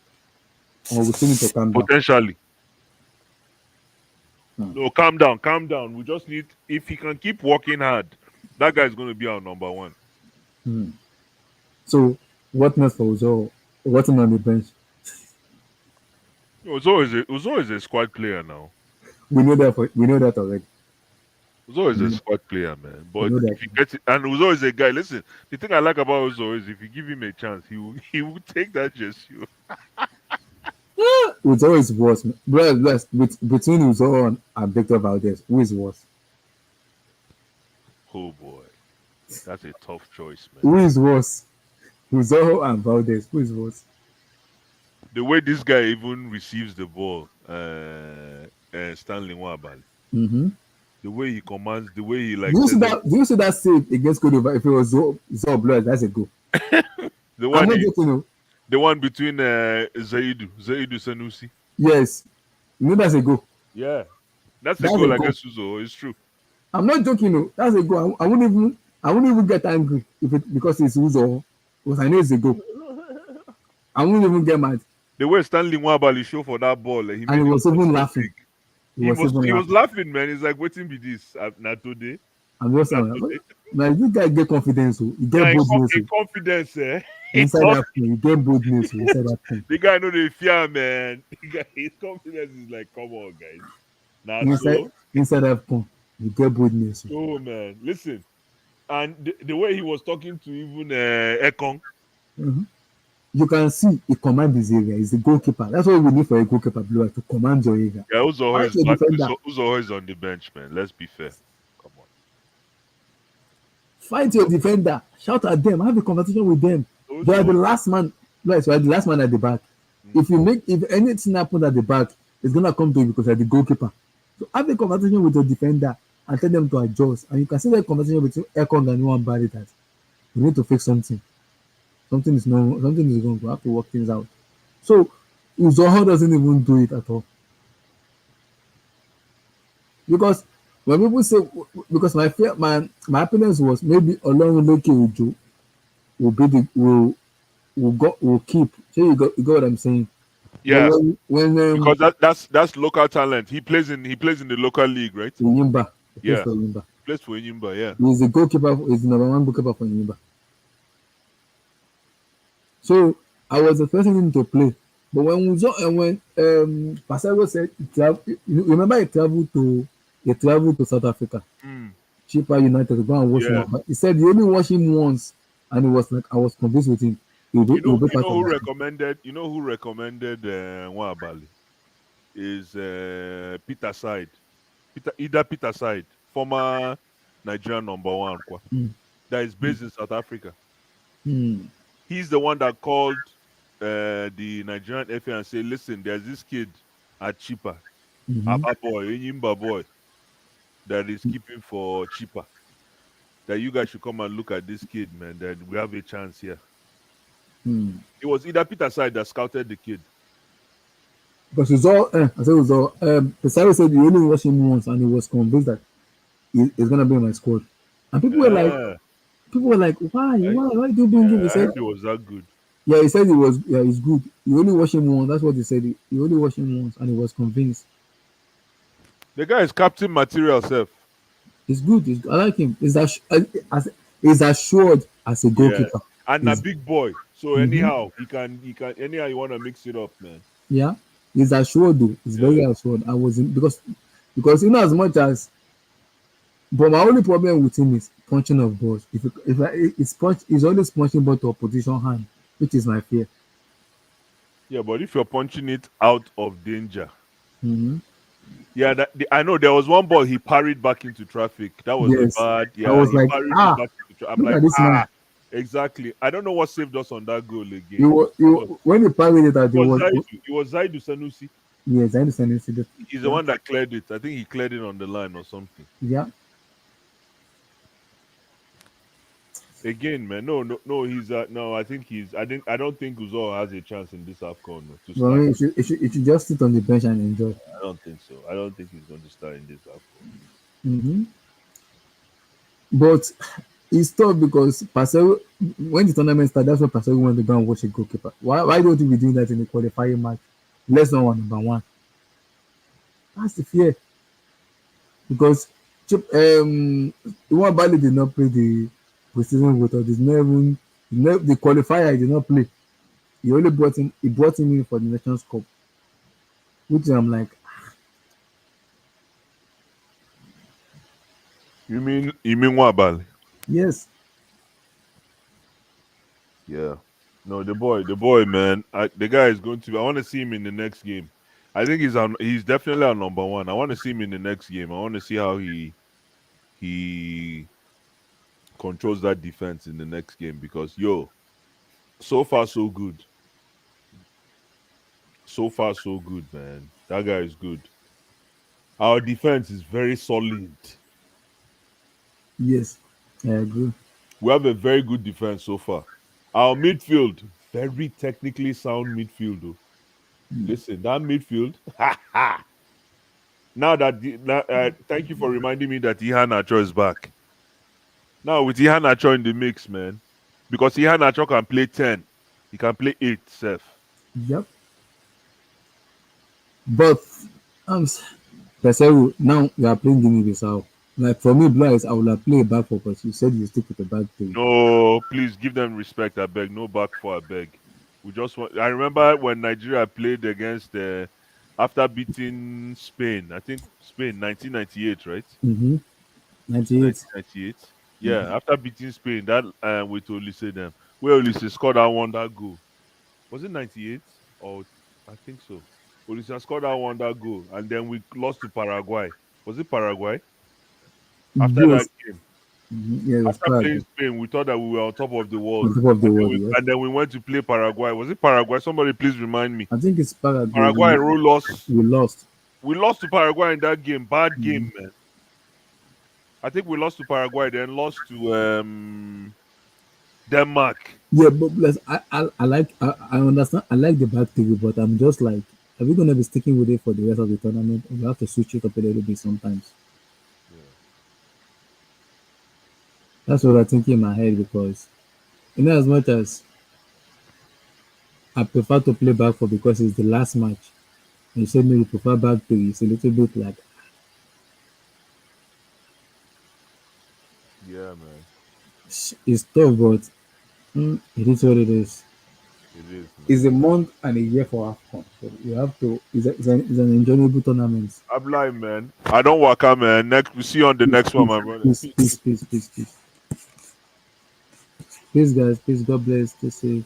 Or we still need to calm down?
Potentially.
Hmm.
No, calm down, calm down. We just need, if he can keep working hard, that guy is going to be our number one.
Hmm. So what next for Uzo? What's on the bench?
Uzo is a squad player now.
We know that already.
Uzo is
We
a
know,
squad player, man.
we
But
know that.
if he gets it, and Uzo is a guy. Listen, the thing I like about Uzo is if you give him a chance, he will take that jersey.
Uzo is worse. Bro, between Uzo and Victor Valdez, who is worse?
Oh boy, that's a tough choice, man.
Who is worse? Uzo and Valdez, who is worse?
The way this guy even receives the ball, Stanley Nwabali,
Mm-hmm.
the way he commands, the way he
Do
like
you see
says
that? Do you see that save against Cote d'Ivoire? If it was Zo Blood, that's a goal.
the
I'm
one
not
he,
joking. No.
the one between Zaidu Sanusi.
Yes, you know that's a goal.
Yeah, that's a
That's
goal
a goal.
against Uzo. It's true.
I'm not joking. No, that's a goal. I wouldn't even get angry if it because it's Uzo, because I know it's a goal. I wouldn't even get mad.
The way Stanley Nwabali show for that ball, he
And
made
he
it
was
look
even
so
laughing.
big.
He was even
He was
laughing.
laughing, man. He's like, waiting be this not today.
I'm just saying,
Not today.
man, this guy get confidence. Oh. He
Yeah,
get boldness.
in confidence, eh?
Inside that thing, he get boldness. Inside that thing.
The guy know the fear, man. The guy, his confidence is like, come on, guys. Nah,
Inside that thing, he get boldness.
oh man, listen. And the way he was talking to even Ekong,
Mm-hmm. You can see he command his area. He's the goalkeeper. That's what we need for a goalkeeper, Blue, to command your area.
yeah,
Fight your defender.
Uzoho is on the bench, man. Let's be fair. Come on.
Fight your defender. Shout at them. Have a conversation with them. They are the last man. Right, you are the last man at the back. If anything happens at the back, it's gonna come to you because you're the goalkeeper. So have a conversation with your defender and tell them to adjust. And you can see that conversation between Ekong and Nwabali that you need to fix something. Something is wrong. We have to work things out. So Uzoho doesn't even do it at all. Because when people say, because my happiness was maybe Olorunloke Ojo will keep. So you got what I'm saying?
Yeah,
when
because that's local talent. He plays in the local league, right?
Enyimba,
Yeah,
for Enyimba.
Plays for Enyimba. Yeah,
He's the goalkeeper. He's the number one goalkeeper for Enyimba. So I was expecting him to play, but when Pascal said remember he traveled to South Africa, Chippa United to go and watch him. But he said he only watched him once, and he was like, I was convinced with him.
You know who recommended Nwabali is Peter Side, former Nigerian #1, that is based in South Africa.
Mm.
He's the one that called the Nigerian FA and said, "Listen, there's this kid at cheaper, Abba boy, Enyimba boy, that is keeping for cheaper. That you guys should come and look at this kid, man. That we have a chance here."
Mm.
It was either Peter Side that scouted the kid.
Because it's all, I said it was all. Pesaro said he only watched him once and he was convinced that he's gonna be in my squad. And people were like, why do you bring him? He
I
said,
heard it was that good.
yeah, he said he's good. He only watched him once. That's what he said. He only watched him once and he was convinced.
The guy is captain material, self.
He's good. I like him. He's assured as a goalkeeper.
And a big boy. So anyhow, he can anyhow you want to mix it up, man.
Yeah, he's assured though. He's very assured. I was in, because you know, as much as, but my only problem with him is punching of balls. He's always punching ball to opposition hand, which is my fear.
Yeah, but if you're punching it out of danger,
Mm-hmm.
I know there was one ball he parried back into traffic. That was
Yes.
bad. Yeah,
I was
he
like,
parried it back into I'm
look
like,
at this man.
exactly. I don't know what saved us on that goal again.
When he parried it,
It was Zaidu Sanusi.
yes, I understand.
He's the one that cleared it. I think he cleared it on the line or something.
Yeah.
Again, man, no. He's no. I don't think Uzor has a chance in this Afcon to start.
Well, it should just sit on the bench and enjoy.
I don't think so. I don't think he's going to start in this Afcon.
Mm-hmm. But it's tough because Pascal, when the tournament started, that's when Pascal went to go and watch a goalkeeper. Why don't we be doing that in the qualifying match? Less than #1. That's the fear. Because Iwan Bali did not play the preseason voter. The qualifier he did not play. He only brought him in for the Nations Cup. Which I'm like,
You mean Wabali?
yes.
Yeah. No, the boy, man. The guy is going to. I want to see him in the next game. I think he's definitely our #1. I want to see him in the next game. I want to see how he controls that defense in the next game because so far so good. So far so good, man. That guy is good. Our defense is very solid.
Yes, I agree.
We have a very good defense so far. Our midfield, very technically sound midfield, though. Listen, that midfield. Thank you for reminding me that Ihan Nacho is back. Now with Ihan Nacho in the mix, man, because Ihan Nacho can play 10, he can play 8, self.
Yep. But Pesero, now you are playing Guinea-Bissau. Like for me, Blue Eyes, I would have played back for, but you said you stick with the back three.
No, please give them respect, I beg. No back four, I beg. I remember when Nigeria played against after beating Spain. I think Spain 1998, right?
98.
1998. Yeah, after beating Spain, that with Olise them, where Olise scored that goal. Was it 98 or I think so? Olise scored that goal, and then we lost to Paraguay. Was it Paraguay? After that game,
Yeah,
after playing Spain, we thought that we were on top of the world.
And
then we went to play Paraguay. Was it Paraguay? Somebody please remind me.
I think it's Paraguay.
Paraguay lost.
We lost.
We lost to Paraguay in that game. Bad game, man. I think we lost to Paraguay, then lost to Denmark.
Yeah, but I understand. I like the back three, but I'm just like, are we gonna be sticking with it for the rest of the tournament? Or we have to switch it up a little bit sometimes. That's what I think in my head because, as much as I prefer to play back four because it's the last match, and you said maybe you prefer back three, it's a little bit like.
Yeah, man.
It's tough, but it is what it is.
It is. Man.
It's a month and a year for Afcon, so you have to. It's an enjoyable tournament.
I'm lying, man. I don't work out, man. We see you on the next one, my brother.
Peace. Peace, guys. Peace. God bless. Stay safe.